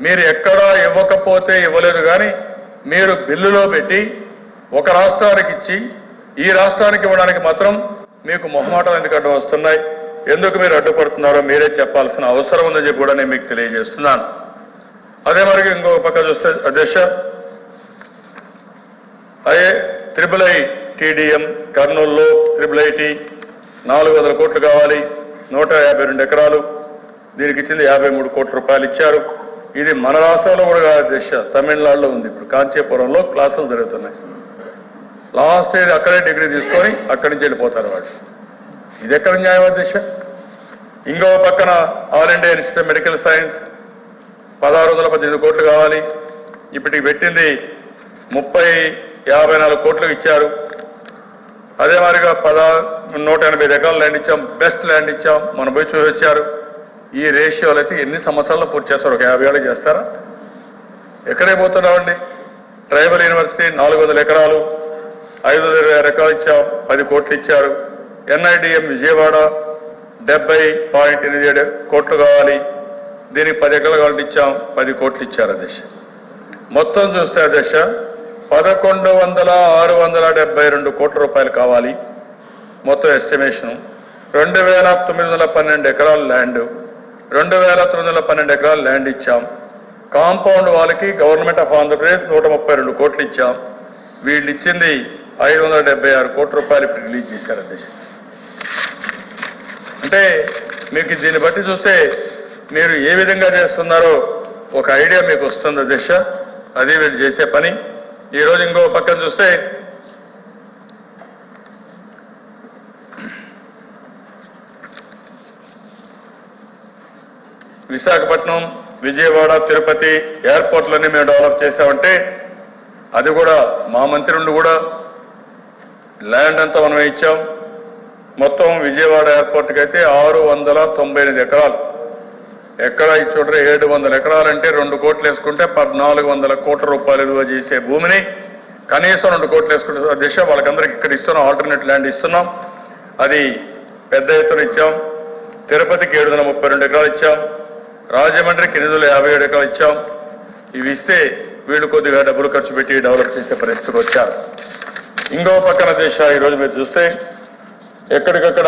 మీరు ఎక్కడా ఇవ్వకపోతే ఇవ్వలేరు, కానీ మీరు బిల్లులో పెట్టి ఒక రాష్ట్రానికి ఇచ్చి ఈ రాష్ట్రానికి ఇవ్వడానికి మాత్రం మీకు మొహమాటాలు ఎందుకు అడ్డు వస్తున్నాయి? ఎందుకు మీరు అడ్డుపడుతున్నారో మీరే చెప్పాల్సిన అవసరం ఉందని చెప్పి కూడా నేను మీకు తెలియజేస్తున్నాను. అదే మరి ఇంకొక పక్క చూస్తే అధ్యక్ష, IIII TDM కర్నూలులో IIIT 400 కోట్లు కావాలి, 152 ఎకరాలు, దీనికి ఇచ్చింది 53 కోట్ల రూపాయలు ఇచ్చారు. ఇది మన రాష్ట్రంలో కూడా కాదు అధ్యక్ష, తమిళనాడులో ఉంది. ఇప్పుడు కాంచీపురంలో క్లాసులు జరుగుతున్నాయి. లాస్ట్ ఇయర్ అక్కడే డిగ్రీ తీసుకొని అక్కడి నుంచి వెళ్ళిపోతారు వాళ్ళు. ఇది ఎక్కడ న్యాయం అధ్యక్ష? ఇంకో పక్కన all India institute of medical science 1618 కోట్లు కావాలి, ఇప్పటికి పెట్టింది 54 కోట్లు ఇచ్చారు. అదే మాదిరిగా 180 ఎకరాలు ల్యాండ్ ఇచ్చాం, బెస్ట్ ల్యాండ్ ఇచ్చాం, మనం పోయి చూసి వచ్చారు. ఈ రేషియోలు అయితే ఎన్ని సంవత్సరాల్లో పూర్తి చేస్తారు? ఒక 50 ఏళ్ళు చేస్తారా? ఎక్కడే పోతున్నామండి? ట్రైబల్ యూనివర్సిటీ 400 ఎకరాలు, 520 ఎకరాలు ఇచ్చాం, 10 కోట్లు ఇచ్చారు. NIDM విజయవాడ 70.87 కోట్లు కావాలి, దీనికి 10 ఎకరాలు కావాలంటే ఇచ్చాం, 10 కోట్లు ఇచ్చారు అధ్యక్ష. మొత్తం చూస్తే అధ్యక్ష 11,672 కోట్ల రూపాయలు కావాలి మొత్తం ఎస్టిమేషన్. 2,912 ఎకరాలు ల్యాండ్, 2,912 ఎకరాలు ల్యాండ్ ఇచ్చాం. కాంపౌండ్ వాళ్ళకి గవర్నమెంట్ ఆఫ్ ఆంధ్రప్రదేశ్ 132 కోట్లు ఇచ్చాం. వీళ్ళు ఇచ్చింది 576 కోట్ల రూపాయలు ఇప్పుడు రిలీజ్ చేశారు అధ్యక్ష. అంటే మీకు దీన్ని బట్టి చూస్తే మీరు ఏ విధంగా చేస్తున్నారో ఒక ఐడియా మీకు వస్తుంది అధ్యక్ష. అది వీళ్ళు చేసే పని. ఈరోజు ఇంకో పక్కన చూస్తే విశాఖపట్నం, విజయవాడ, తిరుపతి ఎయిర్పోర్ట్లన్నీ మేము డెవలప్ చేశామంటే అది కూడా మా మంత్రి నుండి కూడా ల్యాండ్ అంతా మనం ఇచ్చాం. మొత్తం విజయవాడ ఎయిర్పోర్ట్కి అయితే 698 ఎకరాలు, ఎక్కడ ఇచ్చోట్రే 700 ఎకరాలంటే 2 కోట్లు వేసుకుంటే 1400 కోట్ల రూపాయలు విలువ చేసే భూమిని కనీసం 2 కోట్లు వేసుకుంటే అధ్యక్ష వాళ్ళకందరికి ఇక్కడ ఇస్తున్నాం, ఆల్టర్నేట్ ల్యాండ్ ఇస్తున్నాం. అది పెద్ద ఎత్తున ఇచ్చాం. తిరుపతికి 732 ఎకరాలు ఇచ్చాం. రాజమండ్రికి 857 ఎకరాలు ఇచ్చాం. ఇవి ఇస్తే వీళ్ళు కొద్దిగా డబ్బులు ఖర్చు పెట్టి డెవలప్ చేసే పరిస్థితికి వచ్చారు. ఇంకో పక్కన దేశ ఈరోజు మీరు చూస్తే ఎక్కడికక్కడ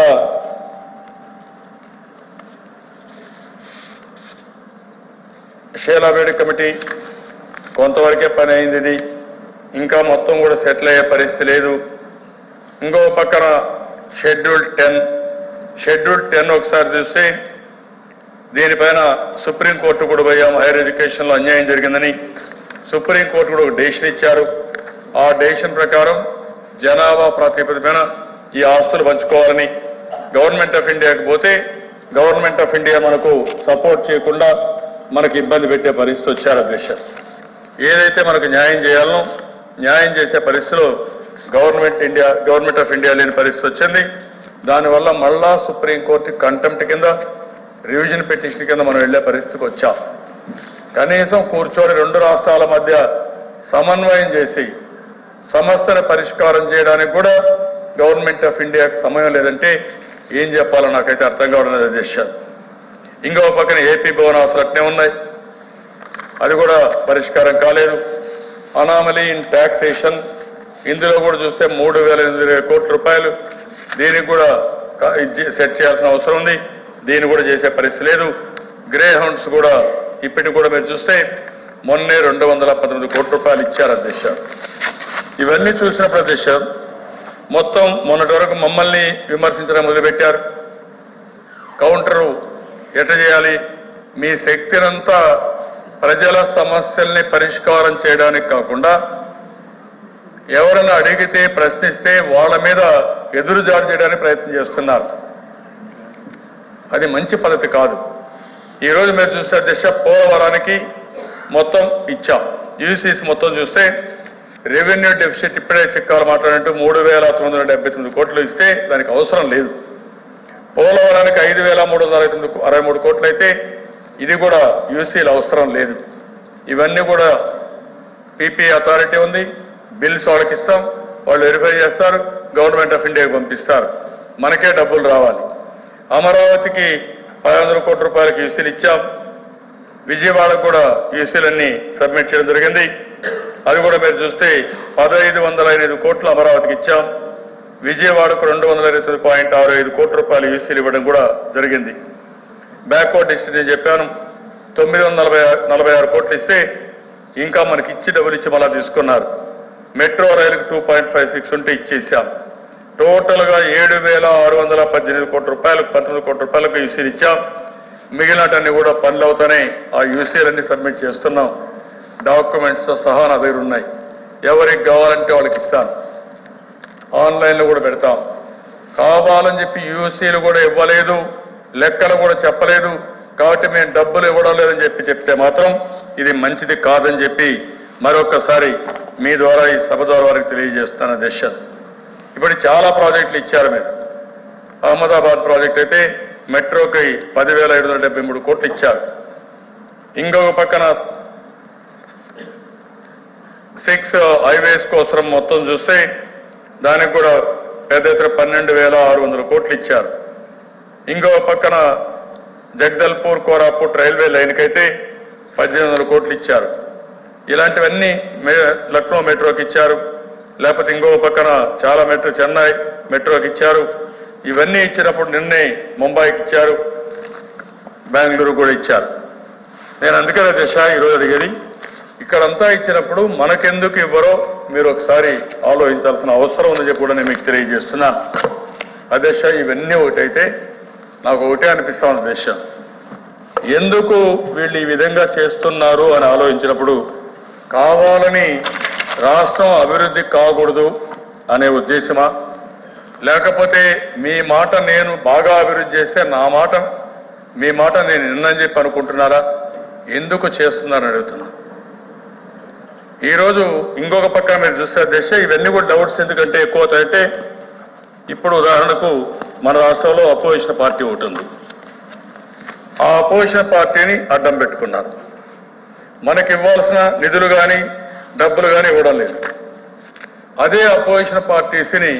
షేలావేడి కమిటీ కొంతవరకే పని అయింది. ఇది ఇంకా మొత్తం కూడా సెటిల్ అయ్యే పరిస్థితి లేదు. ఇంకో పక్కన షెడ్యూల్ 10 ఒకసారి చూస్తే దీనిపైన సుప్రీంకోర్టు కూడా పోయాం. హైయర్ ఎడ్యుకేషన్లో అన్యాయం జరిగిందని సుప్రీంకోర్టు కూడా ఒక డెసిషన్ ఇచ్చారు. ఆ డెసిషన్ ప్రకారం జనాభా ప్రాతిపదికన ఈ ఆస్తులు పంచుకోవాలని, గవర్నమెంట్ ఆఫ్ ఇండియాకి పోతే గవర్నమెంట్ ఆఫ్ ఇండియా మనకు సపోర్ట్ చేయకుండా మనకు ఇబ్బంది పెట్టే పరిస్థితి వచ్చారు అధ్యక్ష. ఏదైతే మనకు న్యాయం చేయాలనో న్యాయం చేసే పరిస్థితిలో గవర్నమెంట్ ఆఫ్ ఇండియా లేని పరిస్థితి వచ్చింది. దానివల్ల మళ్ళా సుప్రీంకోర్టు కంటెంప్ట్ కింద, రివిజన్ పిటిషన్ కింద మనం వెళ్లే పరిస్థితికి వచ్చాం. కనీసం కూర్చొని 2 రాష్ట్రాల మధ్య సమన్వయం చేసి సమస్యను పరిష్కారం చేయడానికి కూడా గవర్నమెంట్ ఆఫ్ ఇండియాకి సమయం లేదంటే ఏం చెప్పాలో నాకైతే అర్థం కావడం లేదు అధ్యక్ష. ఇంకో పక్కన ఏపీ భవన ఆస్తులు అట్నే ఉన్నాయి, అది కూడా పరిష్కారం కాలేదు. అనామలీ ఇన్ ట్యాక్సేషన్, ఇందులో కూడా చూస్తే 3,820 కోట్ల రూపాయలు, దీనికి కూడా సెట్ చేయాల్సిన అవసరం ఉంది. దీన్ని కూడా చేసే పరిస్థితి లేదు. గ్రే హౌండ్స్ కూడా ఇప్పటికి కూడా మీరు చూస్తే మొన్నే 219 కోట్ల రూపాయలు ఇచ్చారు అధ్యక్ష. ఇవన్నీ చూసినప్పుడు అధ్యక్ష మొత్తం మొన్నటి వరకు మమ్మల్ని విమర్శించడం మొదలుపెట్టారు. కౌంటరు ఎట్లా చేయాలి, మీ శక్తినంతా ప్రజల సమస్యల్ని పరిష్కారం చేయడానికి కాకుండా ఎవరైనా అడిగితే ప్రశ్నిస్తే వాళ్ళ మీద ఎదురుదాడి చేయడానికి ప్రయత్నం చేస్తున్నారు. అది మంచి పద్ధతి కాదు. ఈరోజు మీరు చూస్తే అధ్యక్ష పోలవరానికి మొత్తం ఇచ్చాం. యూసీసీ మొత్తం చూస్తే రెవెన్యూ డెఫిసిట్ ఇప్పుడే చిక్కాలు మాట్లాడినట్టు 3,979 కోట్లు ఇస్తే దానికి అవసరం లేదు. పోలవరానికి 5,363 కోట్లు అయితే ఇది కూడా యూసీలు అవసరం లేదు. ఇవన్నీ కూడా పీపీ అథారిటీ ఉంది, బిల్స్ వాళ్ళకి ఇస్తాం, వాళ్ళు వెరిఫై చేస్తారు, గవర్నమెంట్ ఆఫ్ ఇండియాకి పంపిస్తారు, మనకే డబ్బులు రావాలి. అమరావతికి 500 కోట్ల రూపాయలకి యూసీలు ఇచ్చాం. విజయవాడకు కూడా యూసీలన్నీ సబ్మిట్ చేయడం జరిగింది. అది కూడా మీరు చూస్తే 1,505 కోట్లు అమరావతికి ఇచ్చాం. విజయవాడకు 229.65 కోట్ల రూపాయలు యూసీలు ఇవ్వడం కూడా జరిగింది. బ్యాక్వర్డ్ డిస్ట్రిక్ట్ నేను చెప్పాను 946 కోట్లు ఇస్తే ఇంకా మనకి ఇచ్చి డబ్బులు ఇచ్చి మళ్ళా తీసుకున్నారు. మెట్రో రైలుకు 2.56 ఉంటే ఇచ్చేసాం. టోటల్గా 7,618 కోట్ల రూపాయలకు 19 కోట్ల రూపాయలకు యూసీలు ఇచ్చాం. మిగిలినటన్నీ కూడా పనులు అవుతానే ఆ యూసీలన్నీ సబ్మిట్ చేస్తున్నాం. డాక్యుమెంట్స్తో సహా నా దగ్గర ఉన్నాయి. ఎవరికి కావాలంటే వాళ్ళకి ఇస్తాను, ఆన్లైన్లో కూడా పెడతాం. కావాలని చెప్పి యూసీలు కూడా ఇవ్వలేదు, లెక్కలు కూడా చెప్పలేదు కాబట్టి మేము డబ్బులు ఇవ్వడం లేదని చెప్తే మాత్రం ఇది మంచిది కాదని చెప్పి మరొకసారి మీ ద్వారా ఈ సభ ద్వారా వారికి తెలియజేస్తాను అధ్యక్ష. ఇప్పుడు చాలా ప్రాజెక్టులు ఇచ్చారు మీరు. అహ్మదాబాద్ ప్రాజెక్ట్ అయితే మెట్రోకి 10,573 కోట్లు ఇచ్చారు. ఇంకొక పక్కన 6 హైవేస్ కోసం మొత్తం చూస్తే దానికి కూడా పెద్ద ఎత్తున 12,600 కోట్లు ఇచ్చారు. ఇంకో పక్కన జగదల్పూర్ కోరాపుట్ రైల్వే లైన్కి అయితే 1,800 కోట్లు ఇచ్చారు. ఇలాంటివన్నీ లక్నో మెట్రోకి ఇచ్చారు. లేకపోతే ఇంకో పక్కన చాలా మెట్రో చెన్నై మెట్రోకి ఇచ్చారు. ఇవన్నీ ఇచ్చినప్పుడు నిన్నే ముంబైకి ఇచ్చారు, బెంగళూరు కూడా ఇచ్చారు. నేను అందుకనే దిశ ఈరోజు అడిగేది, ఇక్కడంతా ఇచ్చినప్పుడు మనకెందుకు ఇవ్వరో మీరు ఒకసారి ఆలోచించాల్సిన అవసరం ఉందని చెప్పి కూడా నేను మీకు తెలియజేస్తున్నాను. అధ్యక్ష, ఇవన్నీ ఒకటైతే నాకు ఒకటే అనిపిస్తా ఉంది దిశ, ఎందుకు వీళ్ళు ఈ విధంగా చేస్తున్నారు అని ఆలోచించినప్పుడు కావాలని రాష్ట్రం అభివృద్ధి కాకూడదు అనే ఉద్దేశమా, లేకపోతే మీ మాట నేను బాగా అభివృద్ధి చేస్తే మీ మాట నేను నిన్నని చెప్పి అనుకుంటున్నారా, ఎందుకు చేస్తున్నారని అడుగుతున్నా. ఈరోజు ఇంకొక పక్కన మీరు చూస్తే దిశ ఇవన్నీ కూడా డౌట్స్ ఎందుకంటే ఎక్కువ అయితే, ఇప్పుడు ఉదాహరణకు మన రాష్ట్రంలో అపోజిషన్ పార్టీ ఒకటి ఉంది. ఆ అపోజిషన్ పార్టీని అడ్డం పెట్టుకున్నారు. మనకి ఇవ్వాల్సిన నిధులు కానీ డబ్బులు కానీ ఇవ్వడం లేదు. అదే అపోజిషన్ పార్టీస్ని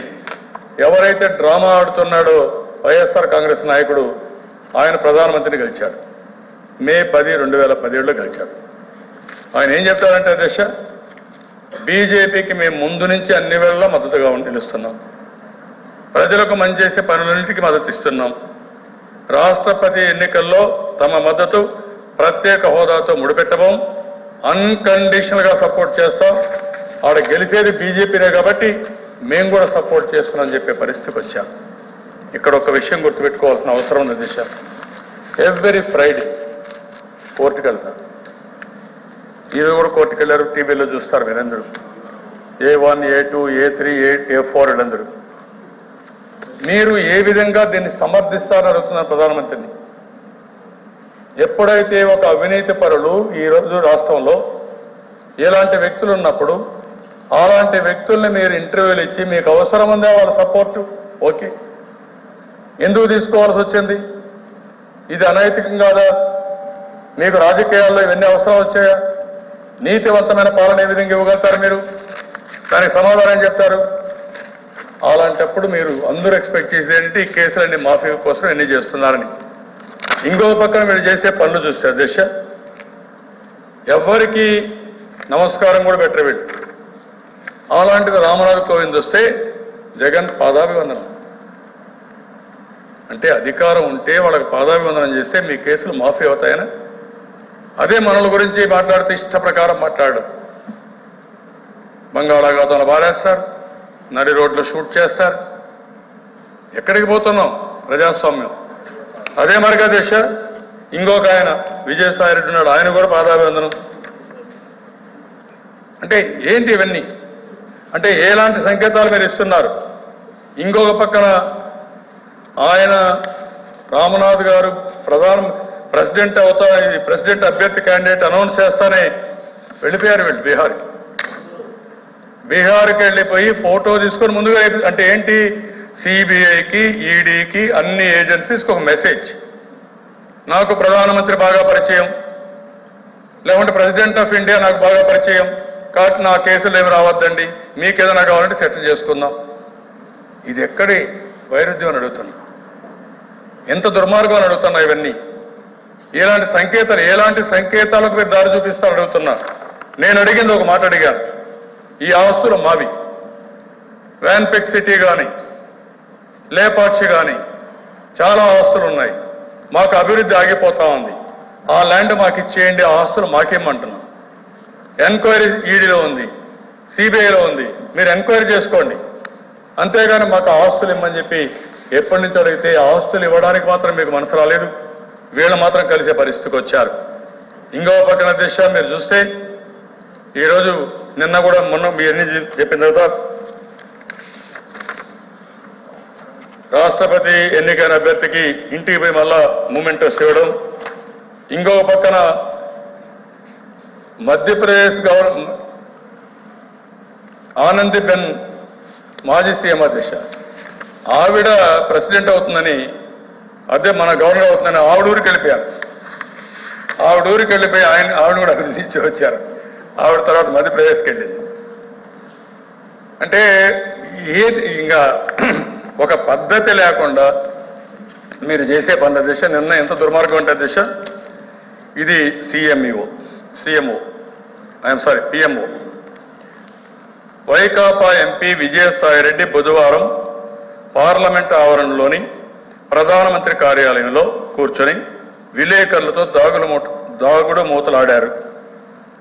ఎవరైతే డ్రామా ఆడుతున్నాడో వైఎస్ఆర్ కాంగ్రెస్ నాయకుడు, ఆయన ప్రధానమంత్రిని గెలిచాడు. మే 10, 2017లో గెలిచాడు. ఆయన ఏం చెప్తారంటే అధ్యక్ష, బీజేపీకి మేము ముందు నుంచి అన్ని వేళలా మద్దతుగా నిలుస్తున్నాం, ప్రజలకు మంచి చేసే పనులన్నింటికి మద్దతు ఇస్తున్నాం, రాష్ట్రపతి ఎన్నికల్లో తమ మద్దతు ప్రత్యేక హోదాతో ముడిపెట్టబోం, అన్కండిషనల్గా సపోర్ట్ చేస్తాం, ఆడ గెలిచేది బీజేపీనే కాబట్టి మేము కూడా సపోర్ట్ చేస్తున్నామని చెప్పే పరిస్థితికి వచ్చాం. ఇక్కడ ఒక విషయం గుర్తుపెట్టుకోవాల్సిన అవసరం ఉంది దిశ, ఎవ్రీ ఫ్రైడే కోర్టుకు వెళ్తారు. ఇది కూడా కోర్టుకు వెళ్ళారు, టీవీలో చూస్తారు మీరందరూ, A1, A2, A3, A4 వీళ్ళందరూ. మీరు ఏ విధంగా దీన్ని సమర్థిస్తారని అడుగుతున్నారు ప్రధానమంత్రిని. ఎప్పుడైతే ఒక అవినీతి పరులు ఈరోజు రాష్ట్రంలో ఎలాంటి వ్యక్తులు ఉన్నప్పుడు అలాంటి వ్యక్తుల్ని మీరు ఇంటర్వ్యూలు ఇచ్చి మీకు అవసరం ఉందా వాళ్ళ సపోర్టు, ఓకే, ఎందుకు తీసుకోవాల్సి వచ్చింది? ఇది అనైతికం కాదా? మీకు రాజకీయాల్లో ఇవన్నీ అవసరం వచ్చాయా? నీతివంతమైన పాలన ఏ విధంగా ఇవ్వగలుగుతారు మీరు? దానికి సమాధానం చెప్తారు. అలాంటప్పుడు మీరు అందరూ ఎక్స్పెక్ట్ చేసేది ఈ కేసులన్నీ మాఫీ కోసం ఎన్ని చేస్తున్నారని. ఇంకో పక్కన మీరు చేసే పనులు చూస్తారు దిశ, ఎవరికి నమస్కారం కూడా పెట్టరు వీళ్ళు. అలాంటిది రామనాథ్ కోవింద్ వస్తే జగన్ పాదాభివందనం. అంటే అధికారం ఉంటే వాళ్ళకి పాదాభివందనం చేస్తే మీ కేసులు మాఫీ అవుతాయని. అదే మనల గురించి మాట్లాడితే ఇష్ట ప్రకారం మాట్లాడు, బంగాళాఖాతంలో బారేస్తారు, నడి రోడ్లు షూట్ చేస్తారు. ఎక్కడికి పోతున్నాం? ప్రజాస్వామ్యం. అదే మరిగా దిశ ఇంకొక ఆయన విజయసాయి రెడ్డి ఉన్నాడు, ఆయన కూడా పాదాభివందనం. అంటే ఏంటి ఇవన్నీ? అంటే ఎలాంటి సంకేతాలు మీరు ఇస్తున్నారు? ఇంకొక పక్కన ఆయన రామనాథ్ గారు ప్రెసిడెంట్ ప్రెసిడెంట్ అభ్యర్థి క్యాండిడేట్ అనౌన్స్ చేస్తానే వెళ్ళిపోయారు వీళ్ళు బీహార్కి వెళ్ళిపోయి ఫోటో తీసుకొని ముందుగా, అంటే ఏంటి, సిబిఐకి, ఈడీకి, అన్ని ఏజెన్సీస్కి ఒక మెసేజ్, నాకు ప్రధానమంత్రి బాగా పరిచయం, లేకుంటే ప్రెసిడెంట్ ఆఫ్ ఇండియా నాకు బాగా పరిచయం, కాబట్టి నా కేసులు ఏమి రావద్దండి, మీకేదైనా కావాలంటే సెటిల్ చేసుకుందాం. ఇది ఎక్కడి వైరుధ్యం అని అడుగుతున్నా, ఎంత దుర్మార్గం అని అడుగుతున్నా. ఇవన్నీ ఎలాంటి సంకేతాలకు మీరు దారి చూపిస్తారని అడుగుతున్నా. నేను అడిగింది ఒక మాట అడిగాను, ఈ ఆస్తులు మావి, వ్యాన్పెక్ సిటీ కానీ లేపాక్షి కానీ చాలా ఆస్తులు ఉన్నాయి, మాకు అభివృద్ధి ఆగిపోతా ఉంది, ఆ ల్యాండ్ మాకు ఇచ్చేయండి, ఆ ఆస్తులు మాకేమంటున్నాం. ఎంక్వైరీ ఈడీలో ఉంది, సిబిఐలో ఉంది, మీరు ఎంక్వైరీ చేసుకోండి, అంతేగాని మాకు ఆస్తులు ఇమ్మని చెప్పి ఎప్పటి నుంచి అడిగితే ఆస్తులు ఇవ్వడానికి మాత్రం మీకు మనసు రాలేదు, వీళ్ళు మాత్రం కలిసే పరిస్థితికి వచ్చారు. ఇంకో పక్కన దిశ మీరు చూస్తే ఈరోజు నిన్న కూడా మొన్న మీ అన్ని చెప్పిన తర్వాత రాష్ట్రపతి ఎన్నికైన అభ్యర్థికి ఇంటికి పోయి మళ్ళా మూమెంటోస్ ఇవ్వడం. ఇంకో పక్కన మధ్యప్రదేశ్ ఆనందీబెన్ మాజీ సీఎం అధ్యక్ష, ఆవిడ ప్రెసిడెంట్ అవుతుందని, అదే మన గవర్నర్ అవుతుందని ఆవిడ ఊరికి వెళ్ళిపోయారు. ఆవిడ కూడా అభినందించి వచ్చారు. ఆవిడ తర్వాత మధ్యప్రదేశ్కి వెళ్ళింది. అంటే ఇంకా ఒక పద్ధతి లేకుండా మీరు చేసే పనుల దిశ నిన్న ఎంత దుర్మార్గం అంటే దిశ ఇది CMO I'm sorry PMO Vaikapa MP Vijayasai Reddy బుధవారం పార్లమెంట్ ఆవరణలోని ప్రధానమంత్రి కార్యాలయంలో కూర్చొని విలేకరులతో దాగుడు మూతలాడారు.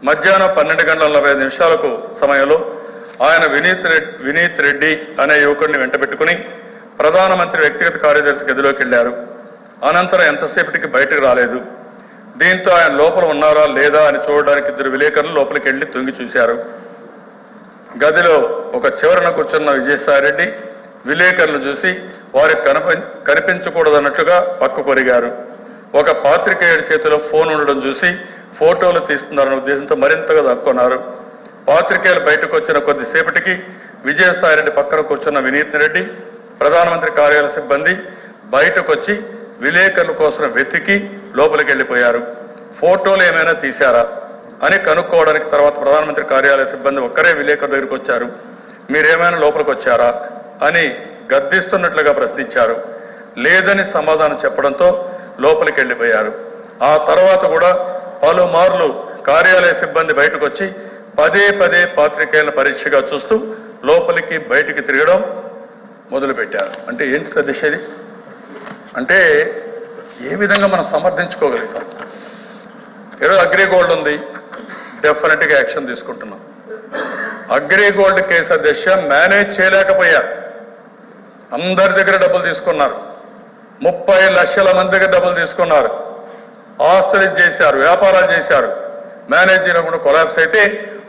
మధ్యాహ్నం 12:45 సమయంలో ఆయన వినీత్ రెడ్డి అనే యువకుడిని వెంటబెట్టుకుని ప్రధానమంత్రి వ్యక్తిగత కార్యదర్శి గదిలోకి వెళ్లారు. అనంతరం ఎంతసేపటికి బయటకు రాలేదు. దీంతో ఆయన లోపల ఉన్నారా లేదా అని చూడడానికి 2 విలేకరులు లోపలికి వెళ్లి తొంగి చూశారు. గదిలో ఒక చివరన కూర్చున్న విజయసాయిరెడ్డి విలేకరులు చూసి వారికి కనిపించకూడదన్నట్లుగా పక్క కొరిగారు. ఒక పాత్రికేయుడి చేతిలో ఫోన్ ఉండడం చూసి ఫోటోలు తీస్తున్నారన్న ఉద్దేశంతో మరింతగా దక్కున్నారు. పాత్రికేయులు బయటకు వచ్చిన కొద్దిసేపటికి విజయసాయిరెడ్డి పక్కన కూర్చున్న వినీత్ రెడ్డి ప్రధానమంత్రి కార్యాలయ సిబ్బంది బయటకు వచ్చి విలేకరుల కోసం వెతికి లోపలికి వెళ్ళిపోయారు. ఫోటోలు ఏమైనా తీశారా అని కనుక్కోవడానికి తర్వాత ప్రధానమంత్రి కార్యాలయ సిబ్బంది ఒక్కరే విలేకరుల దగ్గరికి వచ్చారు. మీరేమైనా లోపలికి వచ్చారా అని గద్దిస్తున్నట్లుగా ప్రశ్నించారు. లేదని సమాధానం చెప్పడంతో లోపలికి వెళ్ళిపోయారు. ఆ తర్వాత కూడా పలుమార్లు కార్యాలయ సిబ్బంది బయటకు వచ్చి పదే పాత్రికేయులను పరీక్షగా చూస్తూ లోపలికి బయటికి తిరగడం మొదలుపెట్టారు. అంటే ఏంటి సదీష్ ఇది? అంటే ఏ విధంగా మనం సమర్థించుకోగలుగుతాం? ఈరోజు అగ్రిగోల్డ్ ఉంది, డెఫినెట్గా యాక్షన్ తీసుకుంటున్నాం. అగ్రిగోల్డ్ కేసు అధ్యక్ష మేనేజ్ చేయలేకపోయారు. అందరి దగ్గర డబ్బులు తీసుకున్నారు. 30 లక్షల మంది దగ్గర డబ్బులు తీసుకున్నారు. ఆస్తులు చేశారు, వ్యాపారాలు చేశారు. మేనేజ్ చేయకుండా కొలాప్స్ అయితే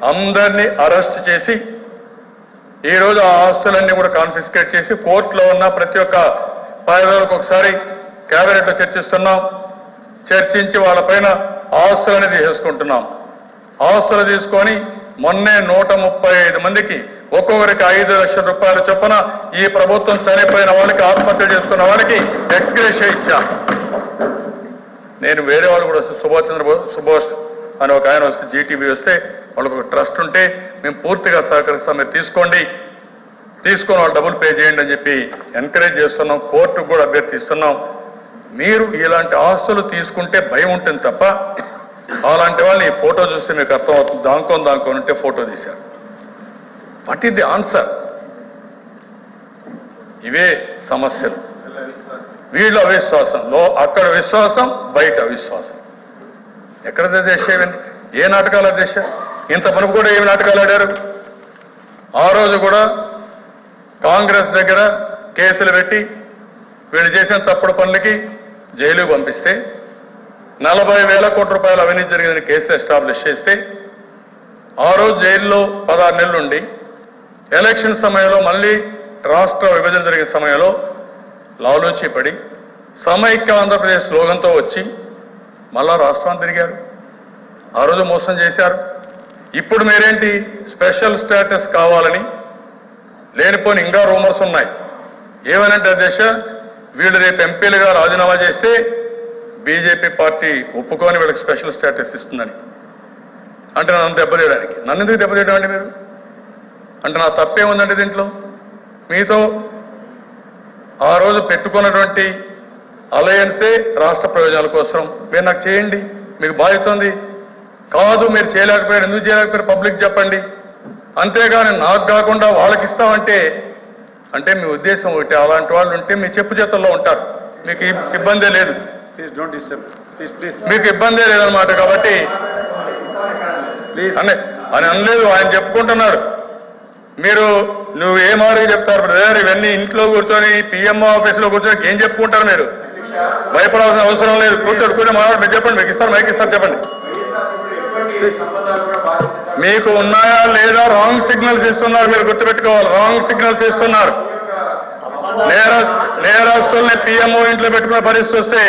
అందరినీ అరెస్ట్ చేసి ఈరోజు ఆ ఆస్తులన్నీ కూడా కాన్ఫిస్కేట్ చేసి కోర్టులో ఉన్న ప్రతి ఒక్క 10 రోజులకు ఒకసారి కేబినెట్లో చర్చిస్తున్నాం. చర్చించి వాళ్ళపైన ఆస్తులని తీసేసుకుంటున్నాం. ఆస్తులు తీసుకొని మొన్నే 135 మందికి ఒక్కొక్కరికి 5 లక్షల రూపాయల చొప్పున ఈ ప్రభుత్వం చనిపోయిన వాళ్ళకి ఆత్మహత్య చేసుకున్న వాళ్ళకి ఎక్స్గ్రేషియా ఇచ్చాం. నేను వేరే వాళ్ళు కూడా సుభాష్ అని ఒక ఆయన వస్తే జీటీబీ వస్తే వాళ్ళకు ఒక ట్రస్ట్ ఉంటే మేము పూర్తిగా సహకరిస్తాం, మీరు తీసుకొని వాళ్ళు డబ్బులు పే చేయండి అని చెప్పి ఎంకరేజ్ చేస్తున్నాం. కోర్టుకు కూడా అభ్యర్థిస్తున్నాం. మీరు ఇలాంటి ఆస్తులు తీసుకుంటే భయం ఉంటుంది తప్ప అలాంటి వాళ్ళని ఈ ఫోటో చూస్తే మీకు అర్థమవుతుంది. దాంకొని ఉంటే ఫోటో తీశారు. What is the answer? ఇవే సమస్యలు. వీళ్ళ అవిశ్వాసంలో అక్కడ విశ్వాసం, బయట అవిశ్వాసం. ఎక్కడ దేశం? ఏ నాటకాల దేశ? ఇంత మనకు కూడా ఏమి నాటకాలు ఆడారు? ఆ రోజు కూడా కాంగ్రెస్ దగ్గర కేసులు పెట్టి వీళ్ళు చేసిన తప్పుడు పనులకి జైలుకు పంపిస్తే 40,000 కోట్ల రూపాయల అవినీతి జరిగిందని కేసులు ఎస్టాబ్లిష్ చేస్తే ఆ రోజు జైల్లో 16 నెలలు ఉండి ఎలక్షన్ సమయంలో మళ్ళీ రాష్ట్ర విభజన జరిగిన సమయంలో లాలూచి పడి సమైక్య ఆంధ్రప్రదేశ్ స్లోగన్తో వచ్చి మళ్ళా రాష్ట్రాన్ని తిరిగారు. ఆ రోజు మోసం చేశారు. ఇప్పుడు మీరేంటి స్పెషల్ స్టేటస్ కావాలని లేనిపోని ఇంకా రూమర్స్ ఉన్నాయి. ఏమనంటే అధ్యక్ష, వీళ్ళు రేపు ఎంపీలుగా రాజీనామా చేస్తే బీజేపీ పార్టీ ఒప్పుకొని వీళ్ళకి స్పెషల్ స్టేటస్ ఇస్తుందని. అంటే నన్ను దెబ్బతీయడానికి. నన్ను ఎందుకు దెబ్బతీయడం అండి మీరు? అంటే నా తప్పేముందండి దీంట్లో? మీతో ఆ రోజు పెట్టుకున్నటువంటి అలయన్సే రాష్ట్ర ప్రయోజనాల కోసం. మీరు నాకు చేయండి, మీకు బాధ్యత ఉంది. కాదు మీరు చేయలేకపోయారు, ఎందుకు చేయలేకపోయారు పబ్లిక్ చెప్పండి. అంతేగాని నాకు కాకుండా వాళ్ళకి ఇస్తామంటే అంటే మీ ఉద్దేశం ఒకటి. అలాంటి వాళ్ళు ఉంటే మీ చెప్పు చేతుల్లో ఉంటారు, మీకు ఇబ్బందే లేదు. మీకు ఇబ్బందే లేదనమాట. కాబట్టి అని అనలేదు. ఆయన చెప్పుకుంటున్నాడు. నువ్వు ఏ మాదిరి చెప్తారు బ్రదర్? ఇవన్నీ ఇంట్లో కూర్చొని పిఎంఓ ఆఫీసులో కూర్చొని ఏం చెప్పుకుంటారు మీరు? భయపడాల్సిన అవసరం లేదు. కూర్చొని మాట్లాడు. మీరు చెప్పండి, మీకు ఇస్తారు, మైక్ ఇస్తారు, చెప్పండి. మీకు ఉన్నాయా లేదా? రాంగ్ సిగ్నల్స్ ఇస్తున్నారు, మీరు గుర్తుపెట్టుకోవాలి. రాంగ్ సిగ్నల్స్ ఇస్తున్నారు. నేరస్తుల్ని పిఎంఓ ఇంట్లో పెట్టుకునే పరిస్థితి వస్తే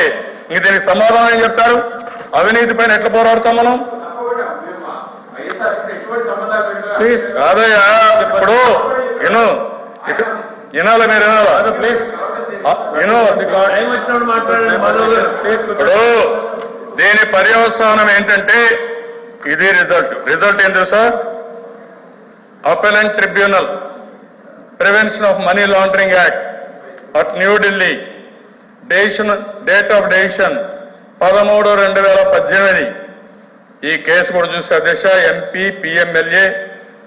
ఇంక దీనికి సమాధానం ఏం చెప్తారు? అవినీతి పైన ఎట్లా పోరాడతాం మనం? కాదయ్యా, ఇప్పుడు వినాలా మీరు? ప్లీజ్ ఇప్పుడు దీని పర్యవసానం ఏంటంటే ఇది రిజల్ట్ ఏం తెలుసా? అపెలెంట్ tribunal Prevention of Money Laundering Act at New Delhi, date of decision 13/2018. ఈ కేసు కూడా చూస్తే అధ్యక్ష MP PMLA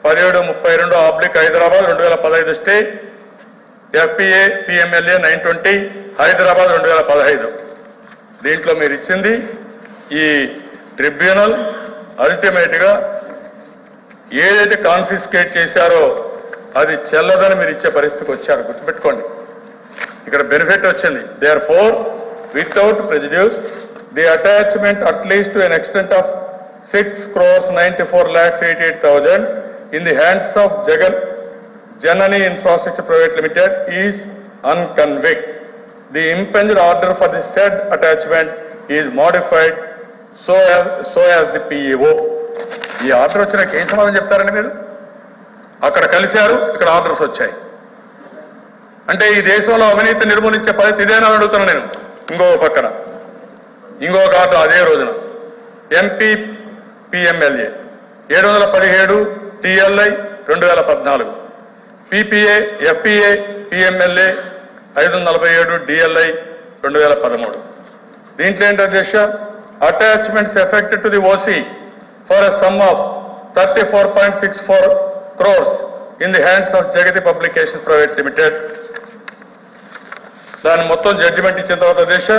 1732 Hyderabad 2015 stay, FPA PMLA 920 Hyderabad 2015. దీంట్లో మీరు ఇచ్చింది ఈ ట్రిబ్యునల్ అల్టిమేట్ గా ఏదైతే కాన్ఫిస్కేట్ చేశారో అది చెల్లదని మీరు ఇచ్చే పరిస్థితికి వచ్చారు. గుర్తుపెట్టుకోండి, ఇక్కడ బెనిఫిట్ వచ్చింది. Therefore without prejudice the attachment at least to an extent of 6,94,88,000 in the hands of Janani Infrastructure Private Limited is unconvict. The impinged order for the said attachment is modified so as the PEO. ఈ order వచ్చిన ఏం సమాధానం చెప్తారండి మీరు? అక్కడ కలిశారు, ఇక్కడ orders వచ్చాయి అంటే ఈ దేశంలో అవినీతి నిర్మూలించే పరిస్థితి ఇదేనా అడుగుతున్నాను నేను. ఇంకొక ఆర్డర్ అదే రోజున MP PMLA 717 టిఎల్ఐ 2014, PPE FPA PMLA 547 DLI 2013. దీంట్లో ఏంటి అధ్యక్ష? Attachments affected to the OC for a some of 34.64 crores in the hands of Jagati Publications Private Limited. దాని మొత్తం జడ్జిమెంట్ ఇచ్చిన తర్వాత అధ్యక్ష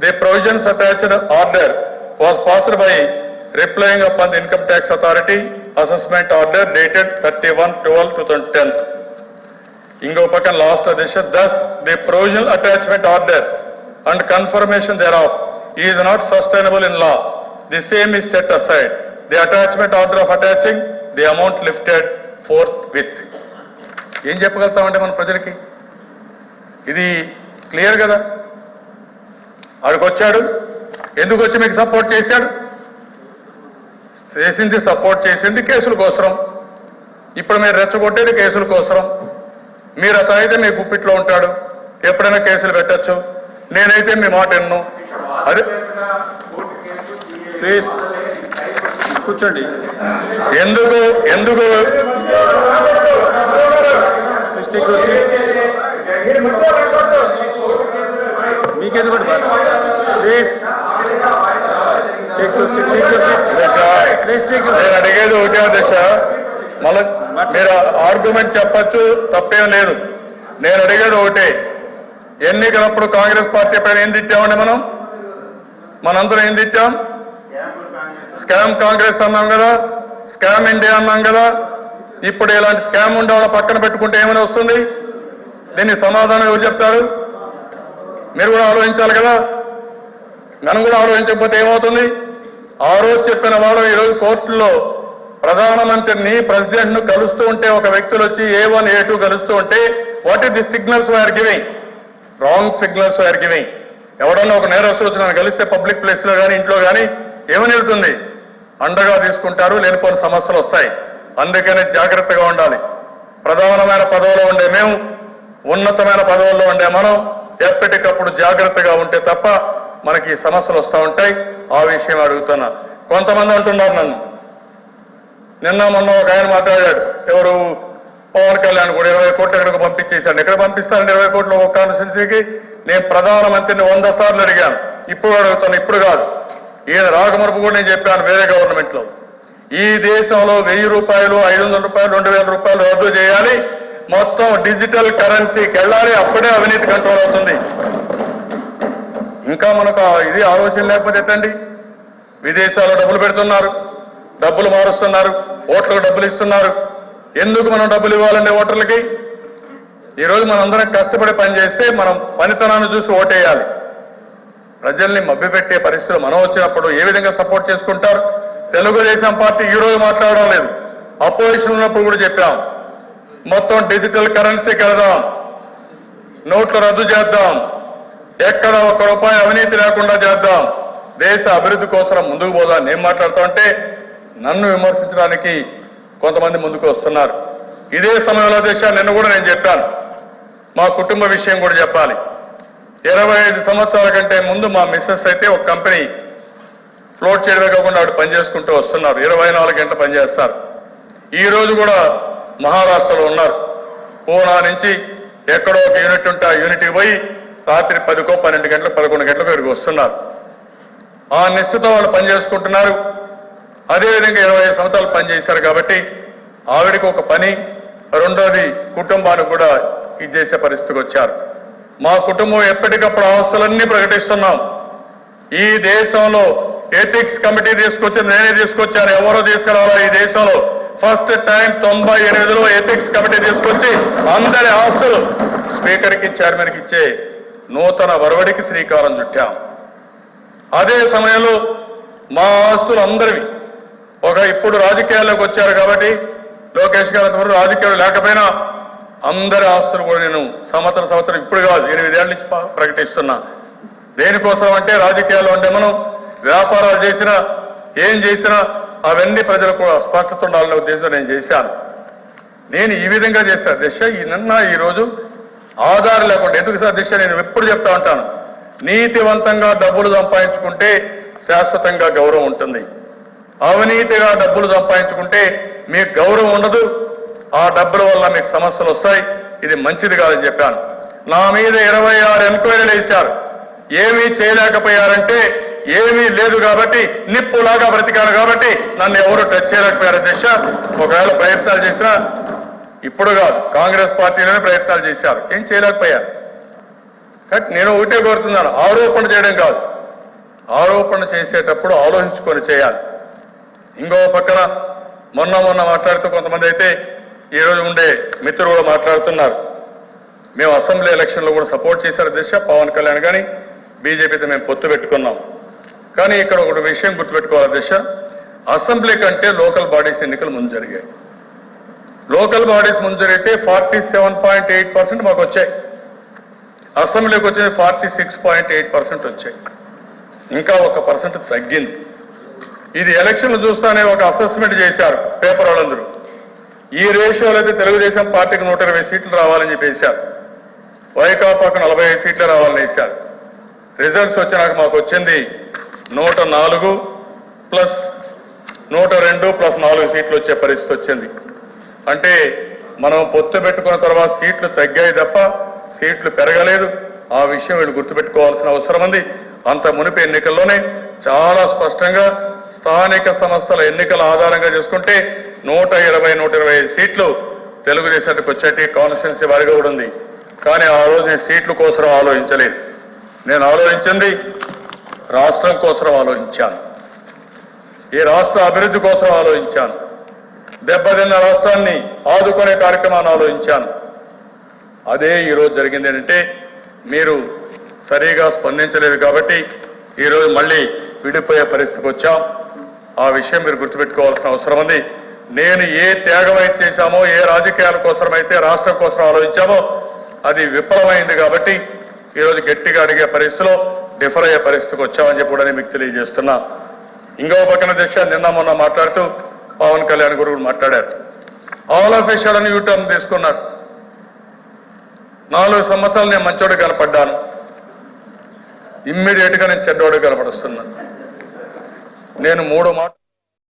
the provisions attached order was passed by replying upon the Income Tax Authority assessment order dated 31/12/2010. ఇంకో పక్కన last అధ్యక్ష thus the provisional attachment order and confirmation thereof is not sustainable in law. The same is set aside. The attachment order of attaching the amount lifted forthwith. ఏం చెప్పగలుగుతామంటే మన ప్రజలకి? ఇది clear కదా. ఆడికి వచ్చాడు, ఎందుకు వచ్చి మీకు సపోర్ట్ చేశాడు? చేసింది సపోర్ట్ చేసింది కేసుల కోసం. ఇప్పుడు మీరు రెచ్చగొట్టేది కేసుల కోసం. మీరు అతనైతే మీ గుప్పిట్లో ఉంటాడు, ఎప్పుడైనా కేసులు పెట్టచ్చు. నేనైతే మీ మాట ఎన్ను. అదే ప్లీజ్ కూర్చోండి. ఎందుకు మీకెందుకు ప్లీజ్ నేను అడిగేది ఒకటే దశ. మళ్ళీ మీరు ఆర్గ్యుమెంట్ చెప్పచ్చు, తప్పేం లేదు. నేను అడిగేది ఒకటే, ఎన్నికలప్పుడు కాంగ్రెస్ పార్టీ పైన ఏం తిట్టామండి మనందరం ఏం తిట్టాం? స్కామ్ కాంగ్రెస్ అన్నాం కదా, స్కామ్ ఇండియా అన్నాం కదా. ఇప్పుడు ఇలాంటి స్కామ్ ఉండే వాళ్ళ పక్కన పెట్టుకుంటే ఏమైనా వస్తుంది? దీన్ని సమాధానం ఎవరు చెప్తారు? మీరు కూడా ఆలోచించాలి కదా. మనం కూడా ఆలోచించకపోతే ఏమవుతుంది? ఆ రోజు చెప్పిన వాళ్ళు ఈరోజు కోర్టులో ప్రధానమంత్రిని ప్రెసిడెంట్ ను కలుస్తూ ఉంటే, ఒక వ్యక్తులు వచ్చి A1 A2 కలుస్తూ ఉంటే what is the signals we are giving? Wrong signals we are giving. ఎవడన్నా ఒక నేరస్తులు వచ్చి నన్ను కలిస్తే పబ్లిక్ ప్లేస్ లో కానీ ఇంట్లో కానీ ఏమని వెళ్తుంది? అండగా తీసుకుంటారు, లేనిపోని సమస్యలు వస్తాయి. అందుకని జాగ్రత్తగా ఉండాలి. ప్రధానమైన పదవుల్లో ఉండే మేము, ఉన్నతమైన పదవుల్లో ఉండే మనం ఎప్పటికప్పుడు జాగ్రత్తగా ఉంటే తప్ప మనకి సమస్యలు వస్తూ ఉంటాయి. ఆ విషయం అడుగుతున్నా. కొంతమంది అంటున్నారు నన్ను, నిన్న మొన్న ఒక ఆయన మాట్లాడాడు, ఎవరు పవన్ కళ్యాణ్ కూడా 20 కోట్లు ఎక్కడికి పంపించేశాడు. ఎక్కడ పంపిస్తారండి 20 కోట్లు ఒక కాన్స్టిట్యున్సీకి? నేను ప్రధానమంత్రిని 100 సార్లు అడిగాను, ఇప్పుడు అడుగుతాను. ఇప్పుడు కాదు, ఈయన రాకమునుపు కూడా నేను చెప్పాను వేరే గవర్నమెంట్ లో, ఈ దేశంలో 1000 రూపాయలు, 500 రూపాయలు, 2000 రూపాయలు రద్దు చేయాలి, మొత్తం డిజిటల్ కరెన్సీకి వెళ్ళాలి, అప్పుడే అవినీతి కంట్రోల్ అవుతుంది. ఇంకా మనకు ఇది ఆలోచన లేకపోతే ఎట్టండి? విదేశాల్లో డబ్బులు పెడుతున్నారు, డబ్బులు మారుస్తున్నారు, ఓట్లకు డబ్బులు ఇస్తున్నారు. ఎందుకు మనం డబ్బులు ఇవ్వాలండి ఓటర్లకి? ఈరోజు మనందరం కష్టపడి పనిచేస్తే మనం పనితనాన్ని చూసి ఓటేయాలి. ప్రజల్ని మభ్యపెట్టే పరిస్థితులు మనం వచ్చినప్పుడు ఏ విధంగా సపోర్ట్ చేసుకుంటారు? తెలుగుదేశం పార్టీ ఈ రోజు మాట్లాడడం లేదు, అపోజిషన్ ఉన్నప్పుడు కూడా చెప్పాం, మొత్తం డిజిటల్ కరెన్సీకి వెళదాం, నోట్లు రద్దు చేద్దాం, ఎక్కడ ఒక్క రూపాయి అవినీతి లేకుండా చేద్దాం, దేశ అభివృద్ధి కోసం ముందుకు పోదాం. నేను మాట్లాడుతూ ఉంటే నన్ను విమర్శించడానికి కొంతమంది ముందుకు వస్తున్నారు. ఇదే సమయంలో నిన్న కూడా నేను చెప్పాను, మా కుటుంబ విషయం కూడా చెప్పాలి. 25 సంవత్సరాల కంటే ముందు మా మిస్సెస్ అయితే ఒక కంపెనీ ఫ్లోట్ చేయడమే కాకుండా ఆవిడ పనిచేసుకుంటూ వస్తున్నారు, 24 గంటలు పనిచేస్తారు. ఈ రోజు కూడా మహారాష్ట్రలో ఉన్నారు, పూనా నుంచి ఎక్కడో ఒక యూనిట్ ఉంటే ఆ యూనిట్కి పోయి రాత్రి 10కో 12 గంటలకు 11 గంటలకు ఇక్కడికి వస్తున్నారు. ఆ నిష్ఠతో వాళ్ళు పనిచేసుకుంటున్నారు. అదేవిధంగా 25 సంవత్సరాలు పనిచేశారు కాబట్టి ఆవిడకి ఒక పని, రెండోది కుటుంబానికి కూడా ఇది చేసే పరిస్థితికి వచ్చారు. మా కుటుంబం ఎప్పటికప్పుడు ఆస్తులన్నీ ప్రకటిస్తున్నాం. ఈ దేశంలో ఎథిక్స్ కమిటీ తీసుకొచ్చి నేనే తీసుకొచ్చాను, ఎవరో తీసుకురావాలా ఈ దేశంలో. ఫస్ట్ టైం 98లో ఎథిక్స్ కమిటీ తీసుకొచ్చి అందరి ఆస్తులు స్పీకర్కి చైర్మన్కి ఇచ్చే నూతన వరవడికి శ్రీకారం చుట్టాం. అదే సమయంలో మా ఆస్తులు అందరివి ఇప్పుడు రాజకీయాల్లోకి వచ్చారు కాబట్టి లోకేష్ గారి అంతవరకు రాజకీయాలు లేకపోయినా అందరి ఆస్తులు కూడా నేను సంవత్సరం ఇప్పుడు కాదు 8 ఏళ్ల నుంచి ప్రకటిస్తున్నా. దేనికోసం అంటే రాజకీయాల్లో ఉండే మనం వ్యాపారాలు చేసినా ఏం చేసినా అవన్నీ ప్రజలకు కూడా స్పష్టత ఉండాలనే ఉద్దేశంతో నేను చేశాను. నేను ఈ విధంగా చేశాను దిశ. నిన్న ఈరోజు ఆధారం లేకుండా ఎందుకు సార్ దిశ నేను ఎప్పుడు చెప్తా ఉంటాను, నీతివంతంగా డబ్బులు సంపాదించుకుంటే శాశ్వతంగా గౌరవం ఉంటుంది. అవినీతిగా డబ్బులు సంపాదించుకుంటే మీకు గౌరవం ఉండదు. ఆ డబ్బుల వల్ల మీకు సమస్యలు వస్తాయి. ఇది మంచిది కాదని చెప్పాను. నా మీద 26 ఎంక్వైరీలు వేశారు. ఏమీ చేయలేకపోయారంటే ఏమీ లేదు కాబట్టి, నిప్పులాగా బ్రతికారు కాబట్టి నన్ను ఎవరు టచ్ చేయలేకపోయారు దిశ. ఒకవేళ ప్రయత్నాలు చేసినా ఇప్పుడు కాదు, కాంగ్రెస్ పార్టీలోనే ప్రయత్నాలు చేశారు, ఏం చేయలేకపోయారు. కాబట్టి నేను ఒకటే కోరుతున్నాను, ఆరోపణ చేయడం కాదు, ఆరోపణ చేసేటప్పుడు ఆలోచించుకొని చేయాలి. ఇంకో పక్కన మొన్న మాట్లాడుతూ కొంతమంది అయితే ఈరోజు ఉండే మిత్రులు కూడా మాట్లాడుతున్నారు, మేము అసెంబ్లీ ఎలక్షన్లో కూడా సపోర్ట్ చేశారు దిశ. పవన్ కళ్యాణ్ కానీ బీజేపీతో మేము పొత్తు పెట్టుకున్నాం. కానీ ఇక్కడ ఒక విషయం గుర్తుపెట్టుకోవాలి దిశ, అసెంబ్లీ కంటే లోకల్ బాడీస్ ఎన్నికలు ముందు జరిగాయి. లోకల్ బాడీస్ ముందు జరిగితే 47.8% మాకు వచ్చాయి. అసెంబ్లీకి వచ్చేది 46.8% వచ్చాయి. ఇంకా 1% తగ్గింది. ఇది ఎలక్షన్లు చూస్తానే ఒక అసెస్మెంట్ చేశారు పేపర్ వాళ్ళందరూ. ఈ రేషియోలో అయితే తెలుగుదేశం పార్టీకి 120 సీట్లు రావాలని చెప్పేశారు, వైకాపాకు 45 సీట్లు రావాలని వేశారు. రిజల్ట్స్ వచ్చినాక మాకు వచ్చింది 104 ప్లస్ 102 ప్లస్ 4 సీట్లు వచ్చే పరిస్థితి వచ్చింది. అంటే మనం పొత్తు పెట్టుకున్న తర్వాత సీట్లు తగ్గాయి తప్ప సీట్లు పెరగలేదు. ఆ విషయం వీళ్ళు గుర్తుపెట్టుకోవాల్సిన అవసరం ఉంది. అంత మునిపి ఎన్నికల్లోనే చాలా స్పష్టంగా స్థానిక సంస్థల ఎన్నికల ఆధారంగా చేసుకుంటే 120 సీట్లు తెలుగుదేశానికి వచ్చేటి కాన్స్టిట్యున్సీ వారిగా కూడా ఉంది. కానీ ఆ రోజు నేను సీట్ల కోసం ఆలోచించలేదు. నేను ఆలోచించింది రాష్ట్రం కోసం ఆలోచించాను, ఈ రాష్ట్ర అభివృద్ధి కోసం ఆలోచించాను, దెబ్బతిన్న రాష్ట్రాన్ని ఆదుకునే కార్యక్రమాన్ని ఆలోచించాను. అదే ఈరోజు జరిగింది. ఏంటంటే మీరు సరిగా స్పందించలేదు కాబట్టి ఈరోజు మళ్ళీ విడిపోయే పరిస్థితికి వచ్చాం. ఆ విషయం మీరు గుర్తుపెట్టుకోవాల్సిన అవసరం ఉంది. నేను ఏ త్యాగమైతే చేశామో, ఏ రాజకీయాల కోసమైతే రాష్ట్రం కోసం ఆలోచించామో అది విఫలమైంది కాబట్టి ఈరోజు గట్టిగా అడిగే పరిస్థితిలో డిఫర్ అయ్యే పరిస్థితికి వచ్చామని చెప్పి కూడా మీకు తెలియజేస్తున్నా. ఇంకో పక్కన దిశ మొన్న మాట్లాడుతూ పవన్ కళ్యాణ్ గురు మాట్లాడారు. All of A sudden U turn తీసుకున్నాడు. 4 సంవత్సరాలు నేను మంచోడు కనపడ్డాను, ఇమ్మీడియట్గా నేను చెడ్డోడు కనపడుస్తున్నాను. నేను 3 మాటలు